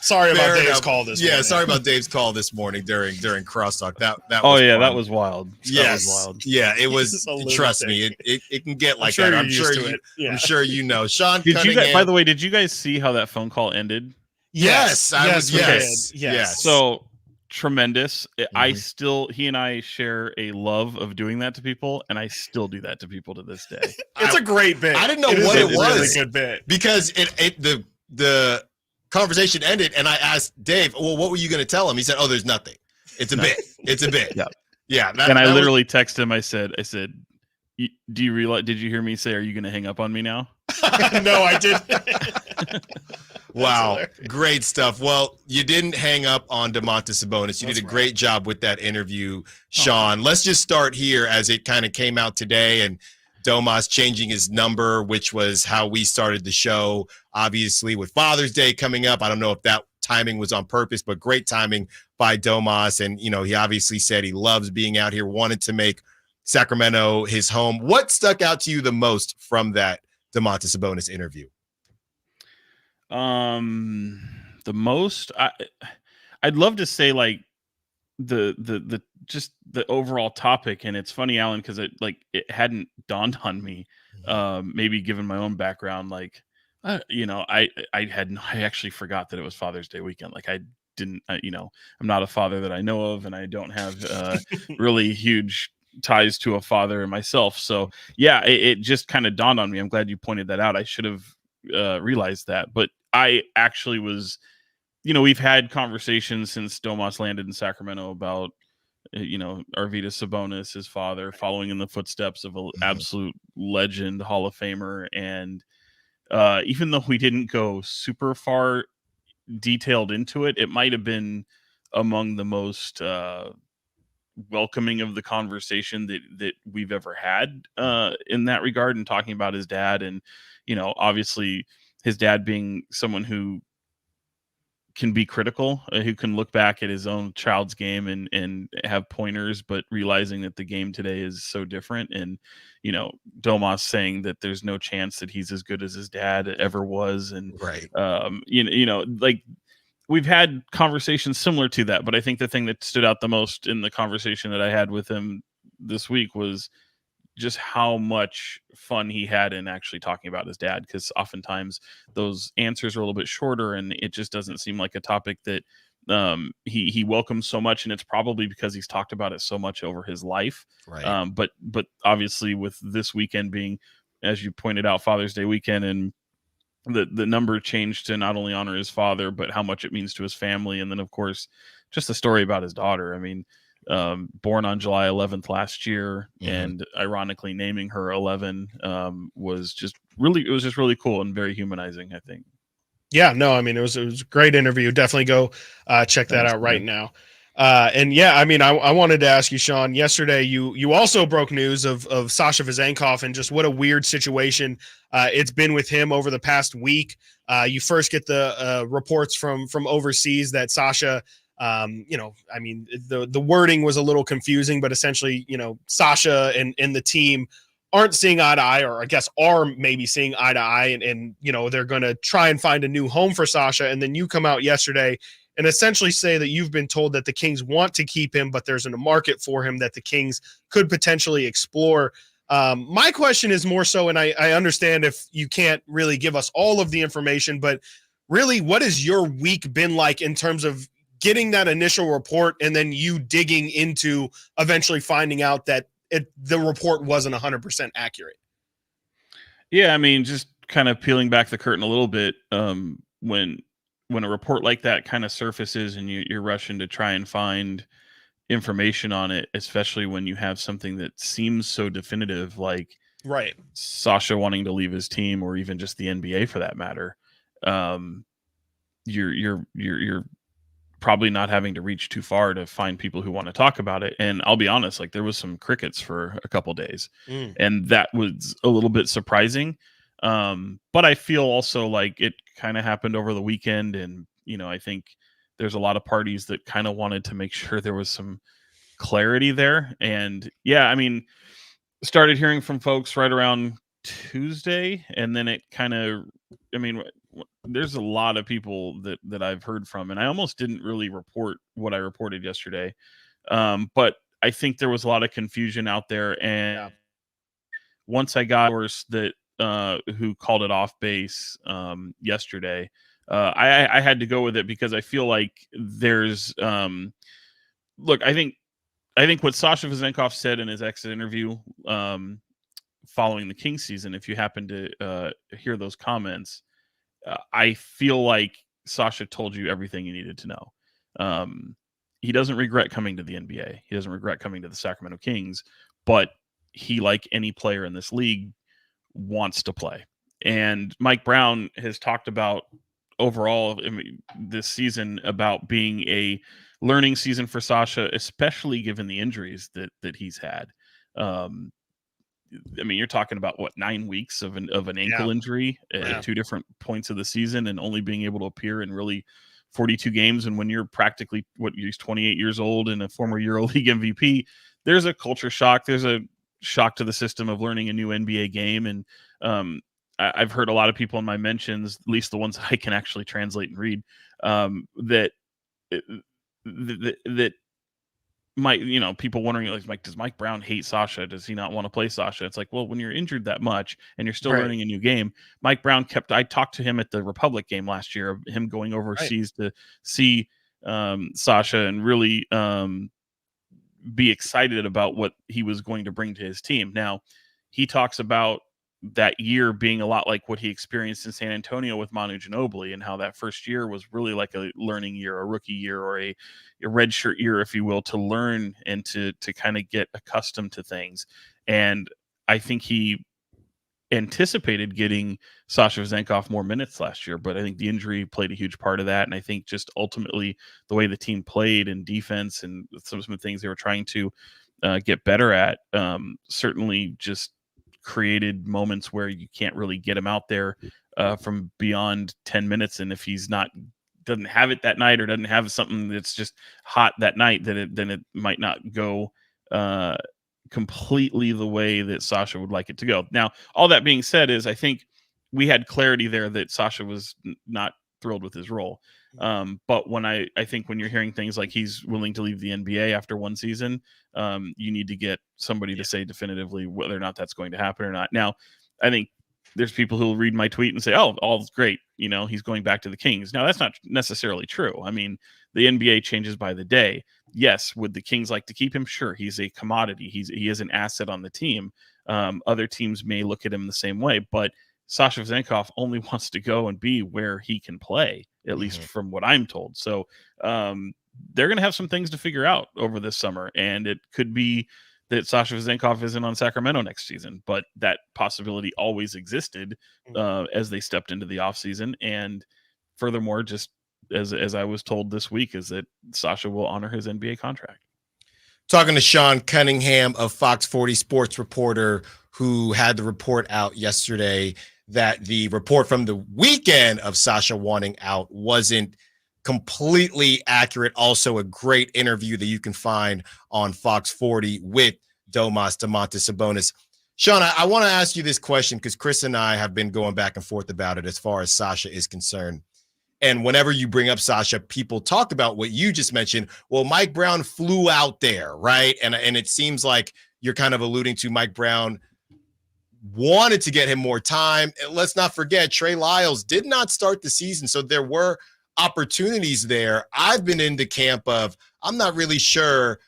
Sorry about Fair Dave's enough. call this Yeah, morning. sorry about Dave's call this morning during crosstalk. That Oh was yeah, fun. that was wild. Yes. That was wild. Yeah, it was. He's a Trust me, lunatic. it can get like sure that. you're I'm used sure to you. it. Yeah. I'm sure you know. Sean Did you Cunningham. guys, by the way, did you guys see how that phone call ended? Yes, I was. we did. Yes, Yes. So tremendous. He and I share a love of doing that to people, and I still do that to people to this day. It's a great bit. I didn't know It what is it a was. Really good bit. Because the conversation ended, and I asked Dave, "Well, what were you going to tell him?" He said, "Oh, there's nothing. It's a bit. It's a bit." Yeah. Yeah. And I literally texted him. I said, do you realize? Did you hear me say, "Are you going to hang up on me now?" No, I didn't. Wow, great stuff. Well, you didn't hang up on Domantas Sabonis. You did a great job with that interview, Sean. Let's just start here as it kind of came out today, and Domas changing his number, which was how we started the show. Obviously, with Father's Day coming up, I don't know if that timing was on purpose, but great timing by Domas. And he obviously said he loves being out here, wanted to make Sacramento his home. What stuck out to you the most from that Domantas Sabonis interview? The most I'd love to say like the just the overall topic, and it's funny, Alan, because it hadn't dawned on me, maybe given my own background, like I actually forgot that it was Father's Day weekend. Like I didn't, I'm not a father that I know of, and I don't have really huge ties to a father myself. So yeah, it just kind of dawned on me. I'm glad you pointed that out. I should have realized that, but I actually was, we've had conversations since Domas landed in Sacramento about, Arvydas Sabonis, his father, following in the footsteps of an absolute legend, Hall of Famer. And even though we didn't go super far detailed into it, it might have been among the most welcoming of the conversation that we've ever had in that regard, and talking about his dad. And obviously his dad being someone who can be critical, who can look back at his own child's game and have pointers, but realizing that the game today is so different. And Domas saying that there's no chance that he's as good as his dad ever was. And right, like we've had conversations similar to that, but I think the thing that stood out the most in the conversation that I had with him this week was just how much fun he had in actually talking about his dad, because oftentimes those answers are a little bit shorter, and it just doesn't seem like a topic that he welcomes so much. And it's probably because he's talked about it so much over his life. Right. But obviously with this weekend being, as you pointed out, Father's Day weekend, and the number changed to not only honor his father, but how much it means to his family. And then of course, just the story about his daughter. I mean, born on July 11th last year, and ironically naming her 11 was just really cool and very humanizing, I think. Yeah, no, I mean, it was a great interview. Definitely go check that out right now. And yeah, I mean, I wanted to ask you, Sean, yesterday you also broke news of Sasha Vezenkov, and just what a weird situation it's been with him over the past week. You first get the reports from overseas that Sasha, I mean, the wording was a little confusing, but essentially, Sasha and the team aren't seeing eye to eye, or I guess are maybe seeing eye to eye, and they're going to try and find a new home for Sasha. And then you come out yesterday and essentially say that you've been told that the Kings want to keep him, but there's a market for him that the Kings could potentially explore. My question is more so, and I understand if you can't really give us all of the information, but really, what has your week been like in terms of getting that initial report and then you digging into eventually finding out that the report wasn't 100% accurate? Yeah, I mean, just kind of peeling back the curtain a little bit, when a report like that kind of surfaces and you're rushing to try and find information on it, especially when you have something that seems so definitive, like right, Sasha wanting to leave his team, or even just the NBA for that matter. You're probably not having to reach too far to find people who want to talk about it. And I'll be honest, like there was some crickets for a couple days, and that was a little bit surprising. But I feel also like it kind of happened over the weekend, and I think there's a lot of parties that kind of wanted to make sure there was some clarity there. And yeah, I mean, started hearing from folks right around Tuesday, and then it kind of, I mean, there's a lot of people that I've heard from, and I almost didn't really report what I reported yesterday. But I think there was a lot of confusion out there, and once I got source that who called it off base yesterday, I had to go with it, because I feel like there's look, I think what Sasha Vezenkov said in his exit interview following the Kings season, if you happen to hear those comments, I feel like Sasha told you everything you needed to know. He doesn't regret coming to the NBA. He doesn't regret coming to the Sacramento Kings, but he, like any player in this league, wants to play. And Mike Brown has talked about overall, I mean, this season about being a learning season for Sasha, especially given the injuries that he's had. I mean, you're talking about 9 weeks of an ankle injury at 2 different points of the season, and only being able to appear in really 42 games. And when you're practically he's 28 years old and a former EuroLeague MVP, there's a culture shock. There's a shock to the system of learning a new NBA game. And I've heard a lot of people in my mentions, at least the ones I can actually translate and read, that people wondering, like, does Mike Brown hate Sasha? Does he not want to play Sasha? It's like, well, when you're injured that much and you're still learning a new game, Mike Brown I talked to him at the Republic game last year, him going overseas to see Sasha and really be excited about what he was going to bring to his team. Now, he talks about that year being a lot like what he experienced in San Antonio with Manu Ginobili, and how that first year was really like a learning year, a rookie year, or a redshirt year, if you will, to learn and to kind of get accustomed to things. And I think he anticipated getting Sasha Vezenkov more minutes last year, but I think the injury played a huge part of that. And I think just ultimately the way the team played and defense and some of the things they were trying to get better at certainly just created moments where you can't really get him out there from beyond 10 minutes. And if he's doesn't have it that night, or doesn't have something that's just hot that night, then it might not go completely the way that Sasha would like it to go. Now, all that being said, is I think we had clarity there that Sasha was not thrilled with his role. But when I think when you're hearing things like he's willing to leave the NBA after one season, you need to get somebody to say definitively whether or not that's going to happen or not. Now, I think there's people who will read my tweet and say, oh, all's great, he's going back to the Kings. Now, that's not necessarily true. I mean, the NBA changes by the day. Yes, would the Kings like to keep him? Sure, he's a commodity. He is an asset on the team. Other teams may look at him the same way, but Sasha Vezenkov only wants to go and be where he can play, at least from what I'm told. So they're going to have some things to figure out over this summer, and it could be that Sasha Vezenkov isn't on Sacramento next season, but that possibility always existed as they stepped into the offseason. And furthermore, just as I was told this week, is that Sasha will honor his NBA contract. Talking to Sean Cunningham of Fox 40 sports reporter, who had the report out yesterday that the report from the weekend of Sasha wanting out wasn't completely accurate. Also a great interview that you can find on Fox 40 with Domas Sabonis. Sean, I want to ask you this question because Chris and I have been going back and forth about it as far as Sasha is concerned. And whenever you bring up Sasha, people talk about what you just mentioned. Well, Mike Brown flew out there, right? And it seems like you're kind of alluding to Mike Brown wanted to get him more time. And let's not forget, Trey Lyles did not start the season, so there were opportunities there. I've been in the camp of I'm not really sure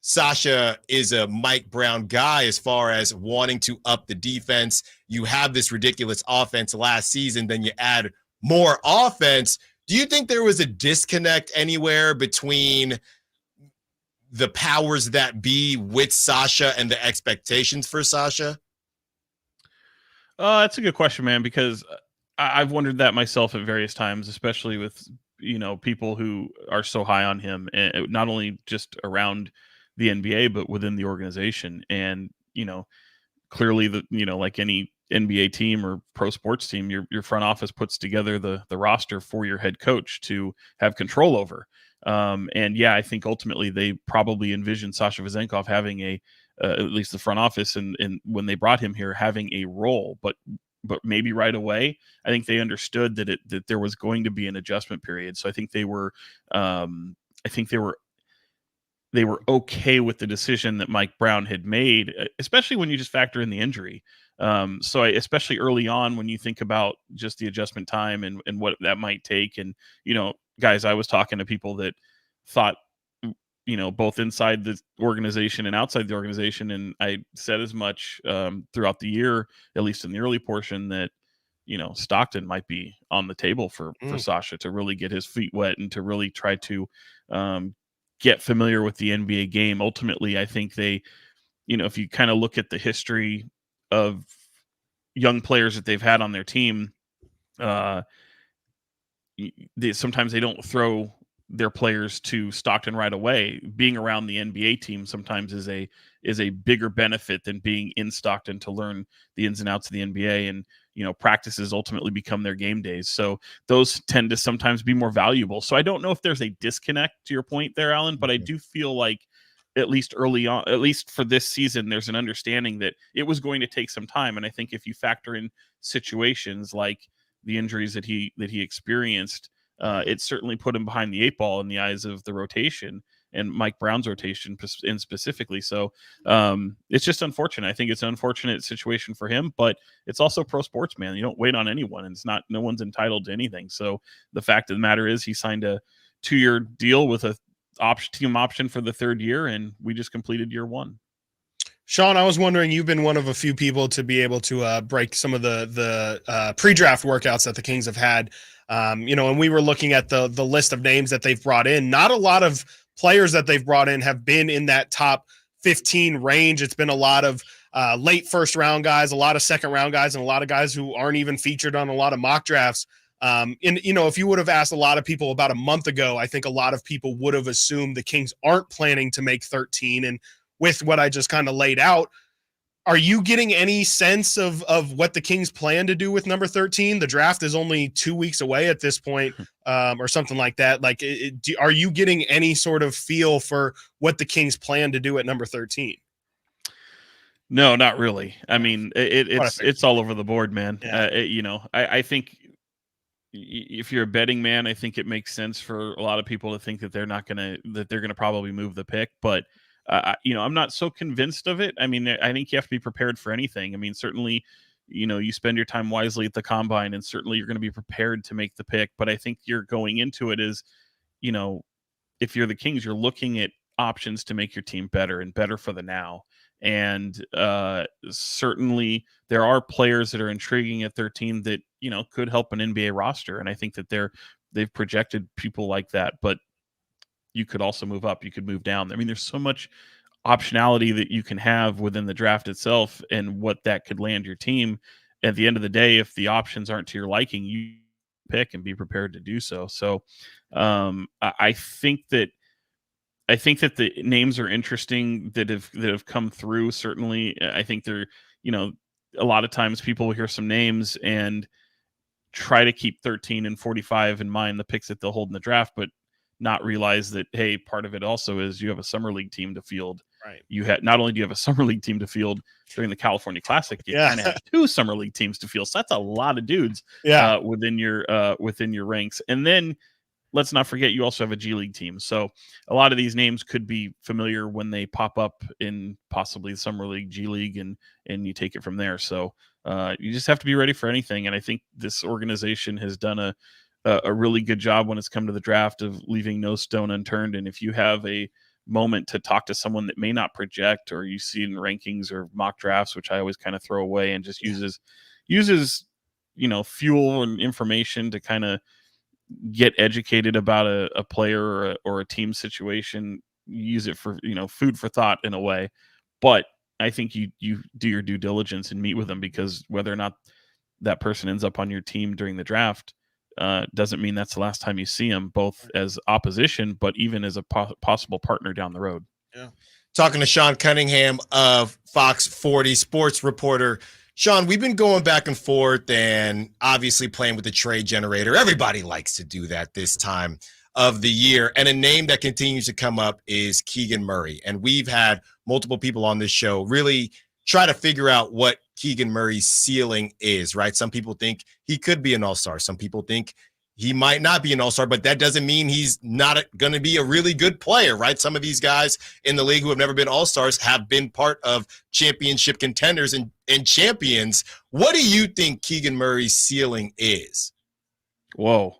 Sasha is a Mike Brown guy as far as wanting to up the defense. You have this ridiculous offense last season, then you add more offense. Do you think there was a disconnect anywhere between the powers that be with Sasha and the expectations for Sasha? That's a good question, man, because I've wondered that myself at various times, especially with, people who are so high on him, and not only just around the NBA, but within the organization. And, clearly like any NBA team or pro sports team, your front office puts together the roster for your head coach to have control over. And yeah, I think ultimately they probably envisioned Sasha Vezenkov having at least the front office and when they brought him here, having a role, but maybe right away, I think they understood that there was going to be an adjustment period. So I think they were okay with the decision that Mike Brown had made, especially when you just factor in the injury. Especially early on, when you think about just the adjustment time and what that might take. And, guys, I was talking to people that thought, both inside the organization and outside the organization. And I said as much throughout the year, at least in the early portion, that, Stockton might be on the table for Sasha to really get his feet wet and to really try to get familiar with the NBA game. Ultimately, I think they, if you kind of look at the history of young players that they've had on their team, sometimes they don't throw their players to Stockton right away. Being around the NBA team sometimes is a bigger benefit than being in Stockton to learn the ins and outs of the NBA. And, practices ultimately become their game days. So those tend to sometimes be more valuable. So I don't know if there's a disconnect to your point there, Alan, but I do feel like at least early on, at least for this season, there's an understanding that it was going to take some time. And I think if you factor in situations like the injuries that he experienced, it certainly put him behind the 8 ball in the eyes of the rotation and Mike Brown's rotation in specifically. So it's just unfortunate. I think it's an unfortunate situation for him, but it's also pro sports, man. You don't wait on anyone, and no one's entitled to anything. So the fact of the matter is he signed a 2-year deal with a team option for the 3rd year, and we just completed year 1. Sean, I was wondering, you've been one of a few people to be able to break some of the pre-draft workouts that the Kings have had. And we were looking at the list of names that they've brought in. Not a lot of players that they've brought in have been in that top 15 range. It's been a lot of late first round guys, a lot of second round guys, and a lot of guys who aren't even featured on a lot of mock drafts. If you would have asked a lot of people about a month ago, I think a lot of people would have assumed the Kings aren't planning to make 13. And with what I just kind of laid out, are you getting any sense of what the Kings plan to do with number 13? The draft is only 2 weeks away at this point, or something like that. Like, are you getting any sort of feel for what the Kings plan to do at number 13? No, not really. I mean, it's all over the board, man. Yeah. I think if you're a betting man, I think it makes sense for a lot of people to think that they're gonna probably move the pick, but I'm not so convinced of it. I mean, I think you have to be prepared for anything. I mean, certainly, you spend your time wisely at the combine, and certainly you're going to be prepared to make the pick. But I think you're going into it as, if you're the Kings, you're looking at options to make your team better and better for the now. And certainly there are players that are intriguing at 13 that, could help an NBA roster. And I think that they've projected people like that, but you could also move up, you could move down. I mean, there's so much optionality that you can have within the draft itself and what that could land your team. At the end of the day, if the options aren't to your liking, you pick and be prepared to do so. So I think that the names are interesting that have come through. Certainly, I think they're, a lot of times people will hear some names and try to keep 13 and 45 in mind, the picks that they'll hold in the draft, but not realize that, hey, part of it also is you have a summer league team to field. Right. Not only do you have a summer league team to field during the California Classic, you kind of have 2 summer league teams to field. So that's a lot of dudes within your ranks. And then let's not forget, you also have a G League team. So a lot of these names could be familiar when they pop up in possibly the summer league, G League, and you take it from there. So you just have to be ready for anything. And I think this organization has done a really good job when it's come to the draft of leaving no stone unturned. And if you have a moment to talk to someone that may not project, or you see in rankings or mock drafts, which I always kind of throw away and just uses fuel and information to kind of get educated about a player or a team situation, use it for, food for thought in a way. But I think you do your due diligence and meet with them, because whether or not that person ends up on your team during the draft doesn't mean that's the last time you see them, both as opposition, but even as a possible partner down the road. Yeah. Talking to Sean Cunningham of Fox 40 sports reporter. Sean, we've been going back and forth and obviously playing with the trade generator. Everybody likes to do that this time of the year. And a name that continues to come up is Keegan Murray. And we've had multiple people on this show really try to figure out what Keegan Murray's ceiling is, right? Some people think he could be an all-star. Some people think he might not be an all-star, but that doesn't mean he's not going to be a really good player, right? Some of these guys in the league who have never been all-stars have been part of championship contenders and champions. What do you think Keegan Murray's ceiling is? Whoa.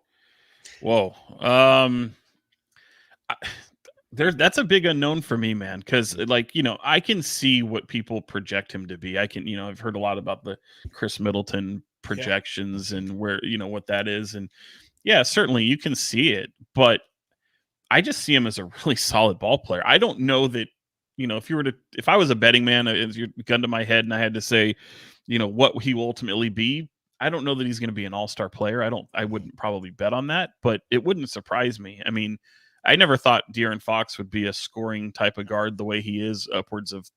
That's a big unknown for me, man, because I can see what people project him to be. I can, I've heard a lot about the Chris Middleton projections and where, what that is. And yeah, certainly you can see it, but I just see him as a really solid ball player. I don't know that, if I was a betting man, as your gun to my head and I had to say, what he will ultimately be, I don't know that he's going to be an all-star player. I wouldn't probably bet on that, but it wouldn't surprise me. I mean, I never thought De'Aaron Fox would be a scoring type of guard the way he is, upwards of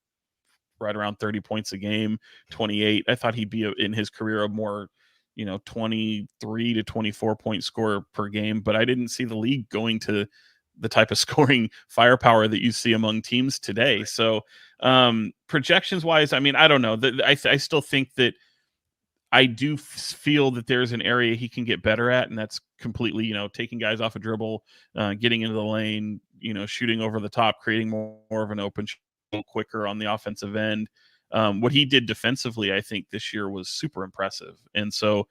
right around 30 points a game, 28. I thought he'd be in his career a more, 23 to 24 point scorer per game, but I didn't see the league going to the type of scoring firepower that you see among teams today. So projections wise, I mean, I don't know. I still think that I do feel that there's an area he can get better at, and that's completely, taking guys off a dribble, getting into the lane, shooting over the top, creating more of an open shot quicker on the offensive end. What he did defensively, I think this year was super impressive. And so,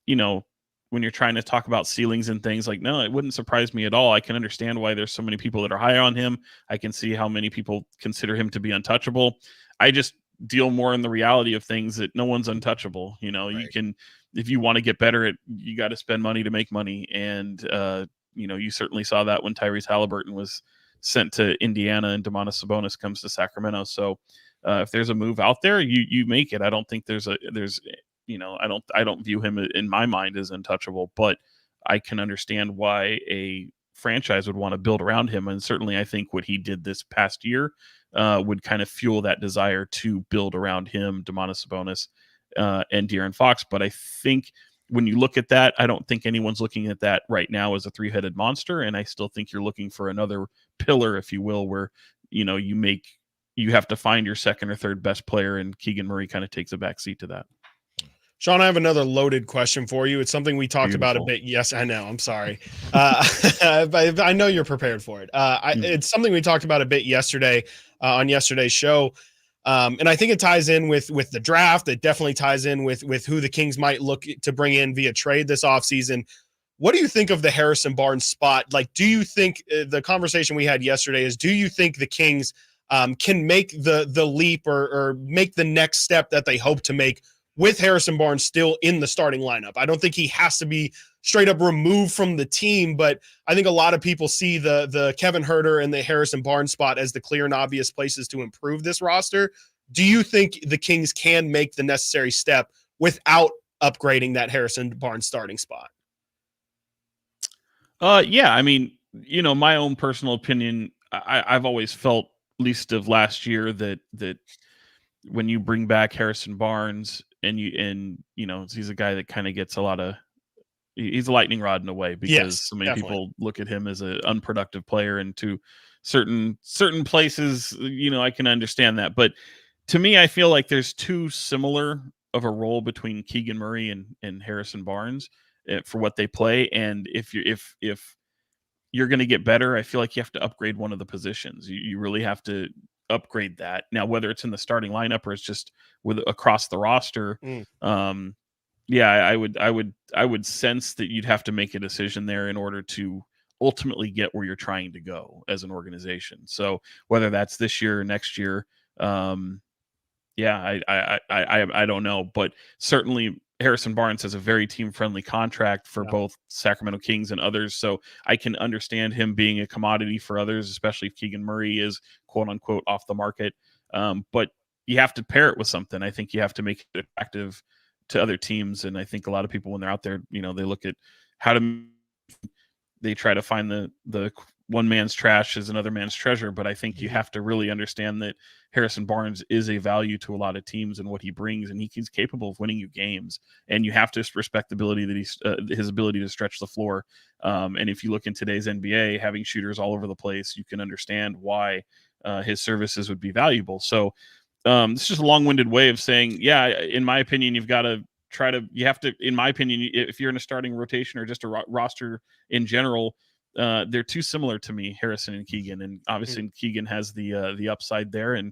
when you're trying to talk about ceilings and things, no, it wouldn't surprise me at all. I can understand why there's so many people that are high on him. I can see how many people consider him to be untouchable. I just deal more in the reality of things that no one's untouchable. Right. You can, if you want to get better at, you got to spend money to make money. And, you certainly saw that when Tyrese Halliburton was sent to Indiana and Domantas Sabonis comes to Sacramento. So if there's a move out there, you make it. I don't think I don't view him in my mind as untouchable, but I can understand why a franchise would want to build around him. And certainly I think what he did this past year would kind of fuel that desire to build around him, Domantas Sabonis, and De'Aaron Fox. But I think when you look at that, I don't think anyone's looking at that right now as a three-headed monster. And I still think you're looking for another pillar, if you will, where, you have to find your second or third best player, and Keegan Murray kind of takes a backseat to that. Sean, I have another loaded question for you. It's something we talked about a bit. Yes, I know. I'm sorry. I know you're prepared for it. It's something we talked about a bit yesterday on yesterday's show. And I think it ties in with the draft. It definitely ties in with who the Kings might look to bring in via trade this offseason. What do you think of the Harrison Barnes spot? Do you think the conversation we had yesterday is, do you think the Kings can make the leap or make the next step that they hope to make with Harrison Barnes still in the starting lineup? I don't think he has to be straight up removed from the team, but I think a lot of people see the Kevin Huerter and the Harrison Barnes spot as the clear and obvious places to improve this roster. Do you think the Kings can make the necessary step without upgrading that Harrison Barnes starting spot? Yeah, I mean, my own personal opinion, I've always felt, least of last year, that when you bring back Harrison Barnes and he's a guy that kind of gets he's a lightning rod in a way, because so many people look at him as an unproductive player, and to certain places, I can understand that. But to me, I feel like there's too similar of a role between Keegan Murray and Harrison Barnes for what they play. And if you're going to get better, I feel like you have to upgrade one of the positions. You really have to upgrade that. Now, whether it's in the starting lineup or it's just across the roster, I would sense that you'd have to make a decision there in order to ultimately get where you're trying to go as an organization. So whether that's this year or next year, I don't know, but certainly Harrison Barnes has a very team-friendly contract for both Sacramento Kings and others, so I can understand him being a commodity for others, especially if Keegan Murray is quote-unquote off the market. But you have to pair it with something. I think you have to make it attractive to other teams, and I think a lot of people, when they're out there, they look at they try to find the one man's trash is another man's treasure, but I think you have to really understand that Harrison Barnes is a value to a lot of teams and what he brings, and he's capable of winning you games. And you have to respect the ability that his ability to stretch the floor. And if you look in today's NBA, having shooters all over the place, you can understand why his services would be valuable. So it's just a long-winded way of saying, yeah, in my opinion, you've got to in my opinion, if you're in a starting rotation or just a roster in general, they're too similar to me, Harrison and Keegan, and obviously Keegan has the upside there, and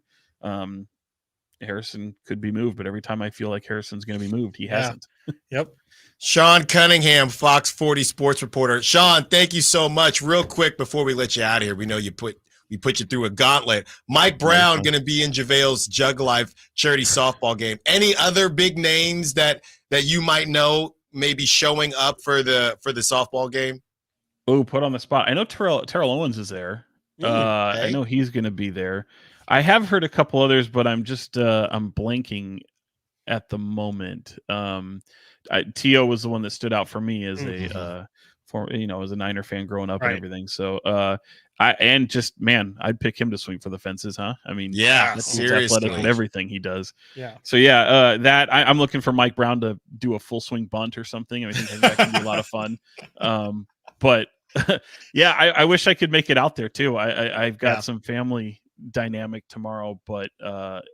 Harrison could be moved, but every time I feel like Harrison's going to be moved, he hasn't. Yep. Sean Cunningham, Fox 40 sports reporter. Sean, thank you so much. Real quick before we let you out of here, we know we put you through a gauntlet. Mike Brown going to be in JaVale's Jug Life charity softball game. Any other big names that you might know maybe showing up for the softball game? Oh, put on the spot. I know Terrell Owens is there. I know he's going to be there. I have heard a couple others, but I'm just I'm blanking at the moment. T.O. was the one that stood out for me as as a Niner fan growing up and everything. So I'd pick him to swing for the fences, huh? I mean, seriously, athletic with everything he does. Yeah. So I'm looking for Mike Brown to do a full swing bunt or something. I think that can be a lot of fun. But I wish I could make it out there too. I've got some family dynamic tomorrow, but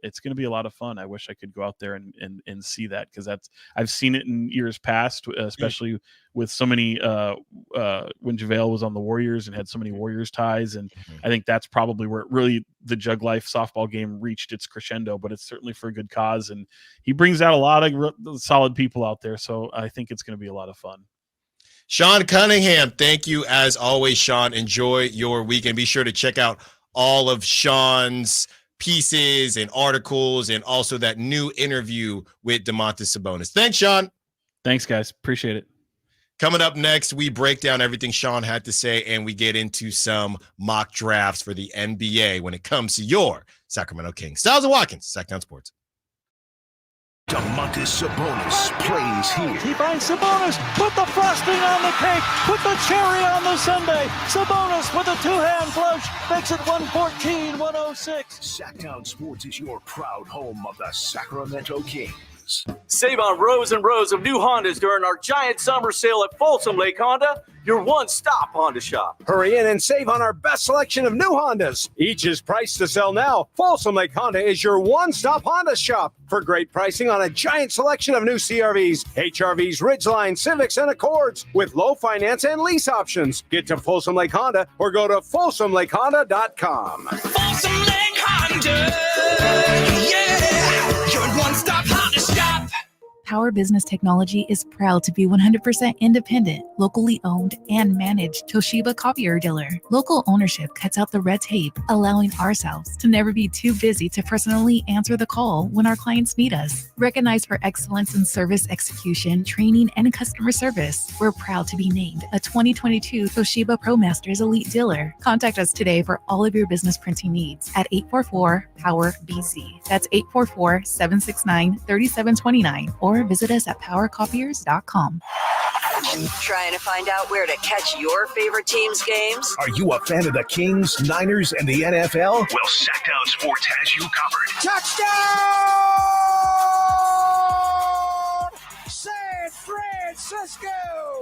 it's going to be a lot of fun. I wish I could go out there and see that, because I've seen it in years past, especially with so many when JaVale was on the Warriors and had so many Warriors ties, and I think that's probably where the Jug Life softball game reached its crescendo. But it's certainly for a good cause, and he brings out a lot of solid people out there, so I think it's going to be a lot of fun. Sean Cunningham, thank you as always, Sean. Enjoy your weekend. Be sure to check out all of Sean's pieces and articles, and also that new interview with Domantas Sabonis. Thanks, Sean. Thanks, guys. Appreciate it. Coming up next, we break down everything Sean had to say, and we get into some mock drafts for the NBA when it comes to your Sacramento Kings. Stiles and Watkins, Sacktown Sports. Domantas Sabonis plays here. He finds Sabonis, put the frosting on the cake, put the cherry on the sundae. Sabonis with a two-hand flush makes it 114-106. Sacktown Sports is your proud home of the Sacramento Kings. Save on rows and rows of new Hondas during our giant summer sale at Folsom Lake Honda, your one-stop Honda shop. Hurry in and save on our best selection of new Hondas. Each is priced to sell now. Folsom Lake Honda is your one-stop Honda shop for great pricing on a giant selection of new CRVs, HRVs, Ridgeline, Civics, and Accords with low finance and lease options. Get to Folsom Lake Honda or go to folsomlakehonda.com. Folsom Lake Honda, yeah, your one-stop Honda shop. Power Business Technology is proud to be 100% independent, locally owned, and managed Toshiba copier dealer. Local ownership cuts out the red tape, allowing ourselves to never be too busy to personally answer the call when our clients need us. Recognized for excellence in service execution, training, and customer service, we're proud to be named a 2022 Toshiba ProMasters Elite Dealer. Contact us today for all of your business printing needs at 844-POWER-BC. That's 844-769-3729, or visit us at powercopiers.com. Trying to find out where to catch your favorite team's games? Are you a fan of the Kings, Niners, and the NFL? Well, Sacktown Sports has you covered. Touchdown! San Francisco!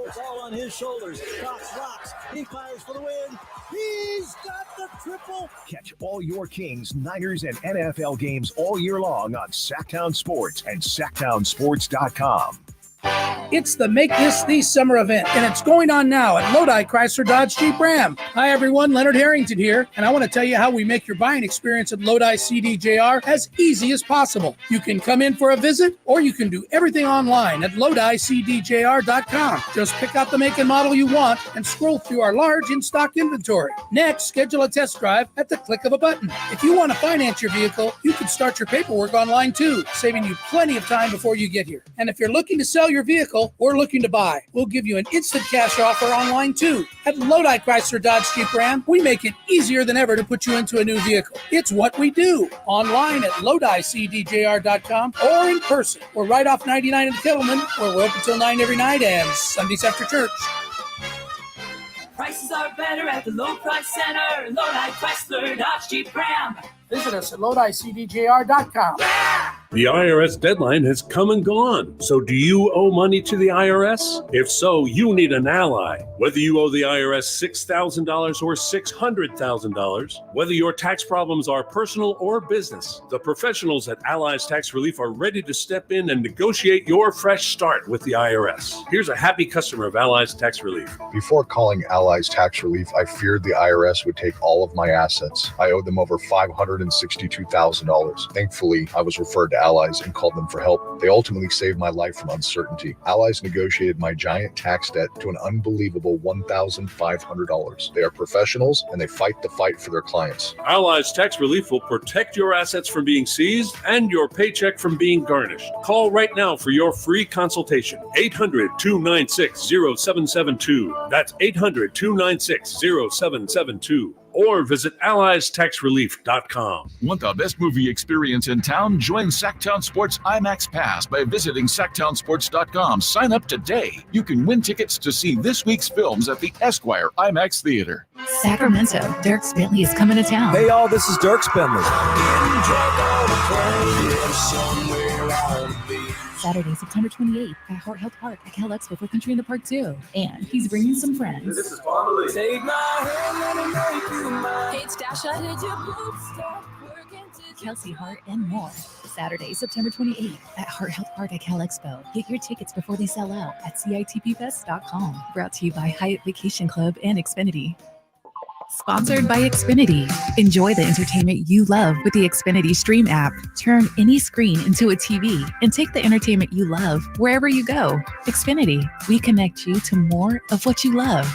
It's all on his shoulders. Cox rocks. He fires for the win. He's got the triple. Catch all your Kings, Niners, and NFL games all year long on Sacktown Sports and SacktownSports.com. It's the Make This the Summer event, and it's going on now at Lodi Chrysler Dodge Jeep Ram. Hi everyone, Leonard Harrington here, and I want to tell you how we make your buying experience at Lodi CDJR as easy as possible. You can come in for a visit, or you can do everything online at LodiCDJR.com. Just pick out the make and model you want and scroll through our large in-stock inventory. Next, schedule a test drive at the click of a button. If you want to finance your vehicle, you can start your paperwork online too, saving you plenty of time before you get here. And if you're looking to sell your vehicle or looking to buy, we'll give you an instant cash offer online too. At Lodi Chrysler Dodge Jeep Ram, we make it easier than ever to put you into a new vehicle. It's what we do. Online at LodiCDJR.com or in person. We're right off 99 in Kettleman, where we're open till 9 every night and Sundays after church. Prices are better at the Low Price Center. Lodi Chrysler Dodge Jeep Ram. Visit us at LodiCDJR.com. The IRS deadline has come and gone. So do you owe money to the IRS? If so, you need an ally. Whether you owe the IRS $6,000 or $600,000, whether your tax problems are personal or business, the professionals at Allies Tax Relief are ready to step in and negotiate your fresh start with the IRS. Here's a happy customer of Allies Tax Relief. Before calling Allies Tax Relief, I feared the IRS would take all of my assets. I owed them over $562,000. Thankfully, I was referred to Allies and called them for help. They ultimately saved my life from uncertainty. Allies negotiated my giant tax debt to an unbelievable $1,500. They are professionals and they fight the fight for their clients. Allies Tax Relief will protect your assets from being seized and your paycheck from being garnished. Call right now for your free consultation. 800-296-0772. That's 800-296-0772. Or visit AlliesTaxRelief.com. Want the best movie experience in town? Join Sacktown Sports IMAX Pass by visiting SacktownSports.com. Sign up today. You can win tickets to see this week's films at the Esquire IMAX Theater. Sacramento, Dirk Bentley is coming to town. Hey y'all, this is Dirk Bentley. Saturday, September 28th at Hart Health Park at Cal Expo for Country in the Park 2. And he's bringing some friends. This is Family. Take my hand, let me make you mine. Paige Dasha, did your boobs stop working? Kelsey Hart and more. Saturday, September 28th at Hart Health Park at Cal Expo. Get your tickets before they sell out at CITPFest.com. Brought to you by Hyatt Vacation Club and Xfinity. Sponsored by Xfinity. Enjoy the entertainment you love with the Xfinity Stream app. Turn any screen into a TV and take the entertainment you love wherever you go. Xfinity, we connect you to more of what you love.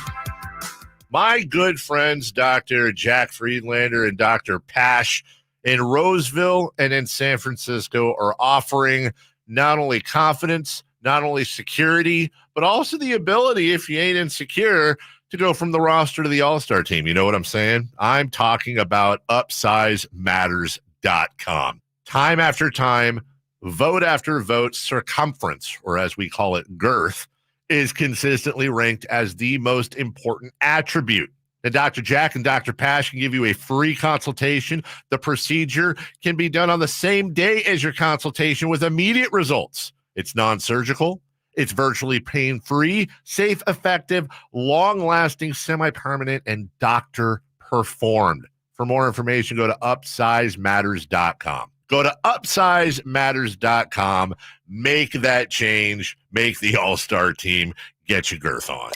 My good friends, Dr. Jack Friedlander and Dr. Pash in Roseville and in San Francisco are offering not only confidence, not only security, but also the ability, if you ain't insecure, to go from the roster to the all-star team. You know what I'm saying? I'm talking about UpsizeMatters.com. Time after time, vote after vote, circumference, or as we call it, girth, is consistently ranked as the most important attribute. And Dr. Jack and Dr. Pash can give you a free consultation. The procedure can be done on the same day as your consultation with immediate results. It's non-surgical. It's virtually pain-free, safe, effective, long-lasting, semi-permanent, and doctor-performed. For more information, go to UpsizeMatters.com. Go to UpsizeMatters.com. Make that change. Make the all-star team. Get your girth on.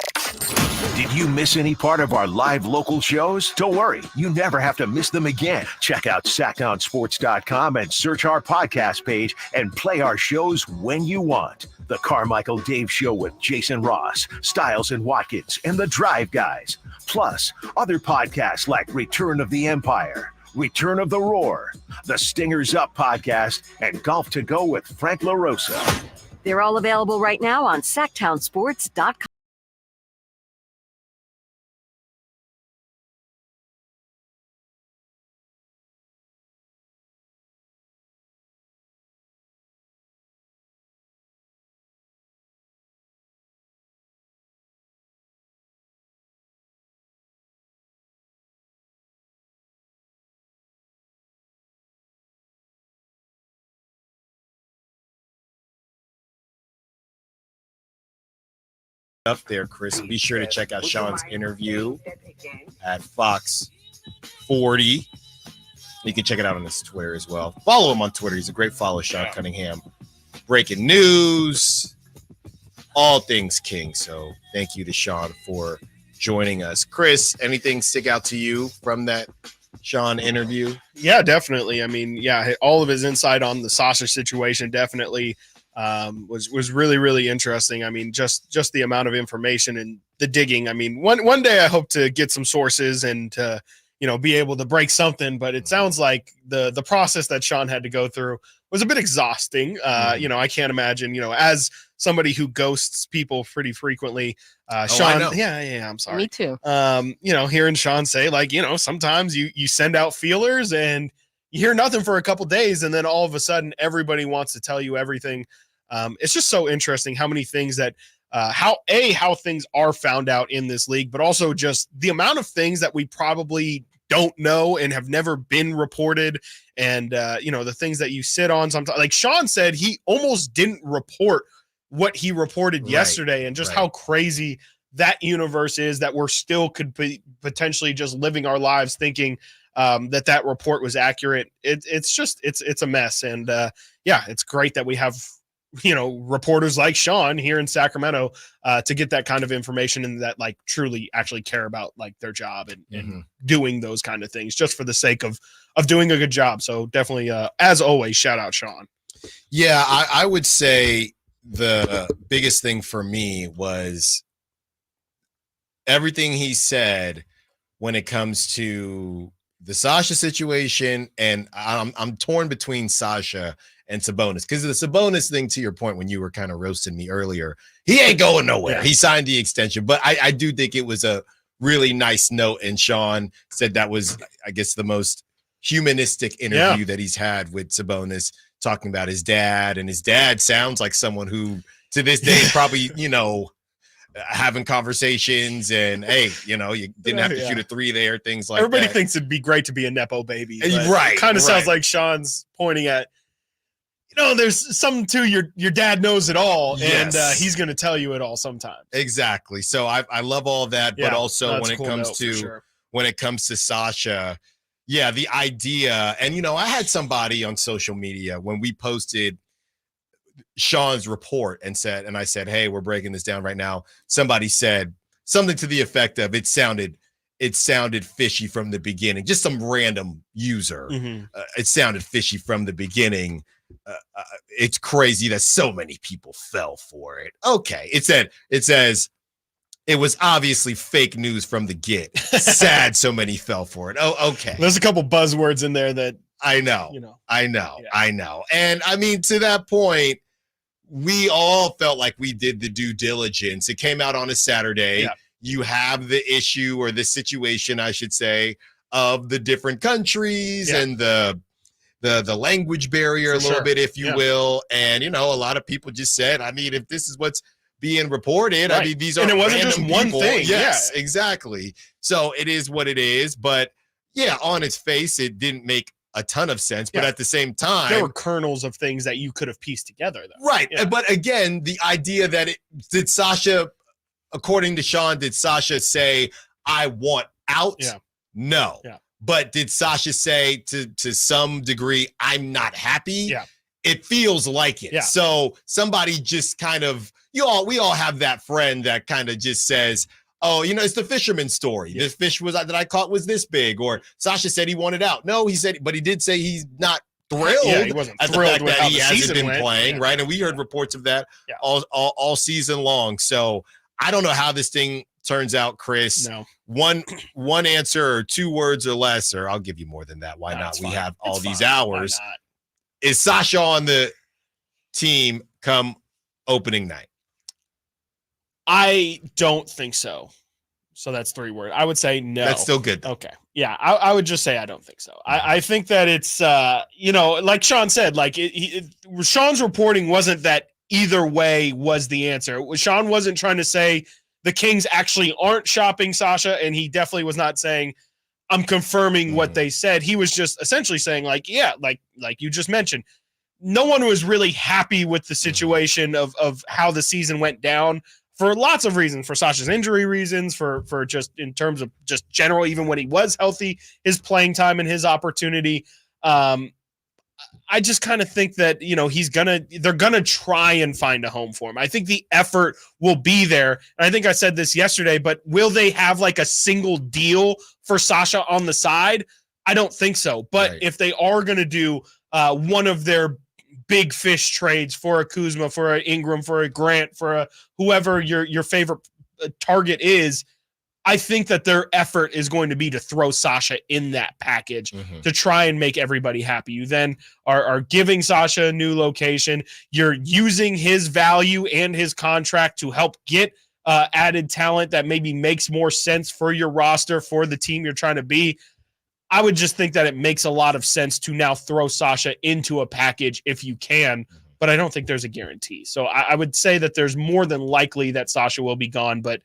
Did you miss any part of our live local shows? Don't worry, you never have to miss them again. Check out SacktownSports.com and search our podcast page and play our shows when you want. The Carmichael Dave Show with Jason Ross, Stiles and Watkins, and The Drive Guys. Plus, other podcasts like Return of the Empire, Return of the Roar, The Stingers Up podcast, and Golf to Go with Frank LaRosa. They're all available right now on SacktownSports.com. Up there, Chris. Be sure to check out Sean's interview at Fox 40. You can check it out on his Twitter as well. Follow him on Twitter. He's a great follow, Sean Cunningham. Breaking news, all things King. So thank you to Sean for joining us. Chris, anything stick out to you from that Sean interview? Yeah, definitely. I mean, yeah, all of his insight on the Sasha situation definitely was really, really interesting. I mean, just the amount of information and the digging. I mean, one day I hope to get some sources and to, be able to break something, but it sounds like the process that Sean had to go through was a bit exhausting. I can't imagine, as somebody who ghosts people pretty frequently, Sean, I'm sorry. Me too. Hearing Sean say sometimes you send out feelers and you hear nothing for a couple days, and then all of a sudden everybody wants to tell you everything. It's just so interesting how many things that how things are found out in this league, but also just the amount of things that we probably don't know and have never been reported. And, the things that you sit on sometimes, like Sean said, he almost didn't report what he reported yesterday, and just how crazy that universe is that we're still could be potentially just living our lives thinking that report was accurate. It's a mess. And it's great that we have, reporters like Sean here in Sacramento to get that kind of information and that truly actually care about their job and doing those kind of things just for the sake of doing a good job. So definitely, as always, shout out Sean. Yeah, I would say the biggest thing for me was everything he said when it comes to the Sasha situation. And I'm torn between Sasha and Sabonis, because the Sabonis thing, to your point, when you were kind of roasting me earlier, he ain't going nowhere. Yeah. He signed the extension, but I do think it was a really nice note. And Sean said that was, I guess, the most humanistic interview that he's had with Sabonis, talking about his dad. And his dad sounds like someone who to this day is probably, having conversations and, hey, you didn't have to shoot a three there, things like Everybody that. thinks it'd be great to be a Nepo baby. Right. It kind of sounds like Sean's pointing at, there's something to your dad knows it all, and he's going to tell you it all sometimes. Exactly. So I love all of that, but also when it comes to Sasha, the idea, and I had somebody on social media when we posted Sean's report and I said, hey, we're breaking this down right now. Somebody said something to the effect of it sounded fishy from the beginning. Just some random user. It sounded fishy from the beginning. It's crazy that so many people fell for it. Okay. It says it was obviously fake news from the get. Sad so many fell for it. Oh, okay. There's a couple buzzwords in there that I know. I know. And I mean, to that point, we all felt like we did the due diligence. It came out on a Saturday. Yeah. You have the issue, or the situation, I should say, of the different countries and the language barrier a little bit, if you will. And, a lot of people just said, I mean, if this is what's being reported, I mean, these are, and it wasn't just one thing. Yes, exactly. So it is what it is. But on its face, it didn't make a ton of sense. But at the same time, there were kernels of things that you could have pieced together, though. Right. Yeah. But again, the idea that did Sasha, according to Sean, did Sasha say, I want out? Yeah. No. Yeah. But did Sasha say to some degree, I'm not happy? Yeah. It feels like it. Yeah. So somebody just kind of, we all have that friend that kind of just says, oh, it's the fisherman story. Yeah. This fish that I caught was this big. Or Sasha said he wanted out. No, he said, but he did say he's not thrilled. Yeah, he wasn't thrilled with how the season hasn't been playing, right? And we heard reports of that all season long. So I don't know how this thing turns out, Chris. No. One answer or two words or less, or I'll give you more than that. Why not? We have all these hours. Is Sasha on the team come opening night? I don't think so. So that's 3 words. I would say no. That's still good, though. Okay. Yeah, I would just say I don't think so. I think that it's, like Sean said, Sean's reporting wasn't that either way was the answer. Sean wasn't trying to say the Kings actually aren't shopping Sasha, and he definitely was not saying, I'm confirming what they said. He was just essentially saying, like you just mentioned, no one was really happy with the situation of how the season went down for lots of reasons, for Sasha's injury reasons, for just in terms of just general, even when he was healthy, his playing time and his opportunity. I just kind of think that, they're going to try and find a home for him. I think the effort will be there. And I think I said this yesterday, but will they have like a single deal for Sasha on the side? I don't think so. But if they are going to do one of their big fish trades for a Kuzma, for a Ingram, for a Grant, for a whoever your favorite target is, I think that their effort is going to be to throw Sasha in that package to try and make everybody happy. You then are giving Sasha a new location. You're using his value and his contract to help get added talent that maybe makes more sense for your roster, for the team you're trying to be. I would just think that it makes a lot of sense to now throw Sasha into a package if you can, but I don't think there's a guarantee. So I would say that there's more than likely that Sasha will be gone, but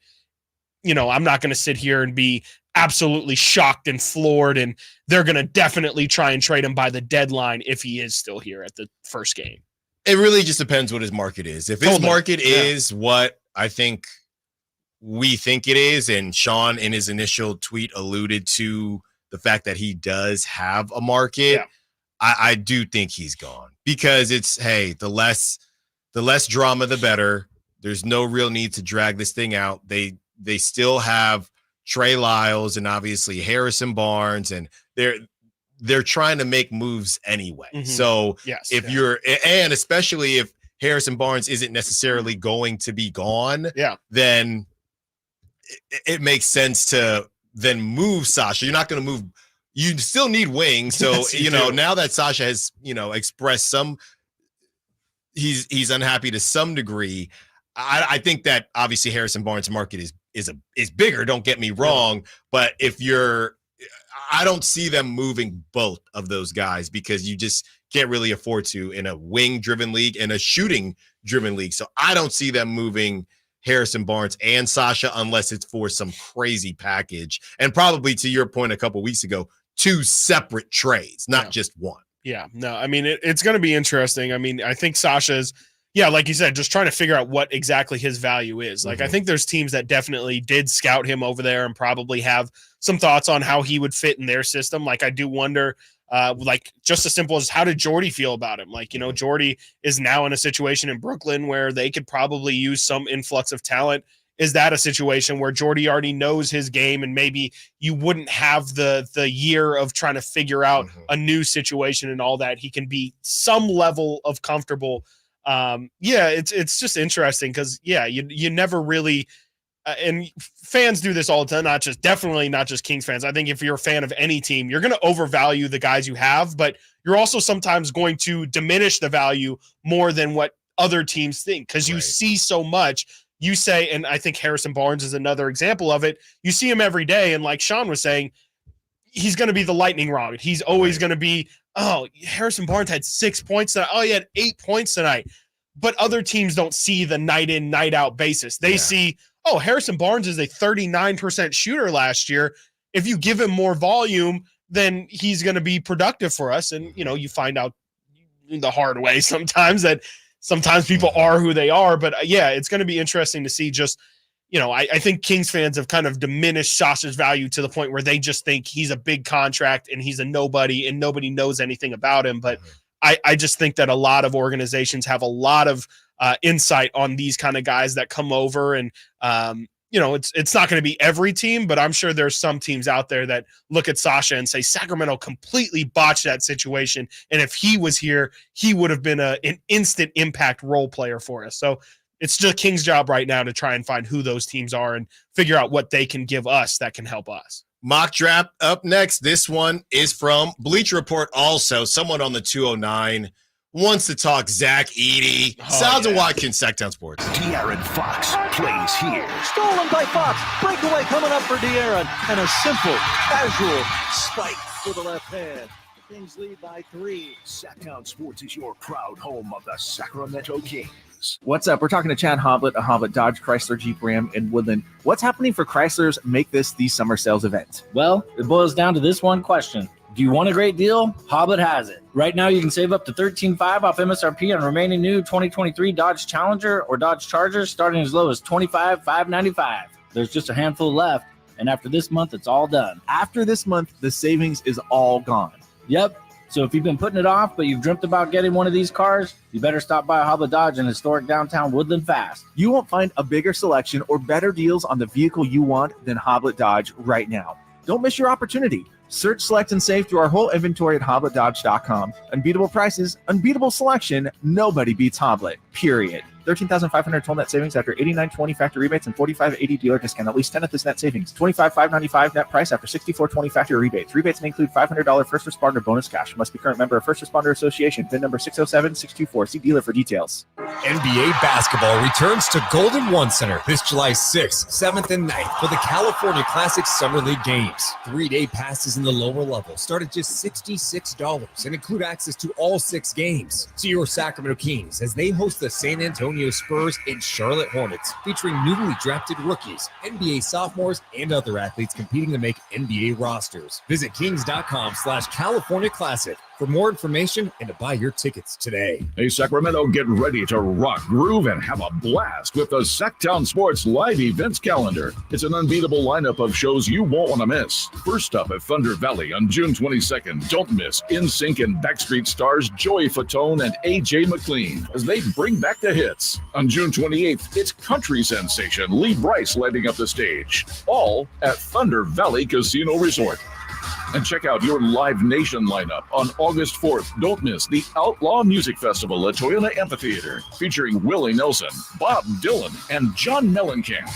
I'm not going to sit here and be absolutely shocked and floored, and they're going to definitely try and trade him by the deadline if he is still here at the first game. It really just depends what his market is. If his market is what I think we think it is, and Sean in his initial tweet alluded to the fact that he does have a market, I do think he's gone, because it's, hey, the less drama, the better. There's no real need to drag this thing out. They still have Trey Lyles and obviously Harrison Barnes, and they're trying to make moves anyway. So and especially if Harrison Barnes isn't necessarily going to be gone, then it makes sense to then move Sasha. You're not going to move. You still need wings. So, now that Sasha has, expressed he's unhappy to some degree. I think that obviously Harrison Barnes' market is bigger. Don't get me wrong, but I don't see them moving both of those guys, because you just can't really afford to in a wing-driven league and a shooting-driven league. So I don't see them moving Harrison Barnes and Sasha unless it's for some crazy package, and probably, to your point a couple weeks ago, 2 separate trades, not just one. Yeah, no, I mean, it's going to be interesting. I mean, I think Sasha's, like you said, just trying to figure out what exactly his value is. Like, I think there's teams that definitely did scout him over there and probably have some thoughts on how he would fit in their system. Like, I do wonder, just as simple as, how did Jordy feel about him? Like, Jordy is now in a situation in Brooklyn where they could probably use some influx of talent. Is that a situation where Jordy already knows his game, and maybe you wouldn't have the year of trying to figure out a new situation and all that? He can be some level of comfortable. It's just interesting, because you never really and fans do this all the time, definitely not just Kings fans. I think if you're a fan of any team, you're going to overvalue the guys you have, but you're also sometimes going to diminish the value more than what other teams think, because you see so much. You say, and I think Harrison Barnes is another example of it, you see him every day, and like Sean was saying, he's going to be the lightning rod. He's always going to be, Harrison Barnes had 6 points tonight. Oh, he had 8 points tonight. But other teams don't see the night in, night out basis. They see, Harrison Barnes is a 39% shooter last year. If you give him more volume, then he's going to be productive for us. And, you find out the hard way sometimes that sometimes people are who they are. But it's going to be interesting to see just, I think Kings fans have kind of diminished Sasha's value to the point where they just think he's a big contract and he's a nobody and nobody knows anything about him. But I just think that a lot of organizations have a lot of insight on these kind of guys that come over, and it's not going to be every team, but I'm sure there's some teams out there that look at Sasha and say Sacramento completely botched that situation, and if he was here, he would have been an instant impact role player for us. So it's just King's job right now to try and find who those teams are and figure out what they can give us that can help us. Mock draft up next. This one is from Bleacher Report. Also, someone on the 209 wants to talk Zach Edey. Stiles and Watkins, Sacktown Sports. De'Aaron Fox plays here. Stolen by Fox. Breakaway coming up for De'Aaron. And a simple, casual spike to the left hand. The Kings lead by 3. Sacktown Sports is your proud home of the Sacramento Kings. What's up? We're talking to Chad Hoblet of Hoblet Dodge Chrysler Jeep Ram in Woodland. What's happening for Chrysler's Make This the Summer Sales event? Well, it boils down to this one question. Do you want a great deal? Hoblet has it. Right now, you can save up to $13,500 off MSRP on remaining new 2023 Dodge Challenger or Dodge Charger, starting as low as $25,595. There's just a handful left, and after this month, it's all done. After this month, the savings is all gone. Yep. So if you've been putting it off, but you've dreamt about getting one of these cars, you better stop by Hoblet Dodge in historic downtown Woodland fast. You won't find a bigger selection or better deals on the vehicle you want than Hoblet Dodge right now. Don't miss your opportunity. Search, select, and save through our whole inventory at hobletdodge.com. Unbeatable prices, unbeatable selection. Nobody beats Hoblet, period. 13,500 total net savings after 89.20 factory rebates and 45.80 dealer discount. At least 10 of this net savings. 25,595 net price after 64.20 factory rebates. Rebates may include $500 first responder bonus cash. Must be current member of First Responder Association. VIN number 607624. See dealer for details. NBA basketball returns to Golden One Center this July 6th, 7th, and 9th for the California Classic Summer League games. 3-day passes in the lower level start at just $66 and include access to all 6 games. See your Sacramento Kings as they host the San Antonio Spurs and Charlotte Hornets, featuring newly drafted rookies, NBA sophomores, and other athletes competing to make NBA rosters. Visit kings.com/California Classic for more information and to buy your tickets today. Hey, Sacramento, get ready to rock, groove, and have a blast with the Sacktown Sports Live Events Calendar. It's an unbeatable lineup of shows you won't want to miss. First up at Thunder Valley on June 22nd, don't miss NSYNC and Backstreet stars Joey Fatone and AJ McLean as they bring back the hits. On June 28th, it's country sensation Lee Brice lighting up the stage, all at Thunder Valley Casino Resort. And check out your Live Nation lineup on August 4th. Don't miss the Outlaw Music Festival at Toyota Amphitheater, featuring Willie Nelson, Bob Dylan, and John Mellencamp.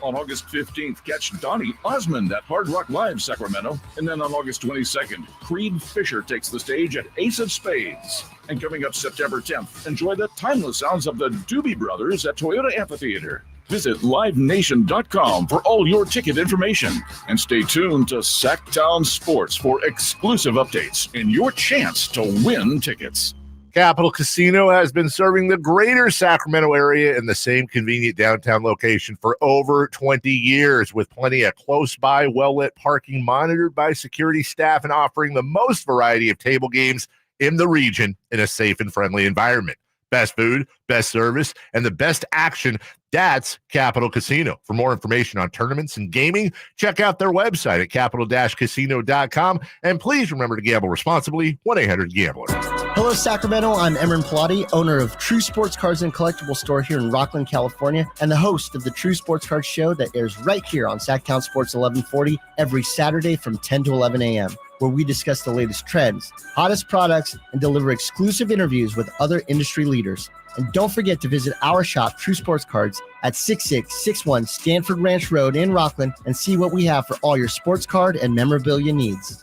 On August 15th, catch Donnie Osmond at Hard Rock Live Sacramento. And then on August 22nd, Creed Fisher takes the stage at Ace of Spades. And coming up September 10th, enjoy the timeless sounds of the Doobie Brothers at Toyota Amphitheater. Visit livenation.com for all your ticket information. And stay tuned to Sacktown Sports for exclusive updates and your chance to win tickets. Capital Casino has been serving the greater Sacramento area in the same convenient downtown location for over 20 years, with plenty of close-by, well-lit parking monitored by security staff and offering the most variety of table games in the region in a safe and friendly environment. Best food, best service, and the best action. That's Capital Casino. For more information on tournaments and gaming, check out their website at capital-casino.com. And please remember to gamble responsibly. 1-800-GAMBLER. Hello, Sacramento. I'm Emron Pilati, owner of True Sports Cards and Collectible Store here in Rockland, California, and the host of the True Sports Cards Show that airs right here on Sacktown Sports 1140 every Saturday from 10 to 11 a.m., where we discuss the latest trends, hottest products, and deliver exclusive interviews with other industry leaders. And don't forget to visit our shop, True Sports Cards, at 6661 Stanford Ranch Road in Rockland and see what we have for all your sports card and memorabilia needs.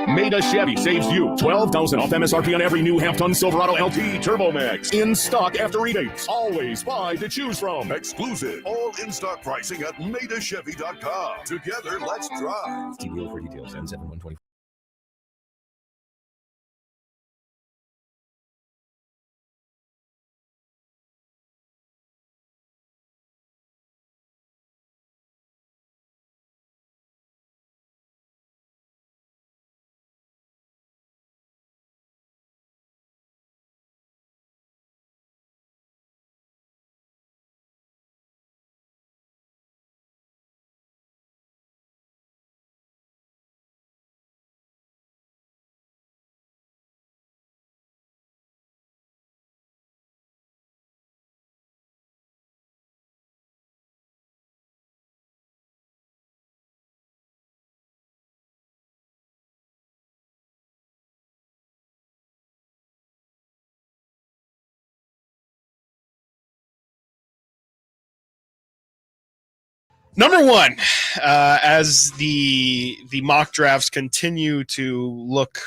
Maida Chevy saves you $12,000 off MSRP on every new half-ton Silverado LT Turbo Max. In stock after rebates. Always 5 to choose from. Exclusive. All in-stock pricing at MaidaChevy.com. Together, let's drive. See dealer for details. N7124. Number one, as the mock drafts continue to look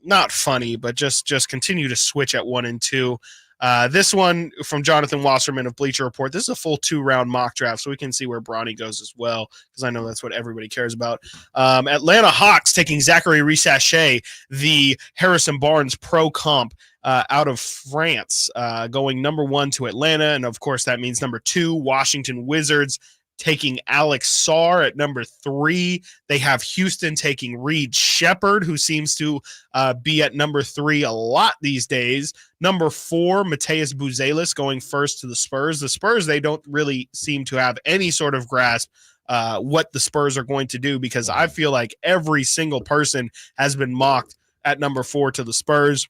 not funny, but just continue to switch at 1 and 2. This one from Jonathan Wasserman of Bleacher Report. This is a full 2-round mock draft, so we can see where Bronny goes as well, because I know that's what everybody cares about. Atlanta Hawks taking Zachary Risache, the Harrison Barnes pro comp out of France, going number 1 to Atlanta, and of course that means number 2, Washington Wizards taking Alex Sarr at number 3. They have Houston taking Reed Shepherd, who seems to be at number 3 a lot these days. Number 4, Mateus Buzelis going first to the Spurs. The Spurs, they don't really seem to have any sort of grasp what the Spurs are going to do, because I feel like every single person has been mocked at number 4 to the Spurs.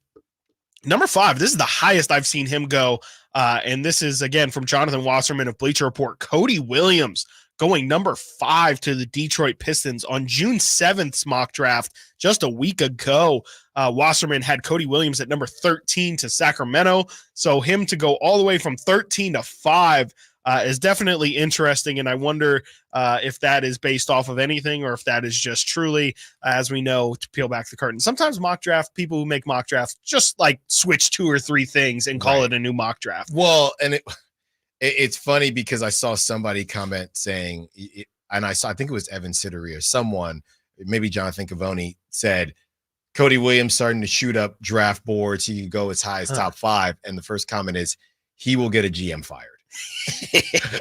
Number 5, this is the highest I've seen him go. And this is, again, from Jonathan Wasserman of Bleacher Report. Cody Williams going number 5 to the Detroit Pistons on June 7th's mock draft just a week ago. Wasserman had Cody Williams at number 13 to Sacramento. So him to go all the way from 13 to 5 is definitely interesting. And I wonder if that is based off of anything or if that is just truly, as we know, to peel back the curtain. Sometimes mock draft, people who make mock drafts just like switch 2 or 3 things and call it a new mock draft. Well, and it's funny because I saw somebody comment saying, and I think it was Evan Sittery or someone, maybe Jonathan Cavoni, said Cody Williams starting to shoot up draft boards. He could go as high as top 5. And the first comment is he will get a GM fired.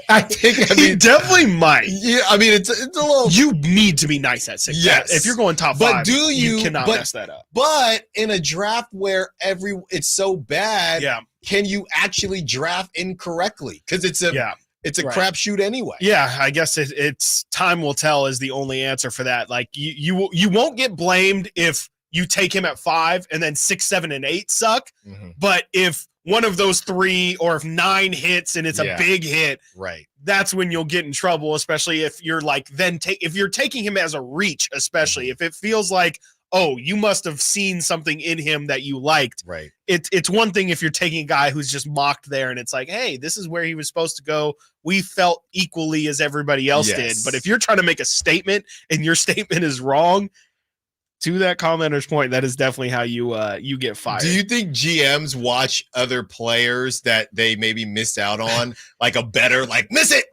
I mean, he definitely might. Yeah, I mean, it's a little. You need to be nice at 6. Yes, if you're going top 5, but you cannot mess that up. But in a draft where it's so bad, can you actually draft incorrectly? Because it's a crapshoot anyway. Yeah, I guess it's time will tell is the only answer for that. Like you won't get blamed if you take him at 5 and then 6, 7, and 8 suck. Mm-hmm. But if one of those 3 or if 9 hits and it's a big hit, right? That's when you'll get in trouble, especially if you're like if you're taking him as a reach, especially if it feels like, oh, you must have seen something in him that you liked. Right. It's one thing if you're taking a guy who's just mocked there and it's like, hey, this is where he was supposed to go. We felt equally as everybody else did. But if you're trying to make a statement and your statement is wrong, to that commenter's point, that is definitely how you get fired. Do you think GMs watch other players that they maybe missed out on, like a better, like miss it,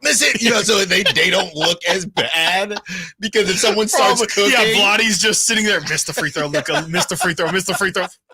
so they don't look as bad? Because if someone starts cooking, Vladi's just sitting there, missed the free throw, Luka, missed the free throw.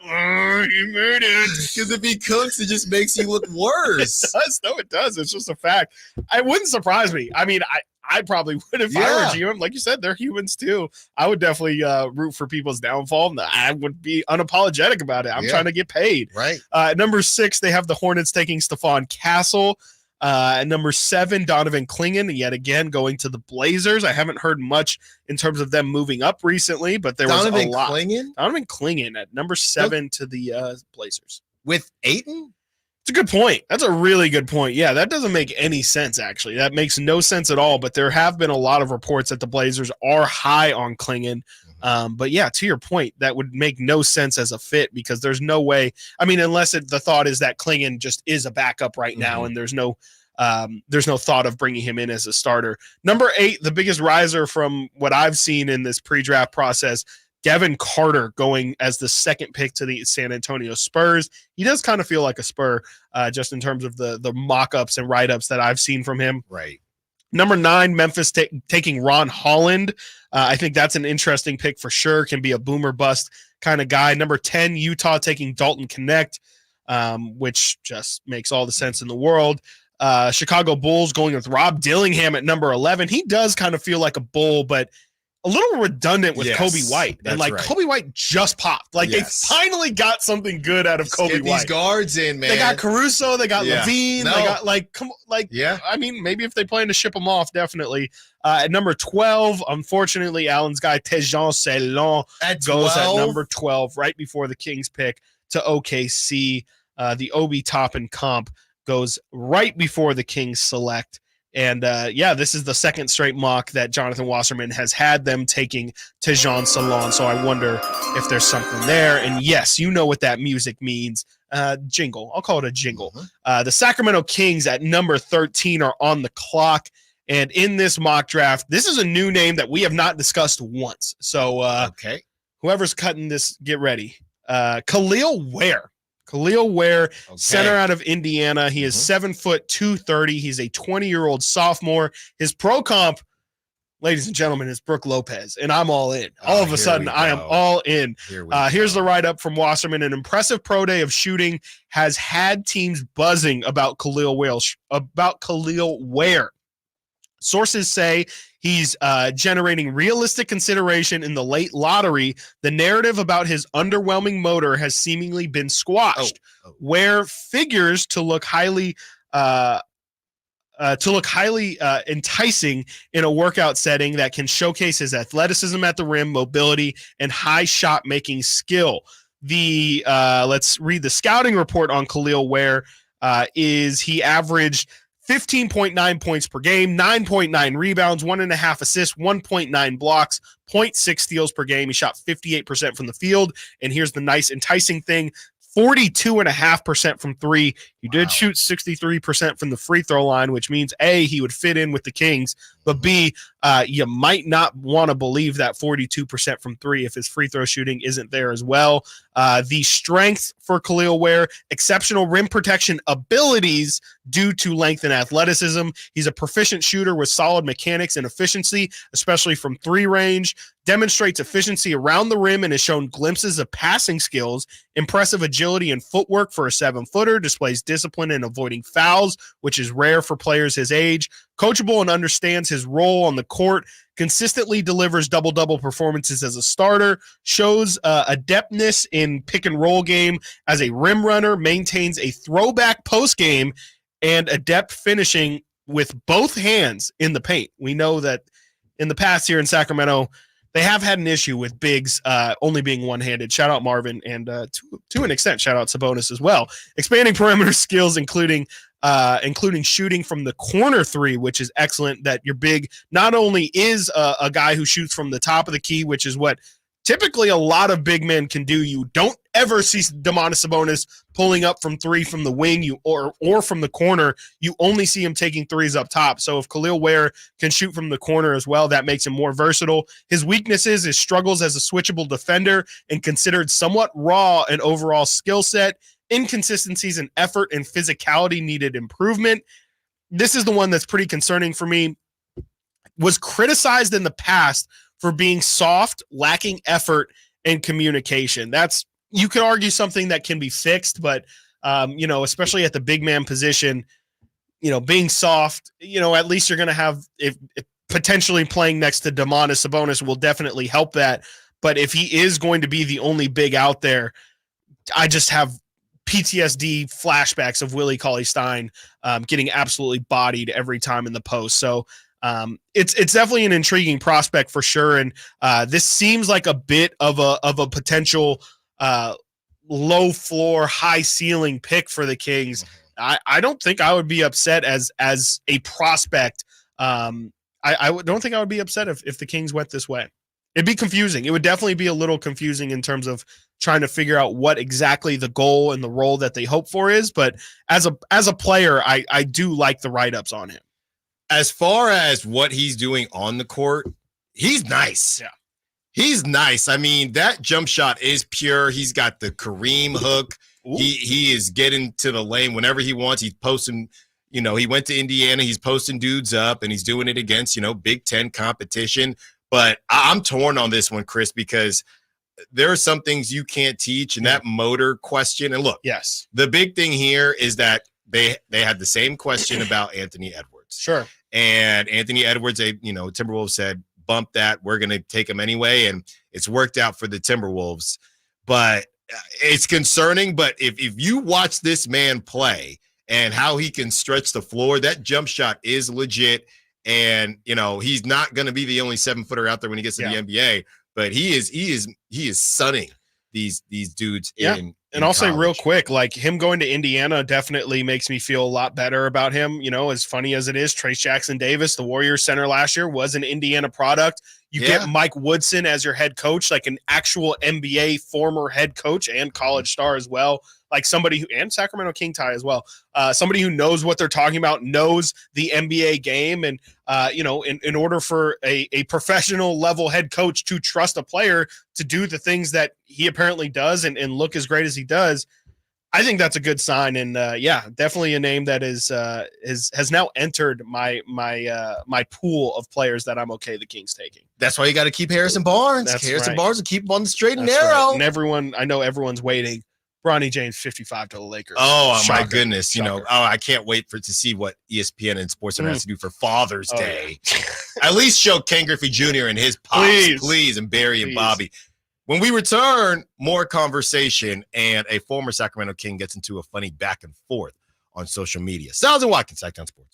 You made it. Because if he cooks, it just makes you look worse. It does. No, it does. It's just a fact. It wouldn't surprise me. I mean, I probably would if I were a GM. Like you said, they're humans too. I would definitely root for people's downfall. I would be unapologetic about it. I'm trying to get paid. Right. Number 6, they have the Hornets taking Stephon Castle. At number 7, Donovan Clingan, yet again going to the Blazers. I haven't heard much in terms of them moving up recently, but there was a lot. Donovan Clingan at number 7 to the Blazers. With Ayton? It's a good point. That's a really good point. Yeah, that doesn't make any sense, actually. That makes no sense at all, but there have been a lot of reports that the Blazers are high on Clingan. But yeah, to your point, that would make no sense as a fit because there's no way. I mean, unless the thought is that Clingan just is a backup right now and there's no thought of bringing him in as a starter. Number 8, the biggest riser from what I've seen in this pre-draft process, Devin Carter going as the 2nd pick to the San Antonio Spurs. He does kind of feel like a Spur just in terms of the mock-ups and write-ups that I've seen from him. Right. Number 9, Memphis taking Ron Holland. I think that's an interesting pick for sure. Can be a boomer bust kind of guy. Number 10, Utah taking Dalton Connect, which just makes all the sense in the world. Chicago Bulls going with Rob Dillingham at number 11. He does kind of feel like a Bull, but a little redundant with Kobe White. And Kobe White just popped. They finally got something good out of Kobe White. These guards in, man. They got Caruso, they got Levine, they got I mean, maybe if they plan to ship them off, definitely. At number 12, unfortunately, Allen's guy Tejan Ceylon goes at number 12, right before the Kings pick to OKC. The Obi Toppin comp goes right before the Kings select. And this is the 2nd straight mock that Jonathan Wasserman has had them taking Tejan Ceylon. So I wonder if there's something there. And yes, you know what that music means. Jingle. I'll call it a jingle. The Sacramento Kings at number 13 are on the clock. And in this mock draft, this is a new name that we have not discussed once. So whoever's cutting this, get ready. Khalil Ware. Center out of Indiana. He is 7 foot 230. He's a 20-year-old sophomore. His pro comp, ladies and gentlemen, is Brooke Lopez, and I'm all in. All of a sudden, I am all in. Here's the write-up from Wasserman. An impressive pro day of shooting has had teams buzzing about Khalil Ware. Sources say he's generating realistic consideration in the late lottery. The narrative about his underwhelming motor has seemingly been squashed. Ware figures to look highly highly enticing in a workout setting that can showcase his athleticism at the rim, mobility, and high shot making skill. Let's read the scouting report on Khalil Ware. He averaged 15.9 points per game, 9.9 rebounds, 1.5 assists, 1.9 blocks, 0.6 steals per game. He shot 58% from the field. And here's the nice enticing thing. 42.5% from three. He did shoot 63% from the free throw line, which means A, he would fit in with the Kings, but B, you might not want to believe that 42% from three if his free throw shooting isn't there as well. The strength for Khalil Ware, exceptional rim protection abilities due to length and athleticism. He's a proficient shooter with solid mechanics and efficiency, especially from three range. Demonstrates efficiency around the rim and has shown glimpses of passing skills, impressive agility and footwork for a 7-footer, displays discipline in avoiding fouls, which is rare for players his age, coachable and understands his role on the court, consistently delivers double-double performances as a starter, shows adeptness in pick-and-roll game as a rim runner, maintains a throwback post game, and adept finishing with both hands in the paint. We know that in the past here in Sacramento, they have had an issue with bigs only being one-handed. Shout out Marvin, and to an extent, shout out Sabonis as well. Expanding perimeter skills, including shooting from the corner three, which is excellent. That your big not only is a guy who shoots from the top of the key, which is what typically a lot of big men can do. You don't ever see Domantas Sabonis pulling up from three from the wing or from the corner. You only see him taking threes up top. So if Khalil Ware can shoot from the corner as well, that makes him more versatile. His weaknesses, his struggles as a switchable defender and considered somewhat raw and overall skill set, inconsistencies in effort and physicality needed improvement. This is the one that's pretty concerning for me. Was criticized in the past for being soft, lacking effort and communication. You could argue something that can be fixed, but especially at the big man position, being soft, at least you're going to have if potentially playing next to Domantas Sabonis will definitely help that. But if he is going to be the only big out there, I just have PTSD flashbacks of Willie Cauley-Stein getting absolutely bodied every time in the post. So it's definitely an intriguing prospect for sure. And this seems like a bit of a potential low floor, high ceiling pick for the Kings. I don't think I would be upset as a prospect. Don't think I would be upset if the Kings went this way. It'd be confusing. It would definitely be a little confusing in terms of trying to figure out what exactly the goal and the role that they hope for is. But as a player, I do like the write-ups on him. As far as what he's doing on the court, he's nice. Yeah. He's nice. I mean, that jump shot is pure. He's got the Kareem hook. He is getting to the lane whenever he wants. He's posting, he went to Indiana. He's posting dudes up, and he's doing it against, Big Ten competition. But I'm torn on this one, Chris, because there are some things you can't teach, and that motor question. And look, yes, the big thing here is that they had the same question about Anthony Edwards. Sure. And Anthony Edwards, Timberwolves said, bump that. We're going to take him anyway. And it's worked out for the Timberwolves. But it's concerning. But if you watch this man play and how he can stretch the floor, that jump shot is legit. And, he's not going to be the only 7-footer out there when he gets to the NBA. But he is sunning these dudes in. And I'll say real quick, like him going to Indiana definitely makes me feel a lot better about him. As funny as it is, Trace Jackson Davis, the Warriors center last year, was an Indiana product. You get Mike Woodson as your head coach, like an actual NBA former head coach and college star as well. Like somebody and Sacramento King tie as well. Somebody who knows what they're talking about, knows the NBA game. And, in order for a professional level head coach to trust a player to do the things that he apparently does and look as great as he does, I think that's a good sign. And definitely a name that has now entered my pool of players that I'm okay the Kings taking. That's why you got to keep Harrison Barnes. Barnes will keep him on the straight and narrow. Right. And I know everyone's waiting. Bronny James 55 to the Lakers. Oh, my goodness. I can't wait to see what ESPN and SportsCenter has to do for Father's Day. Yeah. At least show Ken Griffey Jr. and his pops, please, and Barry and Bobby. When we return, more conversation, and a former Sacramento King gets into a funny back and forth on social media. Stiles and Watkins, Sacktown Sports.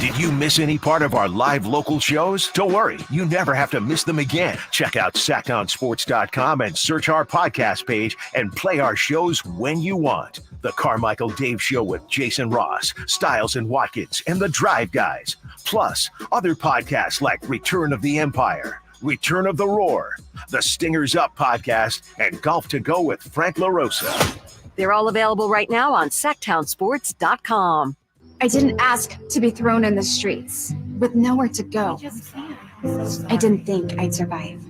Did you miss any part of our live local shows? Don't worry, you never have to miss them again. Check out sacktownsports.com and search our podcast page and play our shows when you want. The Carmichael Dave Show with Jason Ross, Stiles and Watkins, and The Drive Guys. Plus, other podcasts like Return of the Empire, Return of the Roar, The Stingers Up podcast, and Golf to Go with Frank LaRosa. They're all available right now on sacktownsports.com. I didn't ask to be thrown in the streets with nowhere to go. I didn't think I'd survive.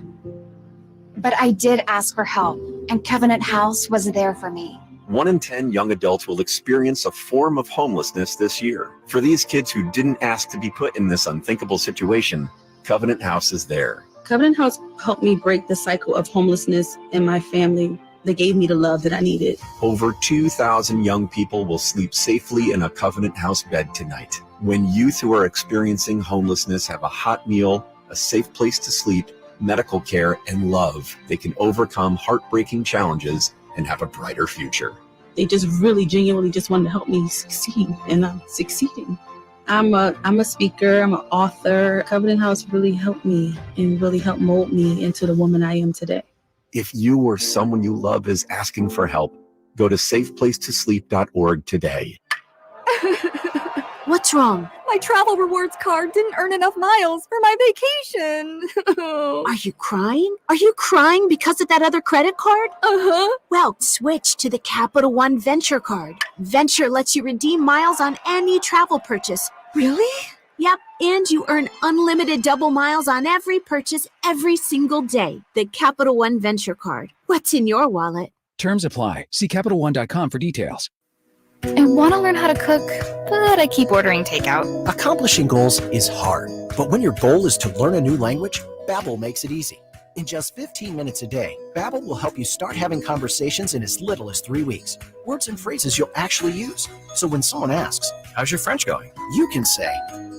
But I did ask for help, and Covenant House was there for me. 1 in 10 young adults will experience a form of homelessness this year. For these kids who didn't ask to be put in this unthinkable situation, Covenant House is there. Covenant House helped me break the cycle of homelessness in my family. They gave me the love that I needed. Over 2,000 young people will sleep safely in a Covenant House bed tonight. When youth who are experiencing homelessness have a hot meal, a safe place to sleep, medical care, and love, they can overcome heartbreaking challenges and have a brighter future. They just really genuinely just wanted to help me succeed, and I'm succeeding. I'm a speaker, I'm an author. Covenant House really helped me and really helped mold me into the woman I am today. If you or someone you love is asking for help, go to safeplacetosleep.org today. What's wrong? My travel rewards card didn't earn enough miles for my vacation. Are you crying? Are you crying because of that other credit card? Uh-huh. Well, switch to the Capital One Venture card. Venture lets you redeem miles on any travel purchase. Really? Yep, and you earn unlimited double miles on every purchase every single day. The Capital One Venture card. What's in your wallet? Terms apply. See CapitalOne.com for details. I want to learn how to cook, but I keep ordering takeout. Accomplishing goals is hard, but when your goal is to learn a new language, Babbel makes it easy. In just 15 minutes a day, Babbel will help you start having conversations in as little as 3 weeks. Words and phrases you'll actually use. So when someone asks, "How's your French going?" you can say,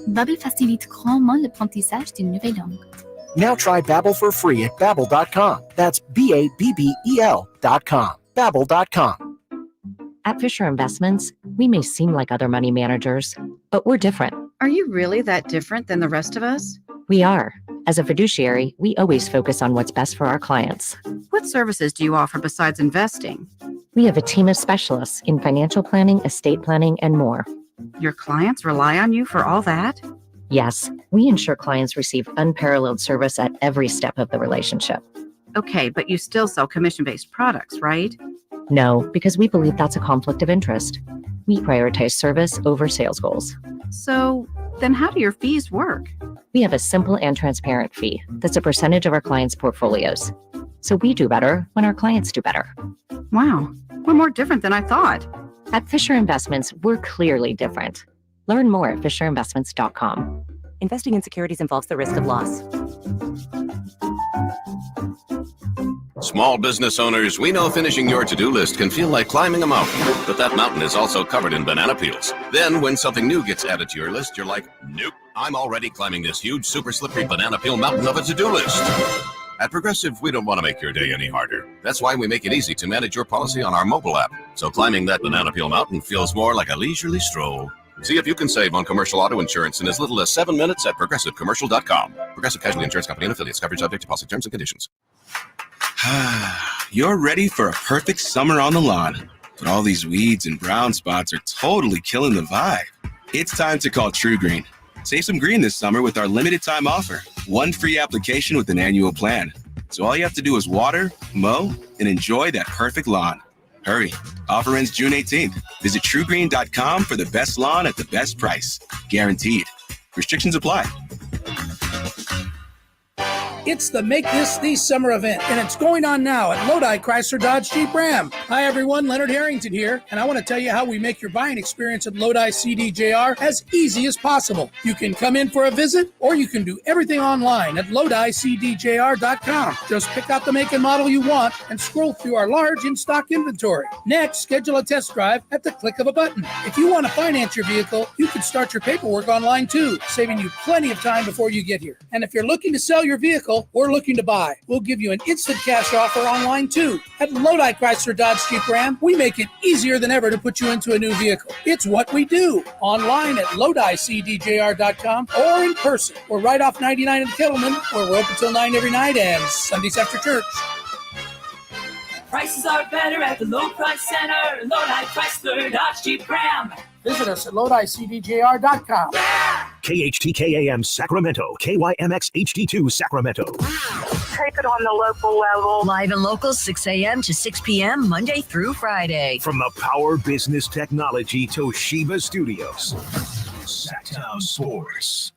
Babbel facilite grandement l'apprentissage d'une nouvelle langue. Now try Babbel for free at Babbel.com. That's Babbel.com. Babbel.com. At Fisher Investments, we may seem like other money managers, but we're different. Are you really that different than the rest of us? We are. As a fiduciary, we always focus on what's best for our clients. What services do you offer besides investing? We have a team of specialists in financial planning, estate planning, and more. Your clients rely on you for all that? Yes, we ensure clients receive unparalleled service at every step of the relationship. Okay, but you still sell commission-based products, right? No, because we believe that's a conflict of interest. We prioritize service over sales goals. So then how do your fees work? We have a simple and transparent fee that's a percentage of our clients' portfolios. So we do better when our clients do better. Wow, we're more different than I thought. At Fisher Investments, we're clearly different. Learn more at fisherinvestments.com. Investing in securities involves the risk of loss. Small business owners, we know finishing your to-do list can feel like climbing a mountain, but that mountain is also covered in banana peels. Then when something new gets added to your list, you're like, nope, I'm already climbing this huge, super slippery banana peel mountain of a to-do list. At Progressive, we don't want to make your day any harder. That's why we make it easy to manage your policy on our mobile app. So climbing that banana peel mountain feels more like a leisurely stroll. See if you can save on commercial auto insurance in as little as 7 minutes at progressivecommercial.com. Progressive Casualty Insurance Company and affiliates. Coverage subject to policy terms and conditions. You're ready for a perfect summer on the lawn, but all these weeds and brown spots are totally killing the vibe. It's time to call True Green. Save some green this summer with our limited time offer. 1 free application with an annual plan. So all you have to do is water, mow, and enjoy that perfect lawn. Hurry. Offer ends June 18th. Visit truegreen.com for the best lawn at the best price. Guaranteed. Restrictions apply. It's the Make This the Summer event, and it's going on now at Lodi Chrysler Dodge Jeep Ram. Hi, everyone. Leonard Harrington here, and I want to tell you how we make your buying experience at Lodi CDJR as easy as possible. You can come in for a visit, or you can do everything online at LodiCDJR.com. Just pick out the make and model you want and scroll through our large in-stock inventory. Next, schedule a test drive at the click of a button. If you want to finance your vehicle, you can start your paperwork online too, saving you plenty of time before you get here. And if you're looking to sell your vehicle, sell or looking to buy, we'll give you an instant cash offer online too. At Lodi Chrysler Dodge Jeep Ram, we make it easier than ever to put you into a new vehicle. It's what we do. Online at LodiCDJR.com or in person. We're right off 99 in Kettleman, where we're open till 9 every night and Sundays after church. Prices are better at the Low Price Center. Lodi Chrysler Dodge Jeep Ram. Visit us at LodiCDJR.com. KHTKAM Sacramento, KYMX HD2 Sacramento. Take it on the local level. Live and local, 6 a.m. to 6 p.m., Monday through Friday. From the Power Business Technology Toshiba Studios. Sacktown Sports.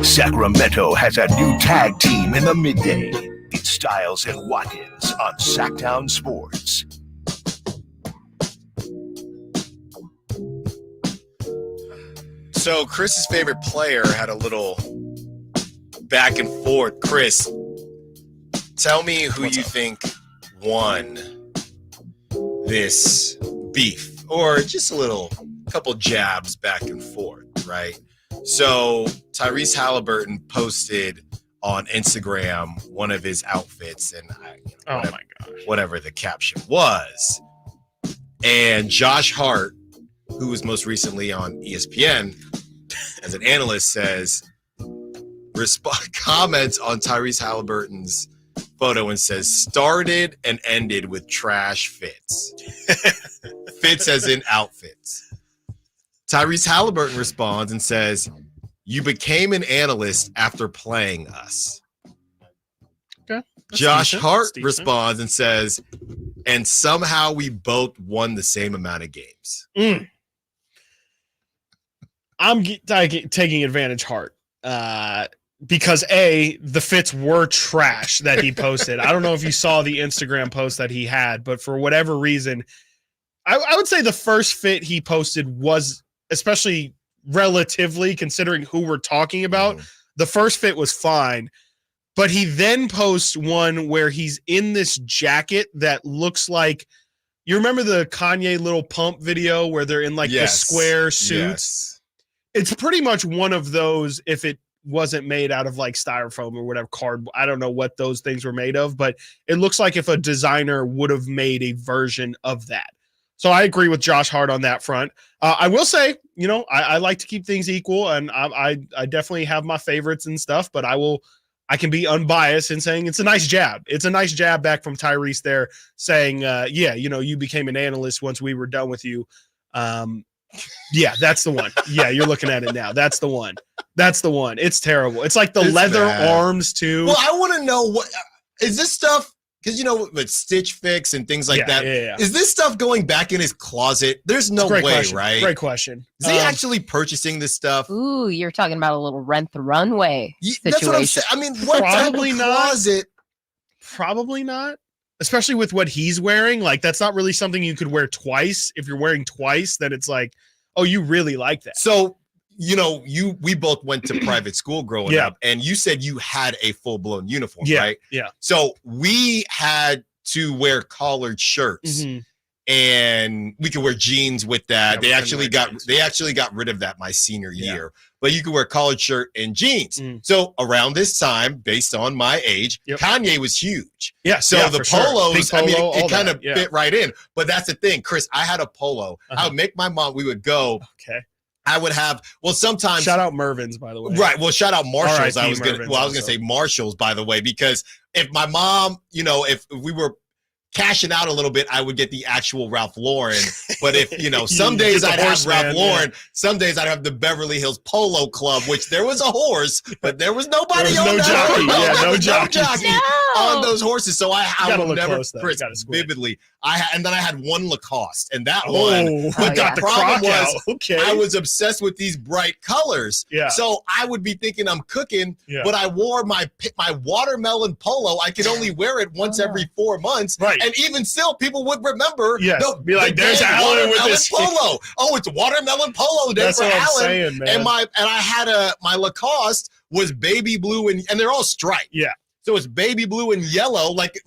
Sacramento has a new tag team in the midday. It's Stiles and Watkins on Sacktown Sports. So Chris's favorite player had a little back and forth. Chris, tell me who you think won this beef, or just a couple jabs back and forth, right? So Tyrese Halliburton posted on Instagram one of his outfits, and whatever the caption was. And Josh Hart, who was most recently on ESPN as an analyst, comments on Tyrese Halliburton's photo and says, started and ended with trash fits. Fits as in outfits. Tyrese Halliburton responds and says, you became an analyst after playing us. Okay. Josh Hart responds and says, and somehow we both won the same amount of games. I'm taking advantage Hart because the fits were trash that he posted. I don't know if you saw the Instagram post that he had, but for whatever reason, I would say the first fit he posted was, especially relatively considering who we're talking about, the first fit was fine. But he then posts one where he's in this jacket that looks like, you remember the Kanye Little Pump video where they're in the square suits? Yes. It's pretty much one of those if it wasn't made out of styrofoam or whatever, card. I don't know what those things were made of, but it looks like if a designer would have made a version of that. So I agree with Josh Hart on that front. I will say, I like to keep things equal, and I definitely have my favorites and stuff, but I can be unbiased in saying it's a nice jab. It's a nice jab back from Tyrese there saying, you became an analyst once we were done with you. Yeah, that's the one. Yeah, you're looking at it now. That's the one. That's the one. It's terrible. It's like it's leather bad. Arms too. Well, I want to know what is this stuff, because with Stitch Fix and things like that. Yeah. Is this stuff going back in his closet? There's no way, question. Right? Great question. Is he actually purchasing this stuff? Ooh, you're talking about a little Rent the Runway situation. That's what I'm saying. I mean, what probably type of closet? Probably not. Especially with what he's wearing. That's not really something you could wear twice. If you're wearing twice, then it's like, oh, you really like that. So, we both went to private school growing up, and you said you had a full-blown uniform, right? Yeah. So we had to wear collared shirts, and we could wear jeans with that. They actually got rid of that my senior year, but you could wear collared shirt and jeans. So around this time, based on my age, Kanye was huge. Yeah. So the polos, polo, it kind of fit right in. But that's the thing, Chris. I had a polo. I would make my mom. We would go. Okay. I would have, sometimes. Shout out Mervin's, by the way. Right. Well, shout out Marshalls. I was going to say Marshalls, by the way, because if my mom, if we were cashing out a little bit, I would get the actual Ralph Lauren. But if, some days I'd have Ralph Lauren, some days I'd have the Beverly Hills Polo Club, which there was a horse, but there was nobody on that. No jockey on those horses. So I will never, Chris, vividly. And then I had one Lacoste, and that one. But the problem was, I was obsessed with these bright colors. Yeah. So I would be thinking I'm cooking, but I wore my watermelon polo. I could only wear it once every 4 months. Right. And even still, people would remember. Yes. Be like, there's Alan with this polo. Oh, it's watermelon polo. That's for what Alan. I'm saying, man. And I had my Lacoste was baby blue and they're all striped. Yeah. So it's baby blue and yellow, like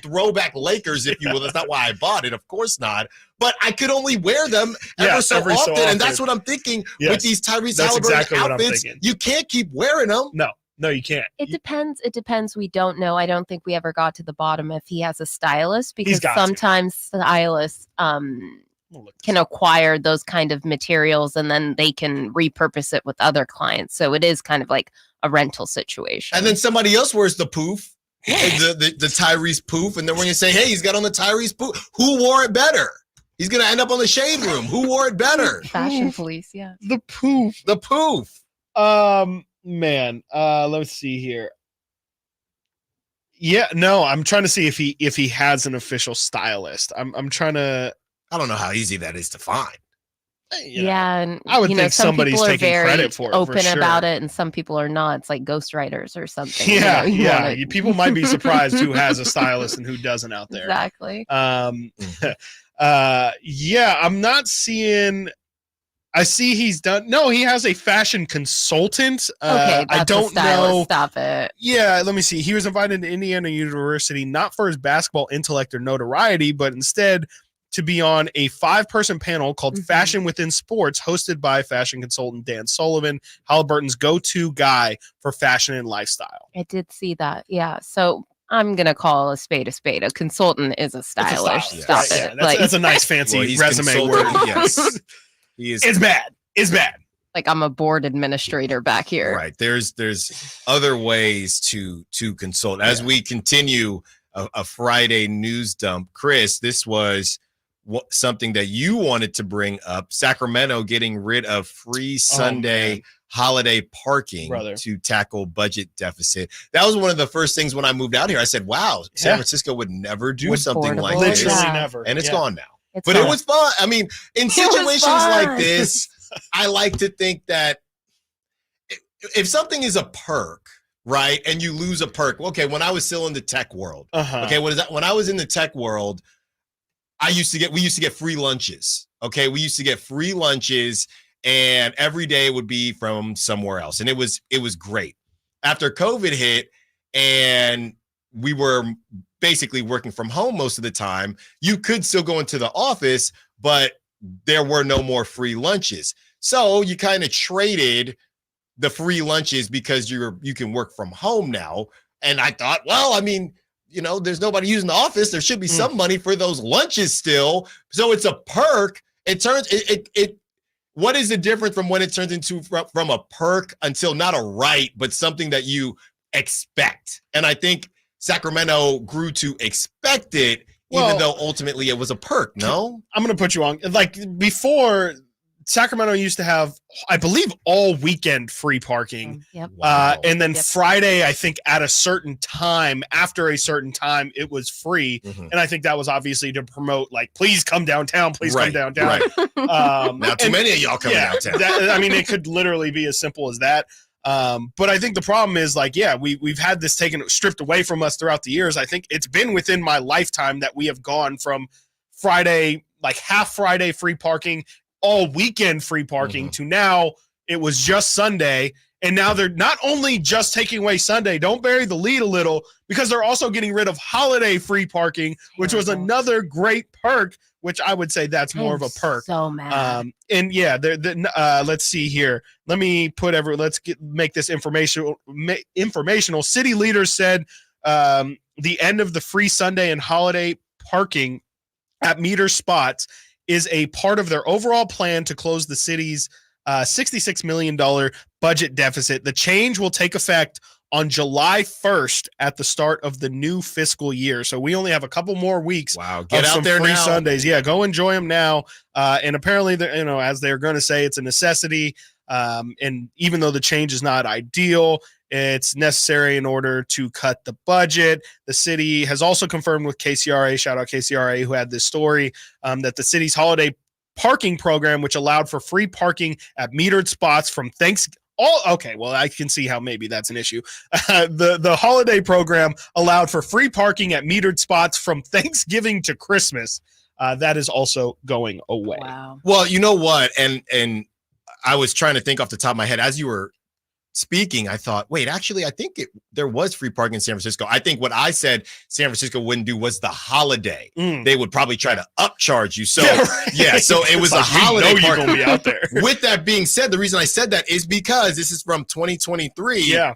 throwback Lakers, if you will. That's not why I bought it, of course not. But I could only wear them every so often, and that's what I'm thinking with these Tyrese Halliburton outfits. You can't keep wearing them. No, you can't. It depends. It depends. We don't know. I don't think we ever got to the bottom if he has a stylist, because sometimes stylists can acquire those kind of materials and then they can repurpose it with other clients. So it is kind of like a rental situation. And then somebody else wears the poof, the Tyrese poof, and then we're going to say, hey, he's got on the Tyrese poof. Who wore it better? He's going to end up on the shade room. Who wore it better? Fashion police, yeah. The poof. The poof. Man, let's see here. Yeah, no, I'm trying to see if he has an official stylist. I'm trying to. I don't know how easy that is to find. Yeah, and I would think some somebody's people are taking very credit for it. open for sure. about it, and some people are not. It's like ghostwriters or something. Yeah, people might be surprised who has a stylist and who doesn't out there. Exactly. Yeah, I'm not seeing. I see he's done. No, he has a fashion consultant. Okay, I don't know. Stop it. Yeah, let me see. He was invited to Indiana University not for his basketball intellect or notoriety, but instead to be on a 5-person panel called Fashion Within Sports, hosted by fashion consultant Dan Sullivan, Halliburton's go-to guy for fashion and lifestyle. I did see that. Yeah. So I'm going to call a spade a spade. A consultant is a stylist. Stop it. Yeah, that's a nice fancy resume word. Yes. He is. It's bad. It's bad. Like I'm a board administrator back here. Right. There's other ways to consult. As we continue a Friday news dump, Chris, this was something that you wanted to bring up. Sacramento getting rid of free Sunday holiday parking to tackle budget deficit. That was one of the first things when I moved out here. I said, wow, San Francisco would never do something like this. Literally never. And it's gone now. But it was fun. I mean, in situations like this, I like to think that if something is a perk, right, and you lose a perk. Okay, when I was still in the tech world, okay, what is that? When I was in the tech world, we used to get free lunches. Okay, we used to get free lunches, and every day would be from somewhere else, and it was great. After COVID hit, and we were basically working from home most of the time, you could still go into the office, but there were no more free lunches. So you kind of traded the free lunches because you can work from home now. And I thought, well, I mean, there's nobody using the office. There should be some money for those lunches still. So it's a perk. What is the difference from when it turns into from a perk until not a right, but something that you expect? And I think Sacramento grew to expect it, even though ultimately it was a perk. No, I'm going to put you on. Like before, Sacramento used to have, I believe, all weekend free parking. Yep. And then Friday, I think at a certain time, after a certain time, it was free. And I think that was obviously to promote, like, please come downtown. Please come downtown. Right. Now too many of y'all coming downtown. It could literally be as simple as that. But I think the problem is, like, we've had this stripped away from us throughout the years. I think it's been within my lifetime that we have gone from Friday, like half Friday free parking, all weekend free parking to now it was just Sunday. And now they're not only just taking away Sunday, don't bury the lead a little, because they're also getting rid of holiday free parking, which was another great perk, which I would say that's more of a perk. So mad. And yeah, let's see here. Let me put make this informational. City leaders said the end of the free Sunday and holiday parking at meter spots is a part of their overall plan to close the city's $66 million budget deficit. The change will take effect on July 1st at the start of the new fiscal year. So we only have a couple more weeks. Wow, get of out some there free now. Sundays. Yeah, go enjoy them now. And apparently, as they're going to say, it's a necessity. And even though the change is not ideal, it's necessary in order to cut the budget. The city has also confirmed with KCRA, shout out KCRA, who had this story, that the city's holiday parking program, which allowed for free parking at metered spots from Thanksgiving. Okay, well, I can see how maybe that's an issue. The holiday program allowed for free parking at metered spots from Thanksgiving to Christmas. That is also going away. Wow. Well, you know what? And I was trying to think off the top of my head as you were speaking, I thought, wait, actually, I think there was free parking in San Francisco. I think what I said San Francisco wouldn't do was the holiday. They would probably try to upcharge you. So so it was a holiday park. You're gonna be out there. With that being said, the reason I said that is because this is from 2023. Yeah.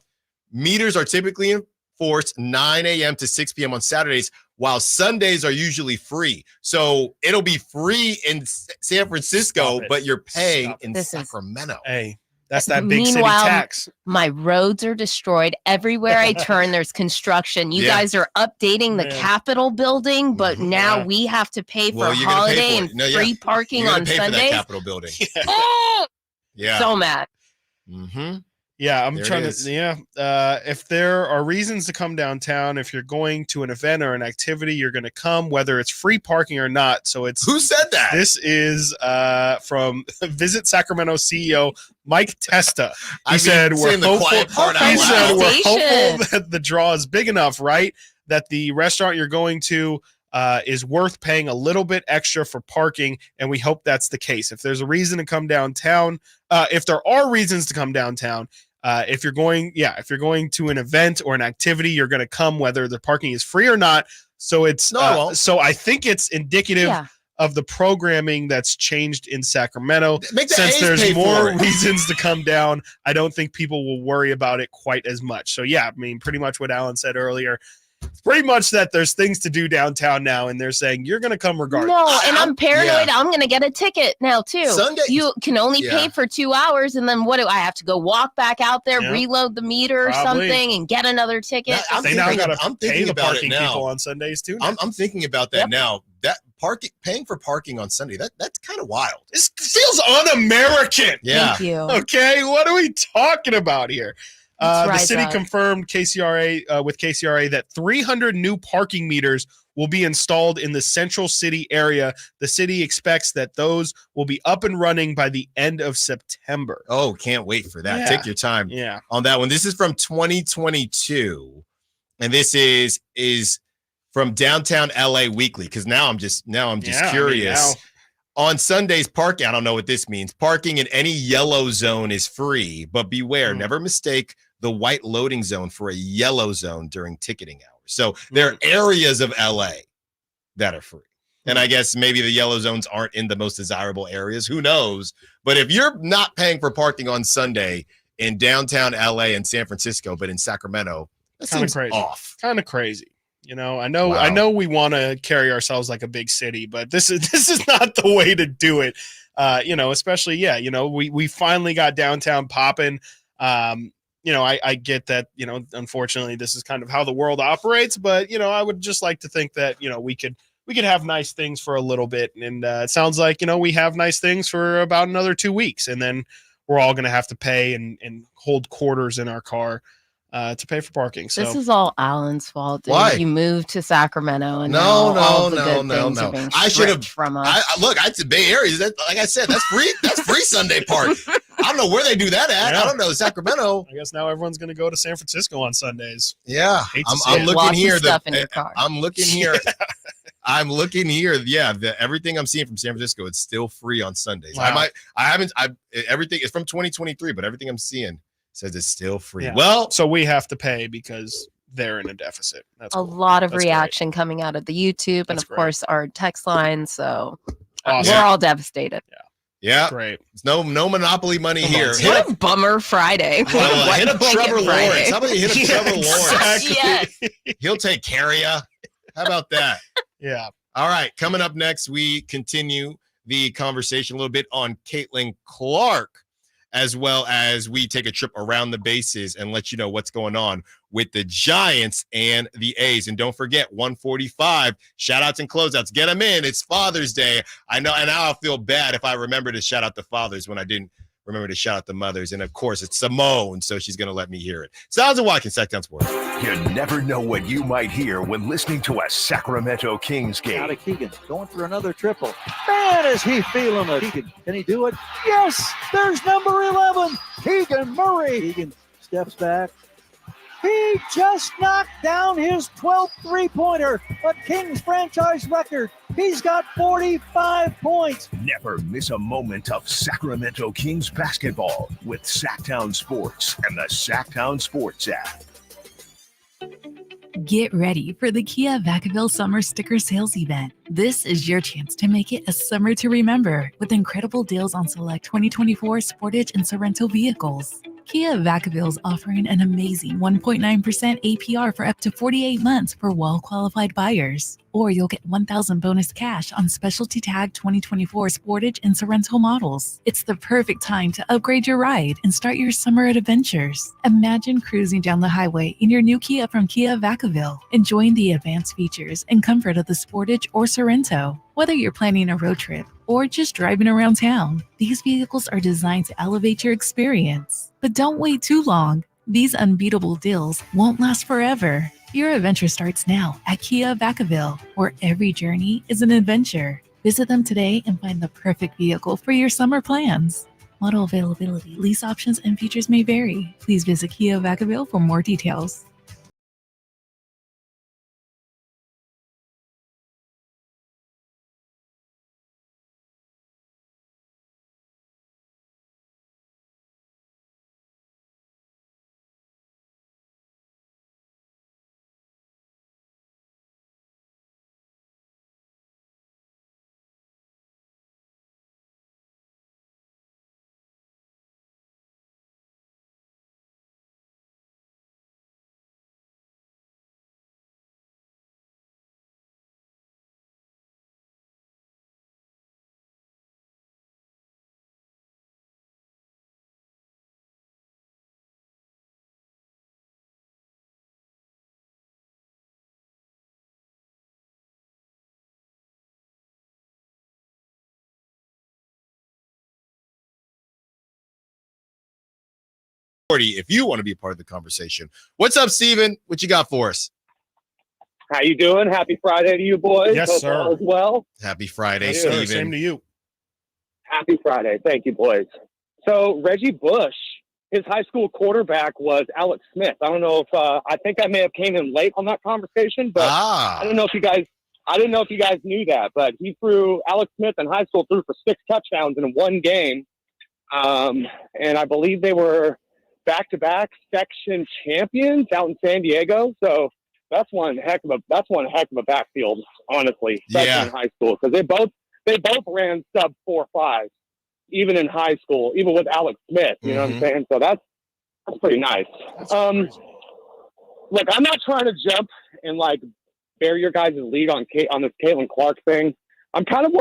Meters are typically enforced 9 a.m. to 6 p.m. on Saturdays, while Sundays are usually free. So it'll be free in San Francisco, but you're paying in Sacramento. Hey, that's that big city tax. My roads are destroyed. Everywhere I turn, there's construction. You guys are updating the Capitol building, but now we have to pay for holiday and free parking on Sundays. For that Capitol building. So mad. Mm-hmm. Yeah, I'm trying to. If there are reasons to come downtown, if you're going to an event or an activity, you're going to come, whether it's free parking or not. So it's who said that? This is from Visit Sacramento CEO Mike Testa. He said we're hopeful. He said we're hopeful that the draw is big enough, right? That the restaurant you're going to is worth paying a little bit extra for parking, and we hope that's the case. If there's a reason to come downtown, if there are reasons to come downtown. If you're going to an event or an activity, you're going to come whether the parking is free or not. So it's so I think it's indicative of the programming that's changed in Sacramento. Since there's more reasons to come down, I don't think people will worry about it quite as much. So I mean, pretty much what Alan said earlier. Pretty much that there's things to do downtown now, and they're saying you're going to come regardless. No, and I'm paranoid. I'm going to get a ticket now too. Sunday, you can only pay for 2 hours, and then what do I have to go walk back out there, reload the meter or something, and get another ticket? I'm thinking about it now. People on Sundays too. I'm thinking about that now. That paying for parking on Sunday, that's kind of wild. This feels un-American. Thank you. Okay, what are we talking about here? The city confirmed with KCRA that 300 new parking meters will be installed in the central city area. The city expects that those will be up and running by the end of September. Oh, can't wait for that. Take your time on that one. This is from 2022, and this is from Downtown LA Weekly, because now I'm just curious. On Sundays, parking, I don't know what this means. Parking in any yellow zone is free, but beware, never mistake the white loading zone for a yellow zone during ticketing hours. So there are areas of LA that are free. And I guess maybe the yellow zones aren't in the most desirable areas. Who knows? But if you're not paying for parking on Sunday in downtown LA and San Francisco, but in Sacramento, that seems off. Kind of crazy. You know, I know we want to carry ourselves like a big city, but this is not the way to do it. Especially, we finally got downtown popping. I get that, unfortunately this is kind of how the world operates, but, I would just like to think that, we could have nice things for a little bit. And it sounds like, we have nice things for about another 2 weeks, and then we're all going to have to pay and hold quarters in our car to pay for parking. So this is all Alan's fault. Dude. Why? You moved to Sacramento, and no. I should have from us. It's the Bay Area. Like I said, that's free. That's free Sunday park. I don't know where they do that at. I don't know. Sacramento. I guess now everyone's going to go to San Francisco on Sundays. Yeah, I'm looking here. I'm looking here. I'm looking here. Yeah, everything I'm seeing from San Francisco, it's still free on Sundays. Wow. Everything is from 2023, but everything I'm seeing says it's still free. Yeah. Well, so we have to pay because they're in a deficit. That's a cool. lot of That's reaction great. coming out of the YouTube, and That's of course our text line. So Awesome. we're all devastated. Yeah, great. There's no monopoly money here. What a bummer Friday. Hit up Trevor Lawrence. How about you hit up Trevor Lawrence? Yes. He'll take care of you. How about that? Yeah. All right. Coming up next, we continue the conversation a little bit on Caitlin Clark, as well as we take a trip around the bases and let you know what's going on with the Giants and the A's. And don't forget, 145 shout outs and closeouts. Get them in. It's Father's Day. I know. And now I'll feel bad if I remember to shout out the fathers when I didn't remember to shout out the mothers. And of course, it's Simone, so she's going to let me hear it. Stiles and Watkins, Sacktown Sports. You never know what you might hear when listening to a Sacramento Kings game. Out of Keegan, going for another triple. Man, is he feeling it. Keegan, can he do it? Yes, there's number 11, Keegan Murray. Keegan steps back, He just knocked down his 12th three-pointer, a Kings franchise record. He's got 45 points. Never miss a moment of Sacramento Kings basketball with Sacktown Sports and the Sacktown Sports app. Get ready for the Kia Vacaville Summer Sticker Sales Event. This is your chance to make it a summer to remember with incredible deals on select 2024 Sportage and Sorrento vehicles. Kia Vacaville is offering an amazing 1.9% APR for up to 48 months for well-qualified buyers. Or you'll get $1,000 bonus cash on specialty tag 2024 Sportage and Sorrento models. It's the perfect time to upgrade your ride and start your summer adventures. Imagine cruising down the highway in your new Kia from Kia Vacaville, enjoying the advanced features and comfort of the Sportage or Sorrento. Whether you're planning a road trip or just driving around town, these vehicles are designed to elevate your experience. But don't wait too long. These unbeatable deals won't last forever. Your adventure starts now at Kia Vacaville, where every journey is an adventure. Visit them today and find the perfect vehicle for your summer plans. Model availability, lease options, and features may vary. Please visit Kia Vacaville for more details. If you want to be a part of the conversation. What's up, Steven? What you got for us? How you doing? Happy Friday to you, boys. Yes, Hope sir. all is well. Happy Friday, Yes, Steven. sir. Same to you. Happy Friday. Thank you, boys. So Reggie Bush, his high school quarterback was Alex Smith. I don't know if I think I may have came in late on that conversation, but I don't know if you guys knew that, but Alex Smith in high school threw for 6 touchdowns in one game. And I believe they were back-to-back section champions out in San Diego. So that's one heck of a backfield, honestly, especially in high school, because they both ran sub 4.5, even in high school, even with Alex Smith. You know what I'm saying? So that's pretty nice. Look, I'm not trying to jump and like bear your guys' lead on this Caitlin Clark thing. I'm kind of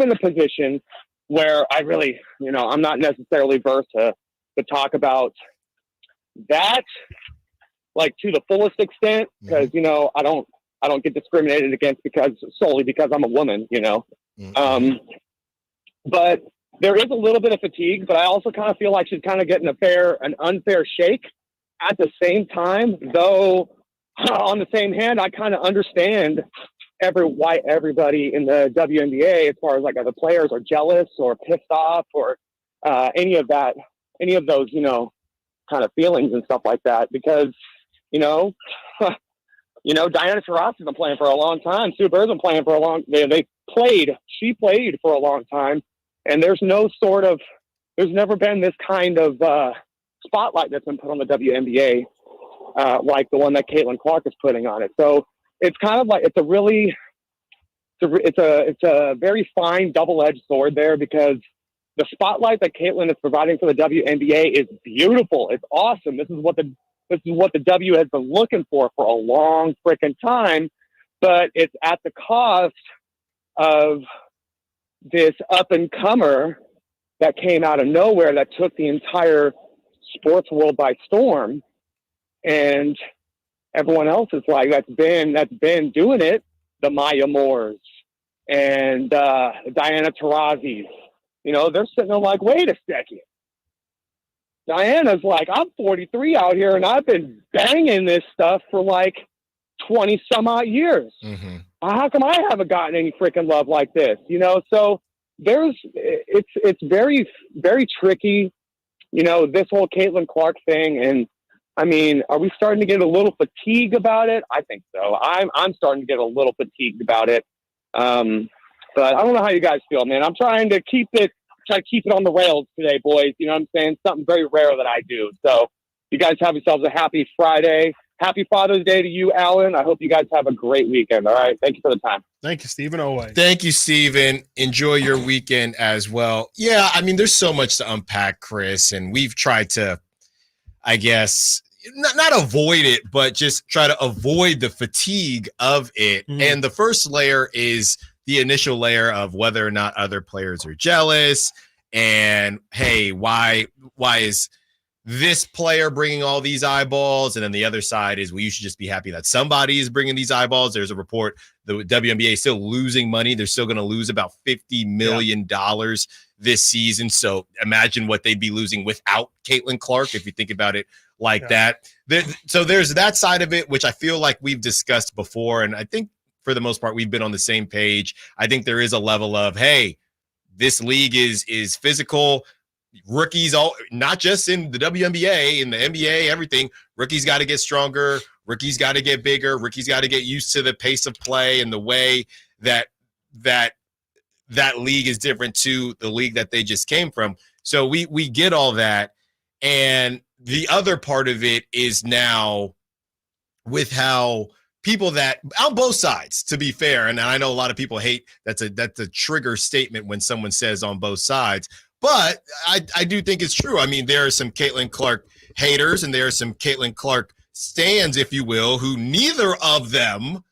in a position where I really, I'm not necessarily versed to talk about that like to the fullest extent, because I don't get discriminated against solely because I'm a woman, but there is a little bit of fatigue, but I also kind of feel like she's kind of getting an unfair shake at the same time, though on the same hand, I kind of understand why everybody in the WNBA, as far as like other players, are jealous or pissed off or any of those, kind of feelings and stuff like that, because, Diana Taurasi's been playing for a long time. Sue Bird's been playing for a long time. She played for a long time, and there's never been this kind of spotlight that's been put on the WNBA like the one that Caitlin Clark is putting on it. So it's kind of like it's a very fine double-edged sword there, because the spotlight that Caitlin is providing for the WNBA is beautiful. It's awesome. This is what the W has been looking for a long freaking time, but it's at the cost of this up-and-comer that came out of nowhere that took the entire sports world by storm, and everyone else is like that's been doing it. The Maya Moores and Diana Taurasi's. They're sitting there like, wait a second. Diana's like, I'm 43 out here and I've been banging this stuff for like 20 some odd years. How come I haven't gotten any freaking love like this? So it's very, very tricky, this whole Caitlin Clark thing. And I mean, are we starting to get a little fatigue about it? I think so. I'm starting to get a little fatigued about it. But I don't know how you guys feel, man. I'm trying to keep it on the rails today, boys. You know what I'm saying? Something very rare that I do. So you guys have yourselves a happy Friday. Happy Father's Day to you, Alan. I hope you guys have a great weekend. All right. Thank you for the time. Thank you, Stephen. Always. Thank you, Stephen. Enjoy your weekend as well. Yeah, I mean, there's so much to unpack, Chris, and we've tried to, I guess, not avoid it, but just try to avoid the fatigue of it. And the first layer is the initial layer of whether or not other players are jealous, and hey, why is this player bringing all these eyeballs? And then the other side is, well, you should just be happy that somebody is bringing these eyeballs. There's a report the WNBA is still losing money. They're still going to lose about $50 million this season. So imagine what they'd be losing without Caitlin Clark, if you think about it like that. So there's that side of it, which I feel like we've discussed before. And I think for the most part, we've been on the same page. I think there is a level of, hey, this league is physical. Rookies, all not just in the WNBA, in the NBA, everything. Rookies got to get stronger. Rookies got to get bigger. Rookies got to get used to the pace of play and the way that league is different to the league that they just came from. So we get all that. And the other part of it is now with how people that on both sides, to be fair, and I know a lot of people hate that's a trigger statement when someone says on both sides, but I do think it's true. I mean, there are some Caitlin Clark haters and there are some Caitlin Clark stans, if you will, who neither of them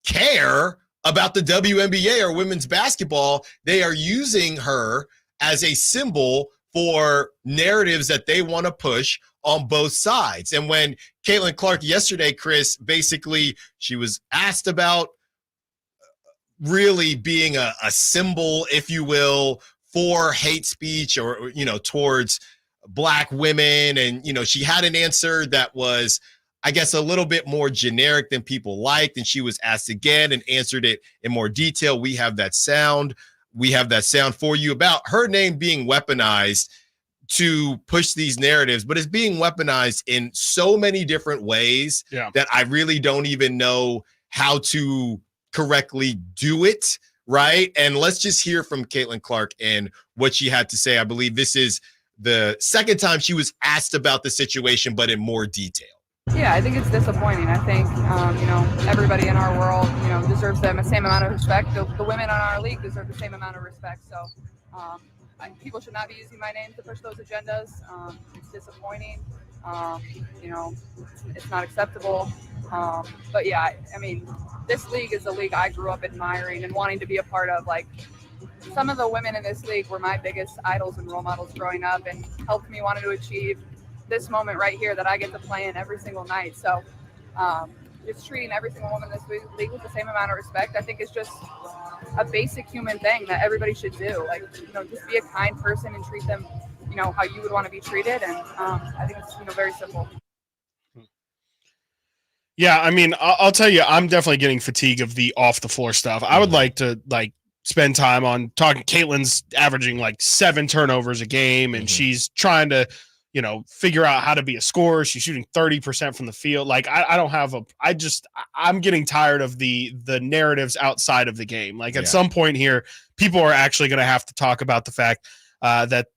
care about the WNBA or women's basketball. They are using her as a symbol for narratives that they want to push on both sides. And when Caitlin Clark yesterday, Chris, basically she was asked about really being a symbol, if you will, for hate speech or, towards Black women. And, she had an answer that was, I guess, a little bit more generic than people liked. And she was asked again and answered it in more detail. We have that sound. We have that sound for you about her name being weaponized to push these narratives, but it's being weaponized in so many different ways that I really don't even know how to correctly do it. Right. And let's just hear from Caitlin Clark and what she had to say. I believe this is the second time she was asked about the situation, but in more detail. Yeah, I think it's disappointing. I think, everybody in our world, deserves the same amount of respect. The women in our league deserve the same amount of respect. So people should not be using my name to push those agendas. It's disappointing. It's not acceptable. But yeah, I mean, this league is a league I grew up admiring and wanting to be a part of. Like, some of the women in this league were my biggest idols and role models growing up and helped me want to achieve this moment right here that I get to play in every single night. So just treating every single woman in this league with the same amount of respect, I think is just a basic human thing that everybody should do. Like, just be a kind person and treat them, how you would want to be treated. And I think it's, very simple. Yeah, I mean, I'll tell you, I'm definitely getting fatigue of the off the floor stuff. I would like to spend time on talking. Caitlin's averaging 7 turnovers a game, and she's trying to, figure out how to be a scorer. She's shooting 30% from the field. I'm getting tired of the narratives outside of the game. At some point here, people are actually going to have to talk about the fact that,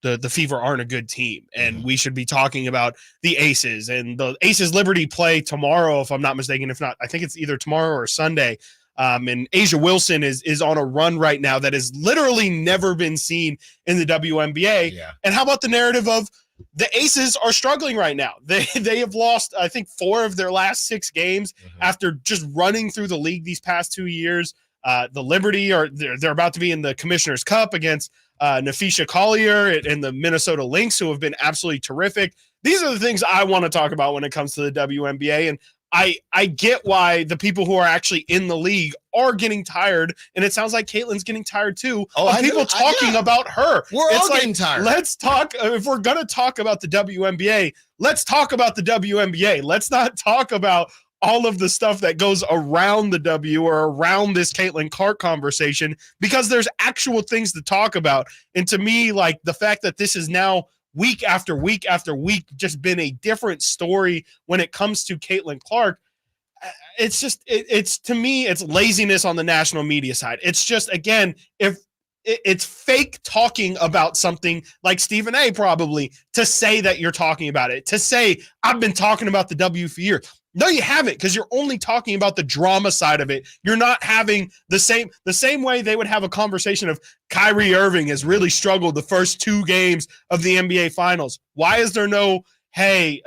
the Fever aren't a good team, and we should be talking about the Aces, and the Aces Liberty play tomorrow, if I'm not mistaken. If not, I think it's either tomorrow or Sunday. And Asia Wilson is on a run right now that has literally never been seen in the WNBA. Yeah. And how about the narrative of the Aces are struggling right now? They have lost, I think, 4 of their last 6 games after just running through the league these past 2 years. The Liberty they're about to be in the Commissioner's Cup against Nafisha Collier and the Minnesota Lynx, who have been absolutely terrific. These are the things I want to talk about when it comes to the WNBA. And I get why the people who are actually in the league are getting tired, and it sounds like Caitlin's getting tired too. Of people talking about her. We're all getting tired. Let's talk. If we're gonna talk about the WNBA, let's talk about the WNBA. Let's not talk about all of the stuff that goes around the W or around this Caitlin Clark conversation, because there's actual things to talk about. And to me, the fact that this is now week after week after week just been a different story when it comes to Caitlin Clark. It's just, it's to me, it's laziness on the national media side. It's just, again, if it's fake talking about something like Stephen A. probably to say that you're talking about it, to say, I've been talking about the W for years. No, you haven't, because you're only talking about the drama side of it. You're not having the same way they would have a conversation of Kyrie Irving has really struggled the first 2 games of the NBA Finals. Why is there no, hey,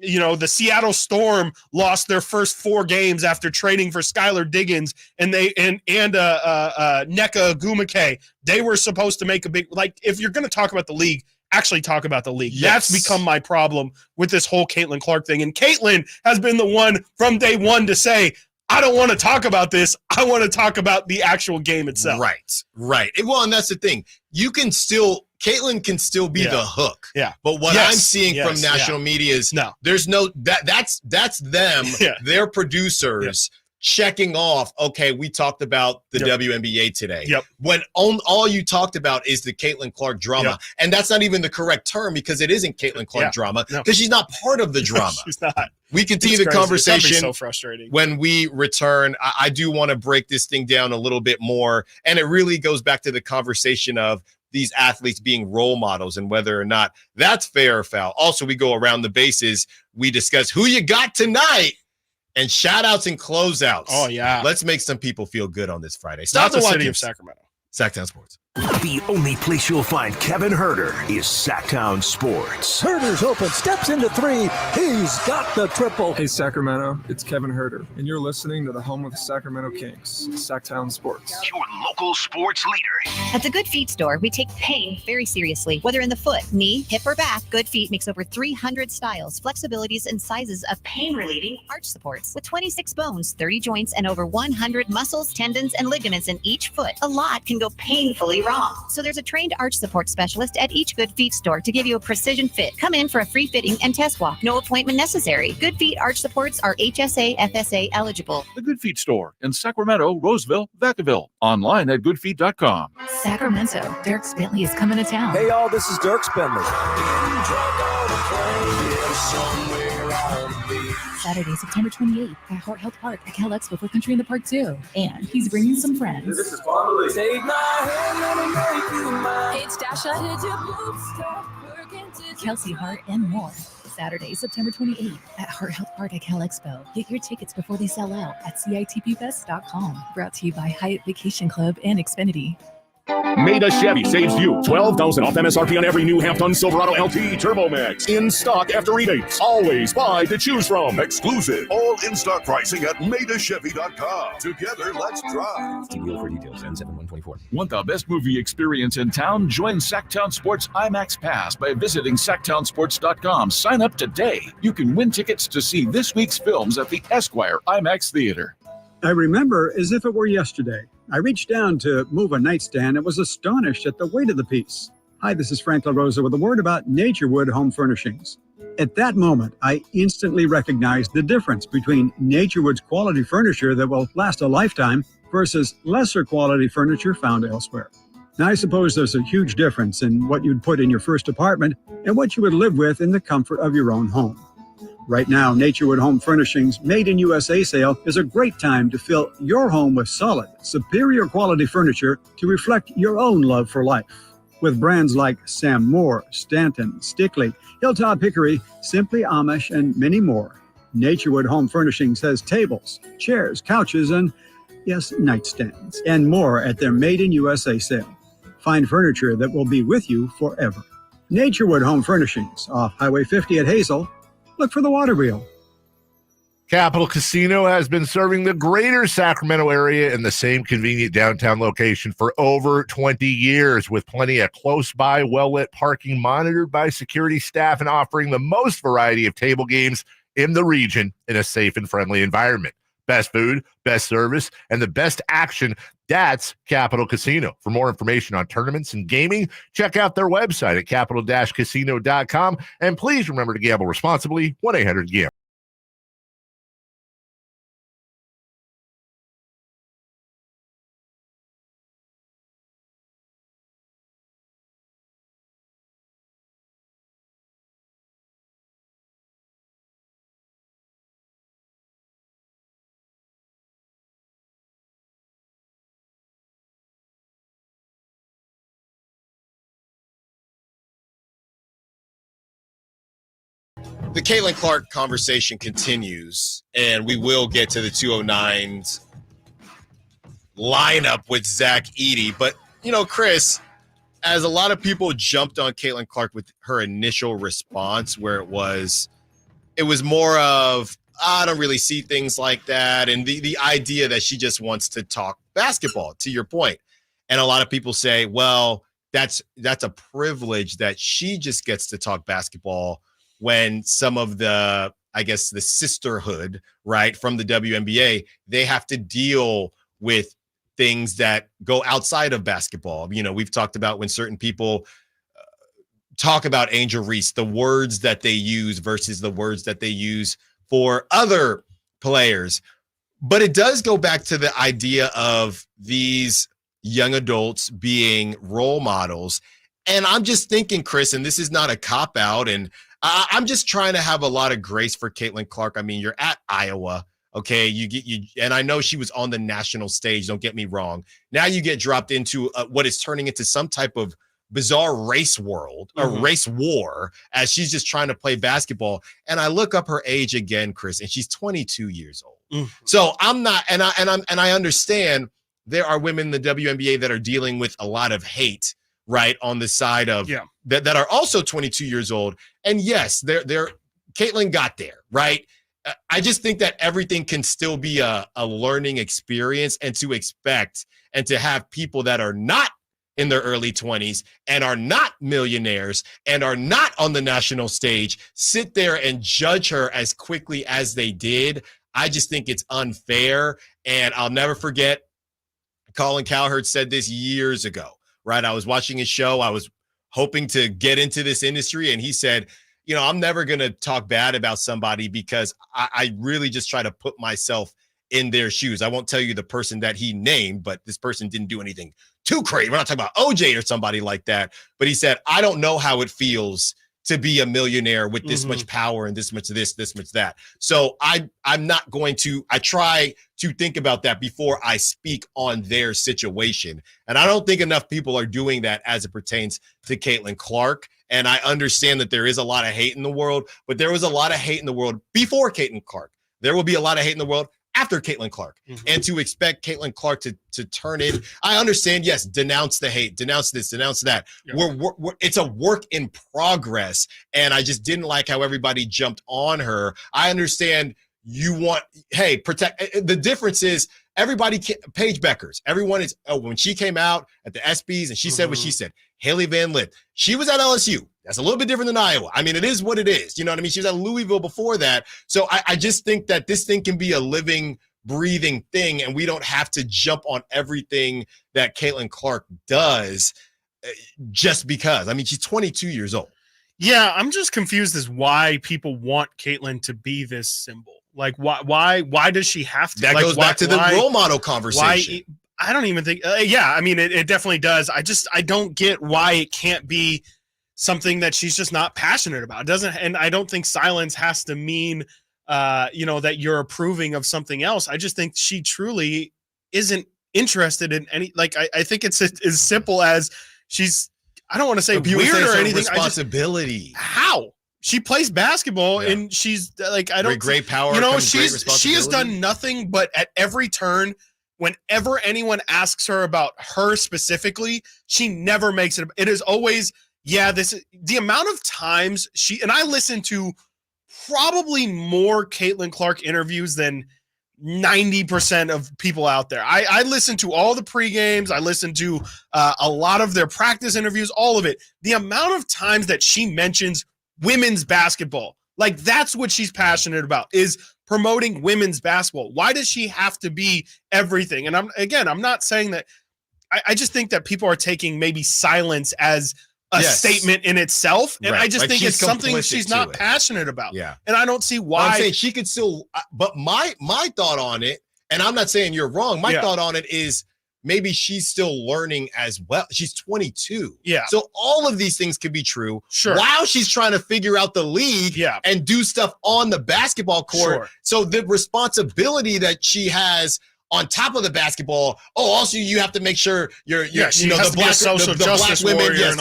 the Seattle Storm lost their first 4 games after trading for Skylar Diggins and Nneka Agumake. They were supposed to make a big, like, if you're going to talk about the league, actually talk about the league. Yes. That's become my problem with this whole Caitlin Clark thing. And Caitlin has been the one from day one to say, I don't want to talk about this. I want to talk about the actual game itself. Right. Well, and that's the thing. Caitlin can still be the hook. Yeah. But what I'm seeing from national media is there's no that's them, their producers checking off, okay, we talked about the WNBA today. When all you talked about is the Caitlin Clark drama. And that's not even the correct term, because it isn't Caitlin Clark drama, because she's not part of the drama. She's not. We continue the conversation so frustrating. When we return. I do want to break this thing down a little bit more. And it really goes back to the conversation of these athletes being role models and whether or not that's fair or foul. Also, we go around the bases. We discuss who you got tonight and shout outs and closeouts. Oh, yeah. Let's make some people feel good on this Friday. Not the city of Sacramento. Sacktown Sports. The only place you'll find Kevin Herter is Sacktown Sports. Herter's open, steps into 3. He's got the triple. Hey, Sacramento, it's Kevin Herter, and you're listening to the home of the Sacramento Kings, Sacktown Sports. Your local sports leader. At the Good Feet store, we take pain very seriously. Whether in the foot, knee, hip, or back, Good Feet makes over 300 styles, flexibilities, and sizes of pain-relieving arch supports. With 26 bones, 30 joints, and over 100 muscles, tendons, and ligaments in each foot, a lot can go painfully wrong. So there's a trained arch support specialist at each Good Feet store to give you a precision fit. Come in for a free fitting and test walk. No appointment necessary. Good Feet arch supports are HSA, FSA eligible. The Good Feet store in Sacramento, Roseville, Vacaville. Online at goodfeet.com. Sacramento, Dirk Bentley is coming to town. Hey, y'all, this is Dirk Bentley. Saturday, September 28th at Hart Health Park at Cal Expo for Country in the Park 2. And he's bringing some friends. This is Family. Take my hand, let me make you mine. It's Dasha, Kelsey Hart, and more. Saturday, September 28th at Hart Health Park at Cal Expo. Get your tickets before they sell out at CITPfest.com. Brought to you by Hyatt Vacation Club and Xfinity. Maida Chevy saves you $12,000 off MSRP on every new half-ton Silverado LT Turbo Max. In stock after rebates. Always 5 to choose from. Exclusive. All in-stock pricing at MaidaChevy.com. Together, let's drive. TBO for details. N7124. Want the best movie experience in town? Join Sacktown Sports IMAX Pass by visiting SacktownSports.com. Sign up today. You can win tickets to see this week's films at the Esquire IMAX Theater. I remember as if it were yesterday. I reached down to move a nightstand and was astonished at the weight of the piece. Hi, this is Frank LaRosa with a word about Naturewood Home Furnishings. At that moment, I instantly recognized the difference between Naturewood's quality furniture that will last a lifetime versus lesser quality furniture found elsewhere. Now, I suppose there's a huge difference in what you'd put in your first apartment and what you would live with in the comfort of your own home. Right now, Naturewood Home Furnishings Made in USA sale is a great time to fill your home with solid, superior quality furniture to reflect your own love for life. With brands like Sam Moore, Stanton, Stickley, Hilltop Hickory, Simply Amish, and many more, Naturewood Home Furnishings has tables, chairs, couches, and, yes, nightstands, and more at their Made in USA sale. Find furniture that will be with you forever. Naturewood Home Furnishings, off Highway 50 at Hazel. Look for the water wheel. Capital Casino has been serving the greater Sacramento area in the same convenient downtown location for over 20 years, with plenty of close-by, well-lit parking monitored by security staff and offering the most variety of table games in the region in a safe and friendly environment. Best food, best service, and the best action. That's Capital Casino. For more information on tournaments and gaming, check out their website at capital-casino.com. And please remember to gamble responsibly. 1-800-GAMBLE. the Caitlin Clark conversation continues, and we will get to the 209's lineup with Zach Edey. But, Chris, as a lot of people jumped on Caitlin Clark with her initial response, where it was more of, I don't really see things like that, and the idea that she just wants to talk basketball, to your point. And a lot of people say, well, that's a privilege that she just gets to talk basketball when some of the, I guess, the sisterhood, right, from the WNBA, they have to deal with things that go outside of basketball. We've talked about when certain people talk about Angel Reese, the words that they use versus the words that they use for other players. But it does go back to the idea of these young adults being role models. And I'm just thinking, Chris, and this is not a cop-out, and I'm just trying to have a lot of grace for Caitlin Clark. I mean, you're at Iowa, okay? And I know she was on the national stage, don't get me wrong. Now you get dropped into what is turning into some type of bizarre race world, a race war, as she's just trying to play basketball. And I look up her age again, Chris, and she's 22 years old. So I'm not, and I understand there are women in the WNBA that are dealing with a lot of hate, right, on the side of that are also 22 years old. And yes, they're Caitlin got there, right? I just think that everything can still be a learning experience, and to expect and to have people that are not in their early 20s and are not millionaires and are not on the national stage sit there and judge her as quickly as they did. I just think it's unfair. And I'll never forget, Colin Cowherd said this years ago, right? I was watching his show. I was hoping to get into this industry. And he said, I'm never going to talk bad about somebody because I really just try to put myself in their shoes. I won't tell you the person that he named, but this person didn't do anything too crazy. We're not talking about OJ or somebody like that. But he said, I don't know how it feels to be a millionaire with this much power and this much this much that. So I'm not going to, I try to think about that before I speak on their situation. And I don't think enough people are doing that as it pertains to Caitlin Clark. And I understand that there is a lot of hate in the world, but there was a lot of hate in the world before Caitlin Clark. There will be a lot of hate in the world after Caitlin Clark. And to expect Caitlin Clark to turn in, I understand, yes, denounce the hate, denounce this, denounce that. We're it's a work in progress, and I just didn't like how everybody jumped on her. I understand you want, hey, protect. The difference is everybody, Paige Beckers, everyone is, when she came out at the ESPYs and she said what she said, Haley Van Lith, she was at LSU. That's a little bit different than Iowa. I mean, it is what it is. You know what I mean? She was at Louisville before that. So I just think that this thing can be a living, breathing thing, and we don't have to jump on everything that Caitlin Clark does just because. I mean, she's 22 years old. Yeah, I'm just confused as why people want Caitlin to be this symbol. Like, why does she have to? That like, goes back to the role model conversation. I don't even think. I mean, it definitely does. I don't get why it can't be something that she's just not passionate about. It doesn't, and I don't think silence has to mean, that you're approving of something else. I just think she truly isn't interested in any. Like, I think it's as simple as she's. I don't want to say weird or anything. Responsibility. How? She plays basketball and she's like, I don't. Great power. She has done nothing but at every turn. Whenever anyone asks her about her specifically, she never makes it. It is always, the amount of times and I listen to probably more Caitlin Clark interviews than 90% of people out there. I listen to all the pre-games. I listen to a lot of their practice interviews, all of it. The amount of times that she mentions women's basketball, like that's what she's passionate about, is promoting women's basketball. Why does she have to be everything? And I'm not saying that. I just think that people are taking maybe silence as a statement in itself. And I just think it's something she's not passionate about. Yeah. And I don't see why. I'm saying she could still, but my thought on it, and I'm not saying you're wrong. My thought on it is maybe she's still learning as well. She's 22. Yeah. So all of these things could be true. Sure. While she's trying to figure out the league and do stuff on the basketball court. Sure. So the responsibility that she has on top of the basketball, also you have to make sure the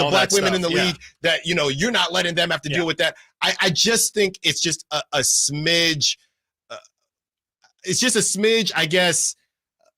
black women in the league that you're not letting them have to deal with that. I just think it's just a smidge. It's just a smidge, I guess,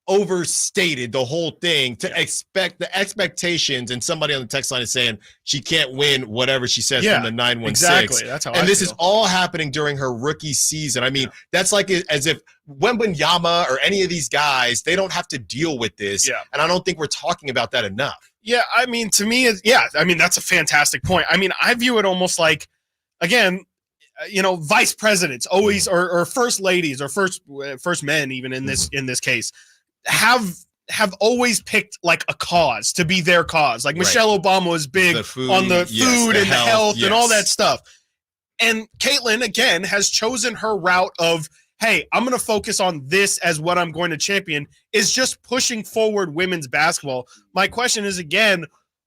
overstated the whole thing to expect the expectations. And somebody on the text line is saying she can't win whatever she says from the 916. Exactly. That's how this is all happening during her rookie season. I mean, that's like as if Wembanyama or any of these guys, they don't have to deal with this. Yeah. And I don't think we're talking about that enough. Yeah. I mean, to me, I mean, that's a fantastic point. I mean, I view it almost like, again, vice presidents always, or first ladies, or first men, even in this case, have always picked like a cause to be their cause. Like Michelle Obama was big on the food and the health and all that stuff. And Caitlyn, again, has chosen her route of, hey, I'm going to focus on this as what I'm going to champion, is just pushing forward women's basketball. My question is, again,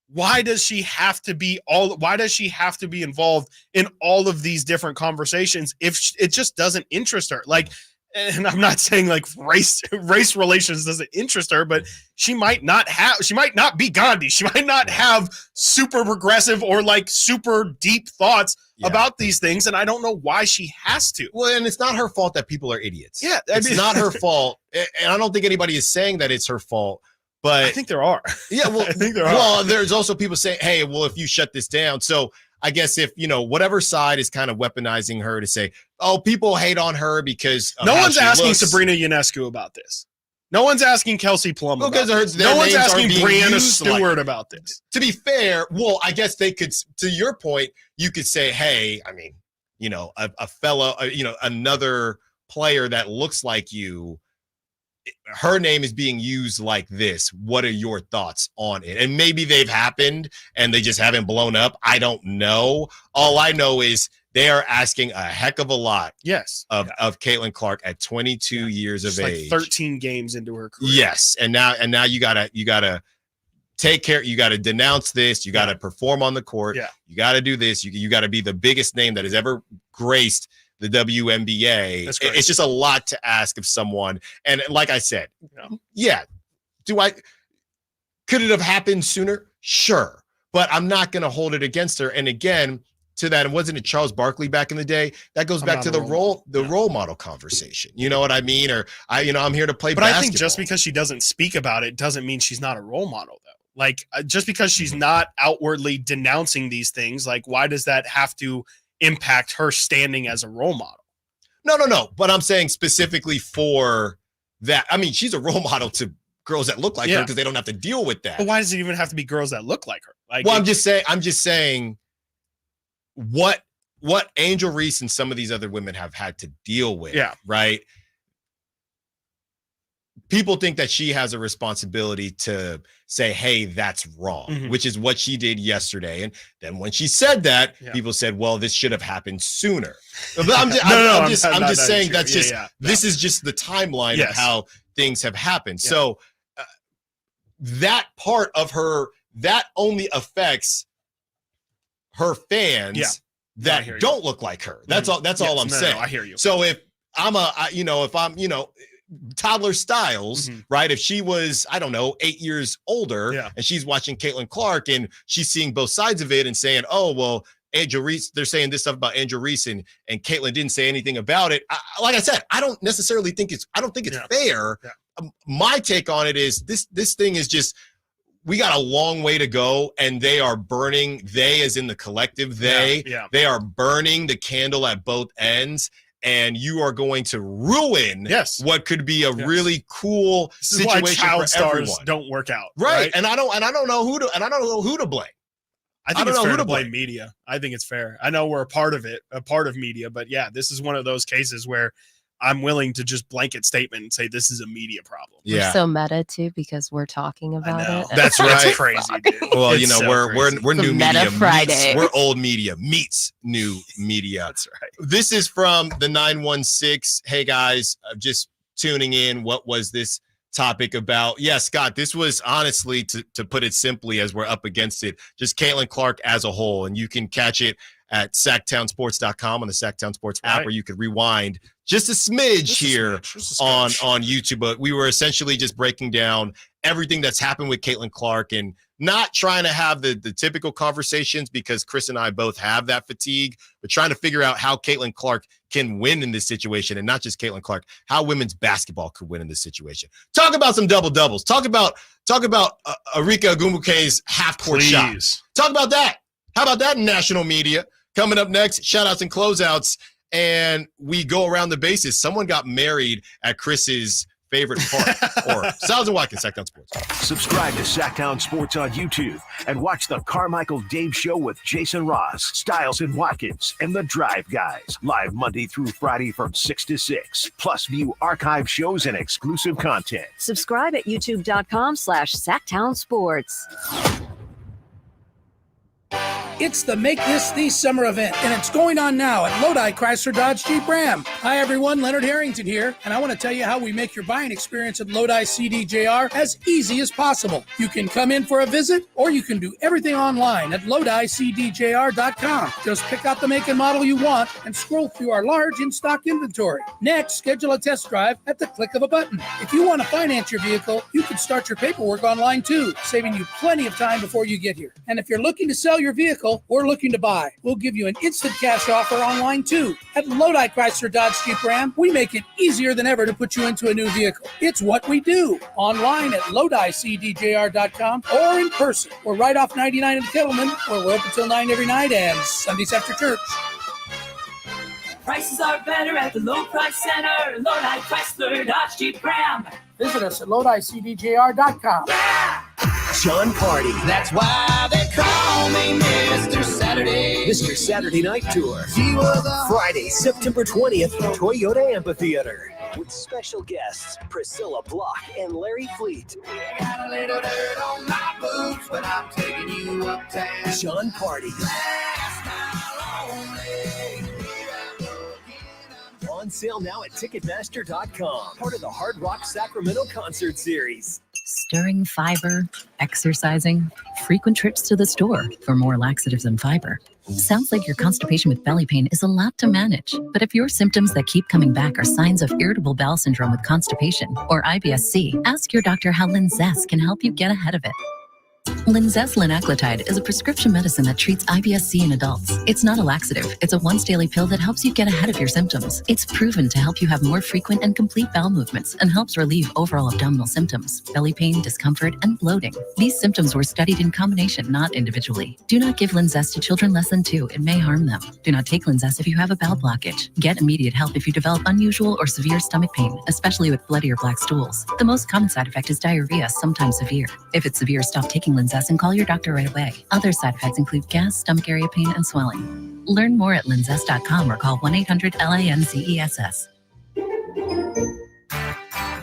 why does she have to be involved in all of these different conversations if it just doesn't interest her? Like, and I'm not saying like race relations doesn't interest her, but she might not be Gandhi. She might not have super progressive or like super deep thoughts about these things. And I don't know why she has to. Well, and it's not her fault that people are idiots. Yeah. It's not her fault. And I don't think anybody is saying that it's her fault. But I think there are. Yeah, well, I think there are. Well, there's also people saying, hey, well, if you shut this down. So I guess if, whatever side is kind of weaponizing her to say, oh, people hate on her because no one's asking Sabrina Ionescu about this. No one's asking Kelsey Plum about this. No one's asking Brianna Stewart about this. To be fair, well, I guess they could, to your point, you could say, hey, I mean, a fellow, another player that looks like you, her name is being used like this. What are your thoughts on it? And maybe they've happened and they just haven't blown up. I don't know. All I know is they are asking a heck of a lot of Caitlin Clark at 22 years of age. Like 13 games into her career. Yes. And now you gotta take care. You gotta denounce this. You gotta perform on the court. Yeah. You gotta do this. You gotta be the biggest name that has ever graced the WNBA. It's just a lot to ask of someone. And like I said, could it have happened sooner? Sure. But I'm not going to hold it against her. And again, to that, wasn't it Charles Barkley back in the day? That goes back to the role model conversation. You know what I mean? Or I'm here to play basketball. But I think just because she doesn't speak about it doesn't mean she's not a role model, though. Like, just because she's not outwardly denouncing these things, like, why does that have to impact her standing as a role model? No. But I'm saying specifically for that. I mean, she's a role model to girls that look like her because they don't have to deal with that. But why does it even have to be girls that look like her? Like, well, I'm just saying what Angel Reese and some of these other women have had to deal with. Yeah. Right. People think that she has a responsibility to say, hey, that's wrong, which is what she did yesterday. And then when she said that, people said, well, this should have happened sooner. But I'm just saying this is just the timeline of how things have happened. Yeah. So that part of her, that only affects her fans that don't look like her. That's all. That's all I'm saying. No, I hear you. So if I'm toddler Stiles, right? If she was, I don't know, 8 years older and she's watching Caitlin Clark and she's seeing both sides of it and saying, oh, well, Angel Reese, they're saying this stuff about Angel Reese and Caitlin didn't say anything about it. Like I said, I don't necessarily think it's fair. Yeah. My take on it is this thing is just, we got a long way to go, and they are burning, they as in the collective, they are burning the candle at both ends. And you are going to ruin what could be a really cool situation why child for everyone. Stars don't work out, right? And I don't know who to blame. I think it's fair to blame media. I think it's fair. I know we're a part of media, but this is one of those cases where I'm willing to just blanket statement and say this is a media problem. We're so meta too because we're talking about it. That's right. That's crazy, dude. Well, we're new media. Friday. We're old media meets new media. That's right. This is from the 916. Hey guys, just tuning in. What was this topic about? Yeah, Scott, this was honestly, to put it simply, as we're up against it, just Caitlin Clark as a whole, and you can catch it at sacktownsports.com on the Sacktown Sports app, where you could rewind just a smidge here on YouTube. But we were essentially just breaking down everything that's happened with Caitlin Clark and not trying to have the typical conversations, because Chris and I both have that fatigue, but trying to figure out how Caitlin Clark can win in this situation, and not just Caitlin Clark, how women's basketball could win in this situation. Talk about some double-doubles. Talk about Arika Ogumbuke's half-court shot. Talk about that. How about that in national media? Coming up next, shout-outs and closeouts, and we go around the bases. Someone got married at Chris's favorite part. Or Stiles and Watkins, Sacktown Sports. Subscribe to Sacktown Sports on YouTube and watch the Carmichael Dave Show with Jason Ross, Stiles and Watkins, and the Drive Guys. Live Monday through Friday from 6 to 6. Plus view archive shows and exclusive content. Subscribe at youtube.com/Sacktown Sports. It's the Make This the Summer event, and it's going on now at Lodi Chrysler Dodge Jeep Ram. Hi, everyone. Leonard Harrington here, and I want to tell you how we make your buying experience at Lodi CDJR as easy as possible. You can come in for a visit, or you can do everything online at LodiCDJR.com. Just pick out the make and model you want and scroll through our large in-stock inventory. Next, schedule a test drive at the click of a button. If you want to finance your vehicle, you can start your paperwork online too, saving you plenty of time before you get here. And if you're looking to sell your vehicle or looking to buy, we'll give you an instant cash offer online too. At Lodi Chrysler Dodge Jeep Ram, we make it easier than ever to put you into a new vehicle. It's what we do. Online at LodiCDJR.com or in person. We're right off 99 in Kettleman, where we're open till 9 every night and Sundays after church. Prices are better at the Low Price Center. Lodi Chrysler Dodge Jeep Ram. Visit us at LodiCDJR.com. Sean Party. That's why they call me Mr. Saturday. Mr. Saturday Night Tour. Friday, September 20th, Toyota Amphitheater. With special guests, Priscilla Block and Larry Fleet. Got a little dirt on my boots, but I'm taking you uptown. Sean Party. On sale now at Ticketmaster.com. Part of the Hard Rock Sacramento Concert Series. Stirring fiber, exercising, frequent trips to the store for more laxatives and fiber. Sounds like your constipation with belly pain is a lot to manage. But if your symptoms that keep coming back are signs of irritable bowel syndrome with constipation or IBS-C, ask your doctor how Linzess can help you get ahead of it. Linzess linaclotide is a prescription medicine that treats IBS-C in adults. It's not a laxative. It's a once-daily pill that helps you get ahead of your symptoms. It's proven to help you have more frequent and complete bowel movements and helps relieve overall abdominal symptoms, belly pain, discomfort, and bloating. These symptoms were studied in combination, not individually. Do not give Linzess to children less than 2. It may harm them. Do not take Linzess if you have a bowel blockage. Get immediate help if you develop unusual or severe stomach pain, especially with bloody or black stools. The most common side effect is diarrhea, sometimes severe. If it's severe, stop taking Linzess and call your doctor right away. Other side effects include gas, stomach area pain, and swelling. Learn more at linzess.com or call 1-800-LINZESS.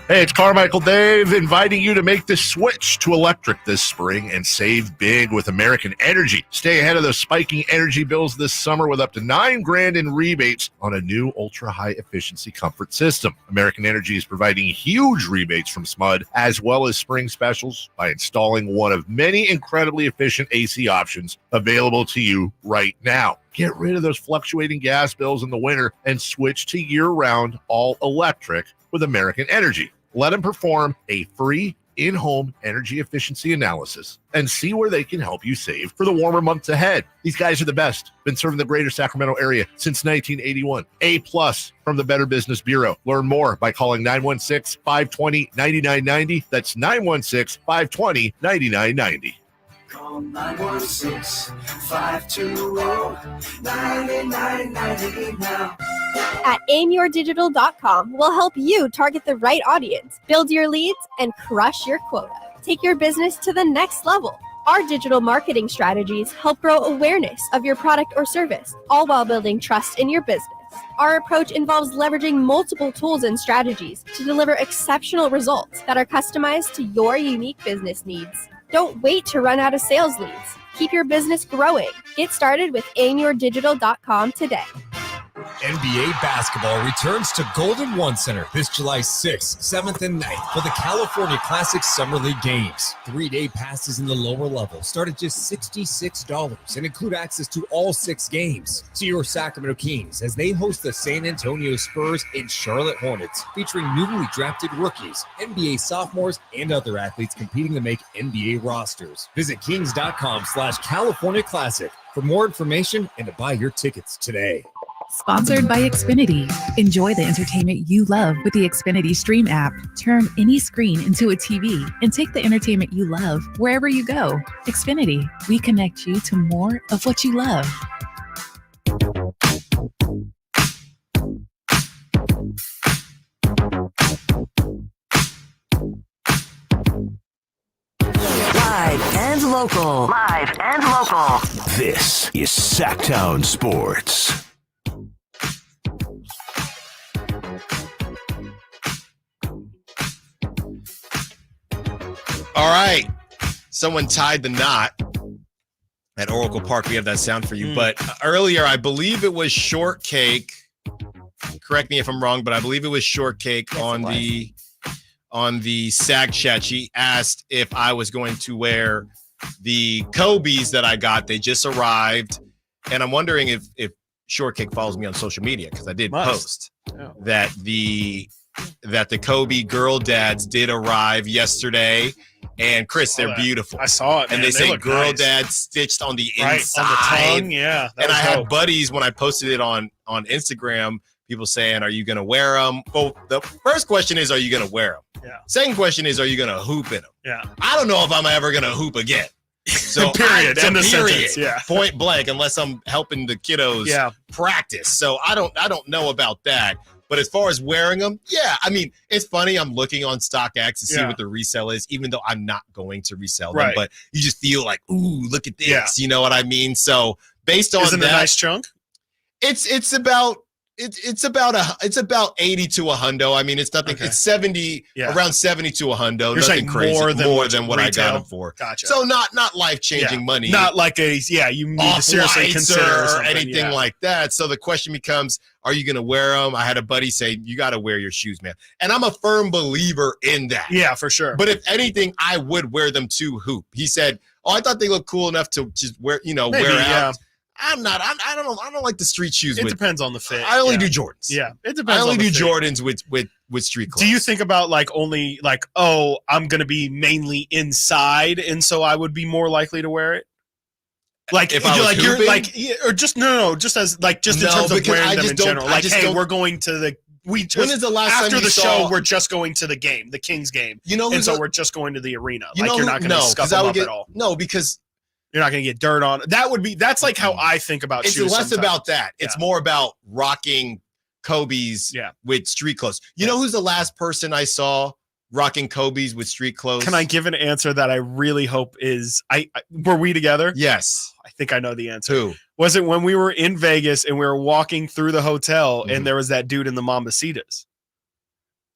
Hey, it's Carmichael Dave inviting you to make the switch to electric this spring and save big with American Energy. Stay ahead of those spiking energy bills this summer with up to $9,000 in rebates on a new ultra-high efficiency comfort system. American Energy is providing huge rebates from SMUD as well as spring specials by installing one of many incredibly efficient AC options available to you right now. Get rid of those fluctuating gas bills in the winter and switch to year-round all-electric with American Energy. Let them perform a free in-home energy efficiency analysis and see where they can help you save for the warmer months ahead. These guys are the best. Been serving the greater Sacramento area since 1981. A+ from the Better Business Bureau. Learn more by calling 916-520-9990. That's 916-520-9990. Call 916-520-9990 now. At aimyourdigital.com, we'll help you target the right audience, build your leads, and crush your quota. Take your business to the next level. Our digital marketing strategies help grow awareness of your product or service, all while building trust in your business. Our approach involves leveraging multiple tools and strategies to deliver exceptional results that are customized to your unique business needs. Don't wait to run out of sales leads. Keep your business growing. Get started with aimyourdigital.com today. NBA basketball returns to Golden One Center this July 6th, 7th, and 9th for the California Classic Summer League Games. 3-day passes in the lower level start at just $66 and include access to all 6 games. See your Sacramento Kings as they host the San Antonio Spurs and Charlotte Hornets, featuring newly drafted rookies, NBA sophomores, and other athletes competing to make NBA rosters. Visit kings.com/California Classic for more information and to buy your tickets today. Sponsored by Xfinity. Enjoy the entertainment you love with the Xfinity Stream app. Turn any screen into a TV and take the entertainment you love wherever you go. Xfinity, we connect you to more of what you love. Live and local. Live and local. This is Sacktown Sports. All right. Someone tied the knot at Oracle Park. We have that sound for you. But earlier, I believe it was Shortcake. Correct me if I'm wrong, but I believe it was Shortcake on the SAG chat. She asked if I was going to wear the Kobe's that I got. They just arrived. And I'm wondering if Shortcake follows me on social media, because I did post that the Kobe girl dads did arrive yesterday. And Chris, they're beautiful. I saw it, man. And they say look girl nice. dad stitched on the Right, inside. on the tongue, yeah. And I had buddies when I posted it on Instagram, people saying, are you going to wear them? Well, the first question is, are you going to wear them? Yeah. Second question is, are you going to hoop in them? Yeah. I don't know if I'm ever going to hoop again. So Period. End of sentence. Yeah. Point blank, unless I'm helping the kiddos practice. So I don't know about that. But as far as wearing them, yeah, I mean, it's funny. I'm looking on StockX to see what the resale is, even though I'm not going to resell them. Right. But you just feel like, ooh, look at this. You know what I mean? So based on Isn't that, it a nice chunk? it's about 80 to a hundo. I mean, it's nothing. Okay. It's 70, around 70 to a hundo. You're saying nothing crazy. more than what I retail? got them for. Gotcha. So not life changing money. Not like you need to seriously Off-Whites consider or anything like that. So the question becomes, are you going to wear them? I had a buddy say, you got to wear your shoes, man. And I'm a firm believer in that. Yeah, for sure. But if anything, I would wear them to hoop. He said, oh, I thought they looked cool enough to just wear, wear out. I'm not. I don't like the street shoes. It depends on the fit. I only do Jordans. Yeah, it depends. I only on the do fit. Jordans with street clothes. Do you think about I'm going to be mainly inside, and so I would be more likely to wear it? Like if I was hooping? or just no, just as in terms of wearing them in general. Like, hey, we're going to the. When is the last after time you the saw, show? We're just going to the game, the Kings game. And so we're just going to the arena. You're not going to scuff them up at all. No, because you're not going to get dirt on. That's like how I think about it's shoes. Less sometimes. about that. It's more about rocking Kobe's with street clothes. You know who's the last person I saw rocking Kobe's with street clothes? Can I give an answer that I really hope is were we together? Yes. I think I know the answer. Who? Was it when we were in Vegas and we were walking through the hotel and there was that dude in the Mambacitas?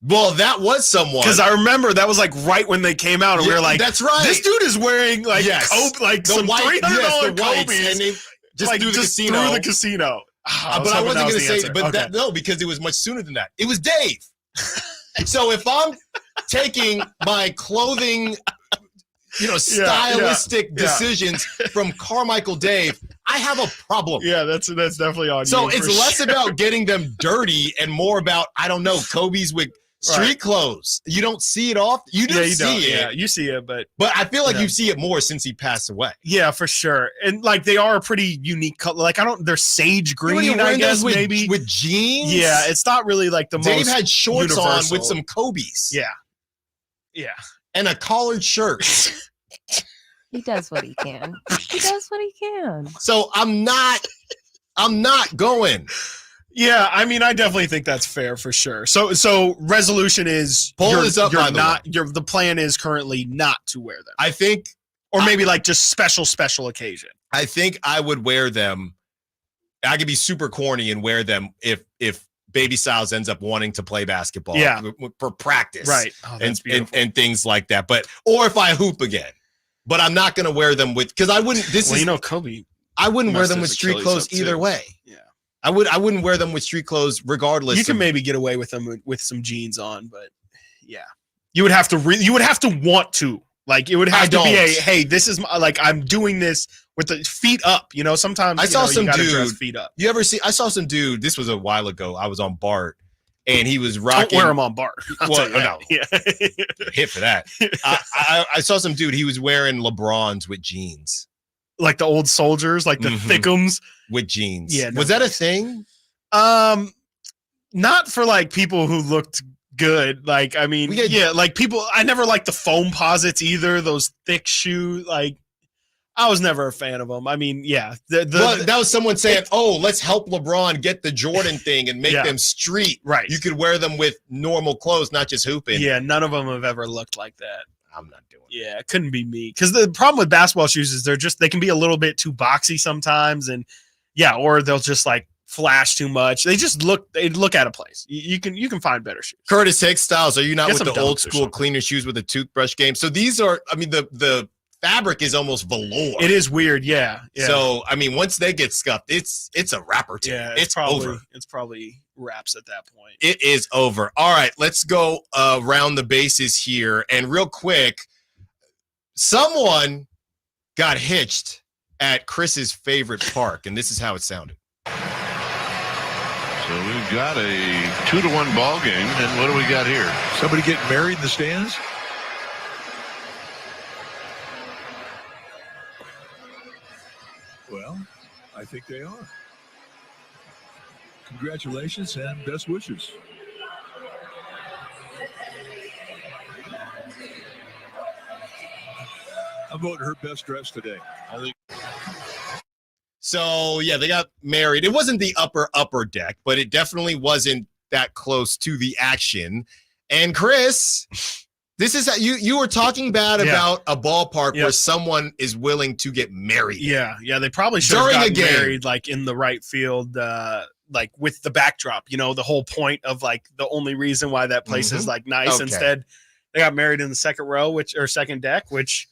Well, that was someone. Because I remember that was like right when they came out and we were like, that's right. This dude is wearing some $300 Kobe's. And they just through the casino. Through the casino. But I wasn't going to say, because it was much sooner than that. It was Dave. So if I'm taking my clothing, stylistic decisions from Carmichael Dave, I have a problem. Yeah, that's definitely on you. So it's less about getting them dirty and more about, I don't know, Kobe's with street clothes. You don't see it often. You do see it. Yeah, you see it, but I feel like you see it more since he passed away. Yeah, for sure. And they are a pretty unique color. Like they're sage green, I guess, maybe with jeans. Yeah, it's not really like the Dave most. Dave had shorts universal. on with some Kobe's. Yeah, and a collared shirt. He does what he can. He does what he can. So I'm not going. Yeah, I mean, I definitely think that's fair for sure. So resolution is the plan is currently not to wear them. I think, or maybe just special occasion. I think I would wear them. I could be super corny and wear them if Baby Stiles ends up wanting to play basketball for practice, right? And things like that. Or if I hoop again. But I'm not going to wear them because I wouldn't. Kobe. I wouldn't wear them with street clothes either way. Yeah. I wouldn't wear them with street clothes regardless. You can maybe get away with them with some jeans on, but yeah, you would have to want to. Like it would have to be hey, this is I'm doing this with the feet up. Sometimes I saw some you dude feet up. I saw some dude. This was a while ago. I was on BART, and he was rocking. Don't wear them on BART. Well, no, hit for that. I saw some dude. He was wearing LeBrons with jeans, like the old soldiers, like the thickums with jeans. Yeah, was that a thing? Not for like people who looked good. Like, I mean, like people. I never liked the foam posits either. Those thick shoes, like. I was never a fan of them. I mean, yeah. That was someone saying, let's help LeBron get the Jordan thing and make them street. Right. You could wear them with normal clothes, not just hooping. Yeah, none of them have ever looked like that. I'm not doing it. Yeah, it couldn't be me. Because the problem with basketball shoes is they can be a little bit too boxy sometimes. And or they'll just like flash too much. They look out of place. You can find better shoes. Curtis Hicks, Styles, are you not Get with the some old Dunks or school cleaner shoes with a toothbrush game? So these are, I mean, the fabric is almost velour. It is weird, yeah. So I mean, once they get scuffed, it's a wrap or two. Yeah, it's probably, over. It's probably wraps at that point. It is over. All right, let's go around the bases here, and real quick, someone got hitched at Chris's favorite park, and this is how it sounded. So we've got a 2-1 ball game, and what do we got here? Somebody getting married in the stands? Well, I think they are. Congratulations and best wishes. I'm voting her best dress today. I think. So, yeah, they got married. It wasn't the upper deck, but it definitely wasn't that close to the action. And Chris, this is how you were talking bad about a ballpark where someone is willing to get married. Yeah, they probably should have gotten married like in the right field, like with the backdrop. The whole point of like the only reason why that place is like nice. Okay. Instead, they got married in the second row, second deck, which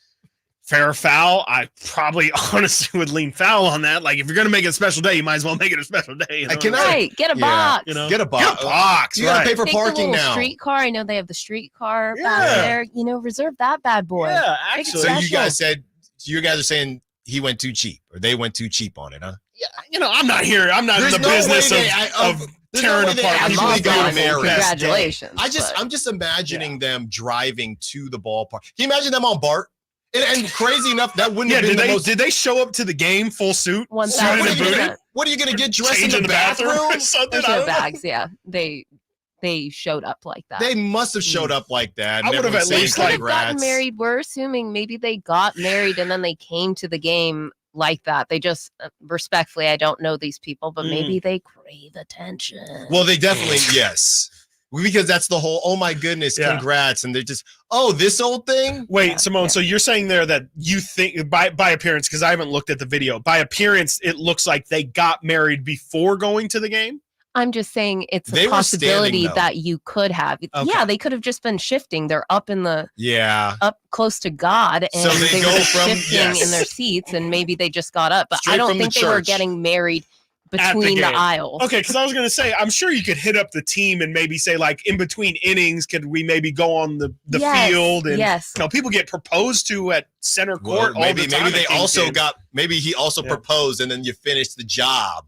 fair or foul. I probably honestly would lean foul on that. Like if you're gonna make it a special day, you might as well make it a special day. Right, get a box. Get a box. You gotta pay for parking now. Streetcar. I know they have the streetcar back there. Reserve that bad boy. Yeah, actually. So you guys are saying he went too cheap, or they went too cheap on it, huh? Yeah, I'm not here. I'm not in the business of tearing apart people got married. Congratulations. I'm just imagining them driving to the ballpark. Can you imagine them on BART? And crazy enough, that wouldn't have been did they show up to the game full suit? What are you going to get dressed in the bathroom? Or something? There's no bags, yeah. They showed up like that. They must have showed up like that. I would have at least gotten married. We're assuming maybe they got married and then they came to the game like that. They just respectfully, I don't know these people, but maybe they crave attention. Well, they definitely, yes. Because that's the whole, oh my goodness, congrats. And they're just, this old thing? Wait, Simone, so you're saying there that you think, by appearance, because I haven't looked at the video, by appearance, it looks like they got married before going to the game? I'm just saying it's a possibility that you could have. Okay. Yeah, they could have just been shifting. They're up in the up close to God, and so they were shifting in their seats, and maybe they just got up. But I don't think they were getting married between the aisles. Okay, because I was going to say, I'm sure you could hit up the team and maybe say, like, in between innings, could we maybe go on the field? And people get proposed to at center court all the time. Maybe he also proposed, and then you finish the job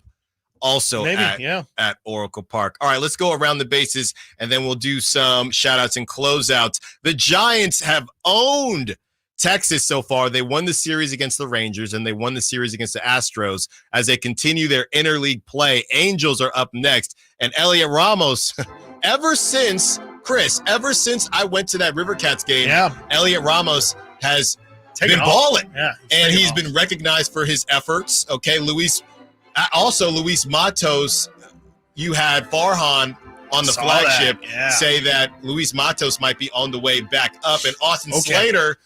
also at Oracle Park. All right, let's go around the bases, and then we'll do some shout-outs and closeouts. The Giants have owned Texas so far. They won the series against the Rangers, and they won the series against the Astros as they continue their interleague play. Angels are up next, and Elliot Ramos, ever since I went to that River Cats game, Elliot Ramos has been balling, and he's been recognized for his efforts. Okay, Luis Matos, you had Farhan on the flagship say that Luis Matos might be on the way back up, and Austin Slater,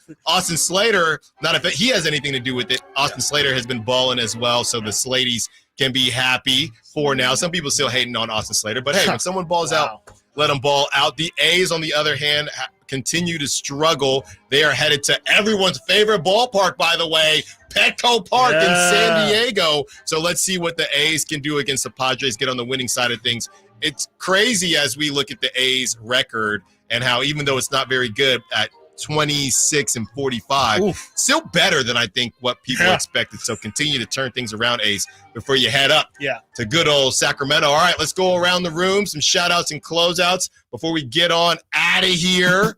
not if he has anything to do with it. Austin Slater has been balling as well, so the Slaties can be happy for now. Some people still hating on Austin Slater, but hey, when someone balls out, let them ball out. The A's, on the other hand, continue to struggle. They are headed to everyone's favorite ballpark, by the way, Petco Park in San Diego. So let's see what the A's can do against the Padres, get on the winning side of things. It's crazy as we look at the A's record and how even though it's not very good at 26-45, still better than I think what people expected. So continue to turn things around, A's, before you head up to good old Sacramento. All right, let's go around the room, some shout-outs and closeouts before we get on out of here.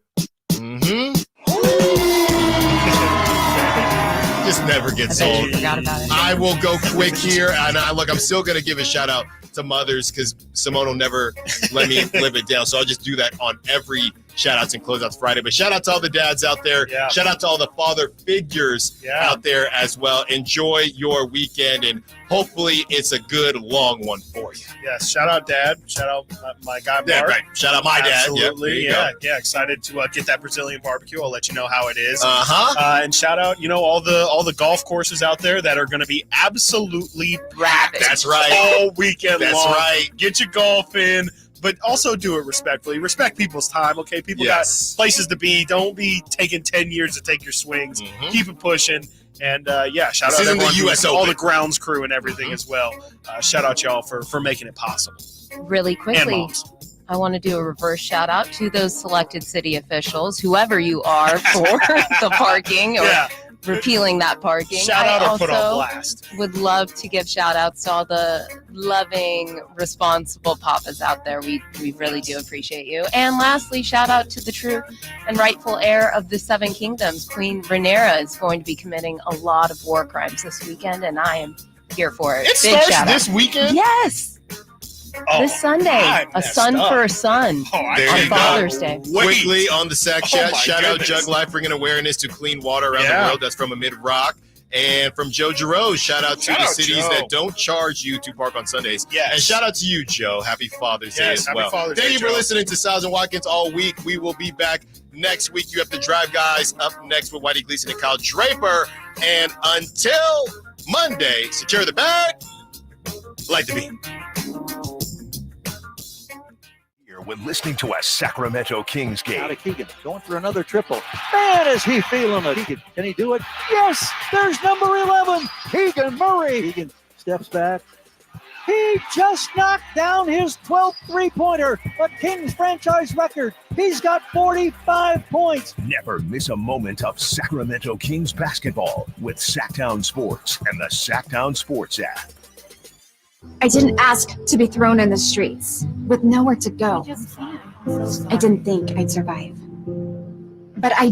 Just never gets old. I will go quick here, and I'm still going to give a shout-out to mothers because Simone will never let me live it down. So I'll just do that on every shout-outs and closeouts Friday. But shout out to all the dads out there. Shout out to all the father figures out there as well. Enjoy your weekend, and hopefully it's a good long one for you. Yes, shout out Dad. Shout out my guy Mark. Right. Shout out my dad. Absolutely. Yep, Yeah. Excited to get that Brazilian barbecue. I'll let you know how it is. And shout out, all the golf courses out there that are going to be absolutely packed. That's right. All weekend That's long. right. Get your golf in, but also do it respectfully. Respect people's time, okay? People got places to be. Don't be taking 10 years to take your swings. Keep it pushing. And, shout out everyone, all the grounds crew and everything as well. Shout out y'all for making it possible. Really quickly, I want to do a reverse shout out to those selected city officials, whoever you are, for the parking or repealing that parking. Shout out I or put on also blast. would love to give shout outs to all the loving, responsible papas out there. We really do appreciate you. And lastly, shout out to the true and rightful heir of the Seven Kingdoms. Queen Rhaenyra is going to be committing a lot of war crimes this weekend, and I am here for it. It starts this weekend? Yes. This Sunday, a son for a son on Father's Day. Quickly on the Sac Chat, shout out goodness. Jug Life bringing awareness to clean water around the world. That's from Amid Rock. And from Joe Giroux, shout out to the cities that don't charge you to park on Sundays. And shout out to you, Joe. Happy Father's Day as well. Thank you for listening to Stiles and Watkins all week. We will be back next week. You have to drive, guys. Up next with Whitey Gleason and Kyle Draper. And until Monday, secure the bag, light the beam. When listening to a Sacramento Kings game. Out of Keegan, going for another triple. Man, is he feeling it. Keegan, can he do it? Yes, there's number 11, Keegan Murray. Keegan steps back. He just knocked down his 12th three-pointer, a Kings franchise record. He's got 45 points. Never miss a moment of Sacramento Kings basketball with Sacktown Sports and the Sacktown Sports app. I didn't ask to be thrown in the streets with nowhere to go. I didn't think I'd survive. But I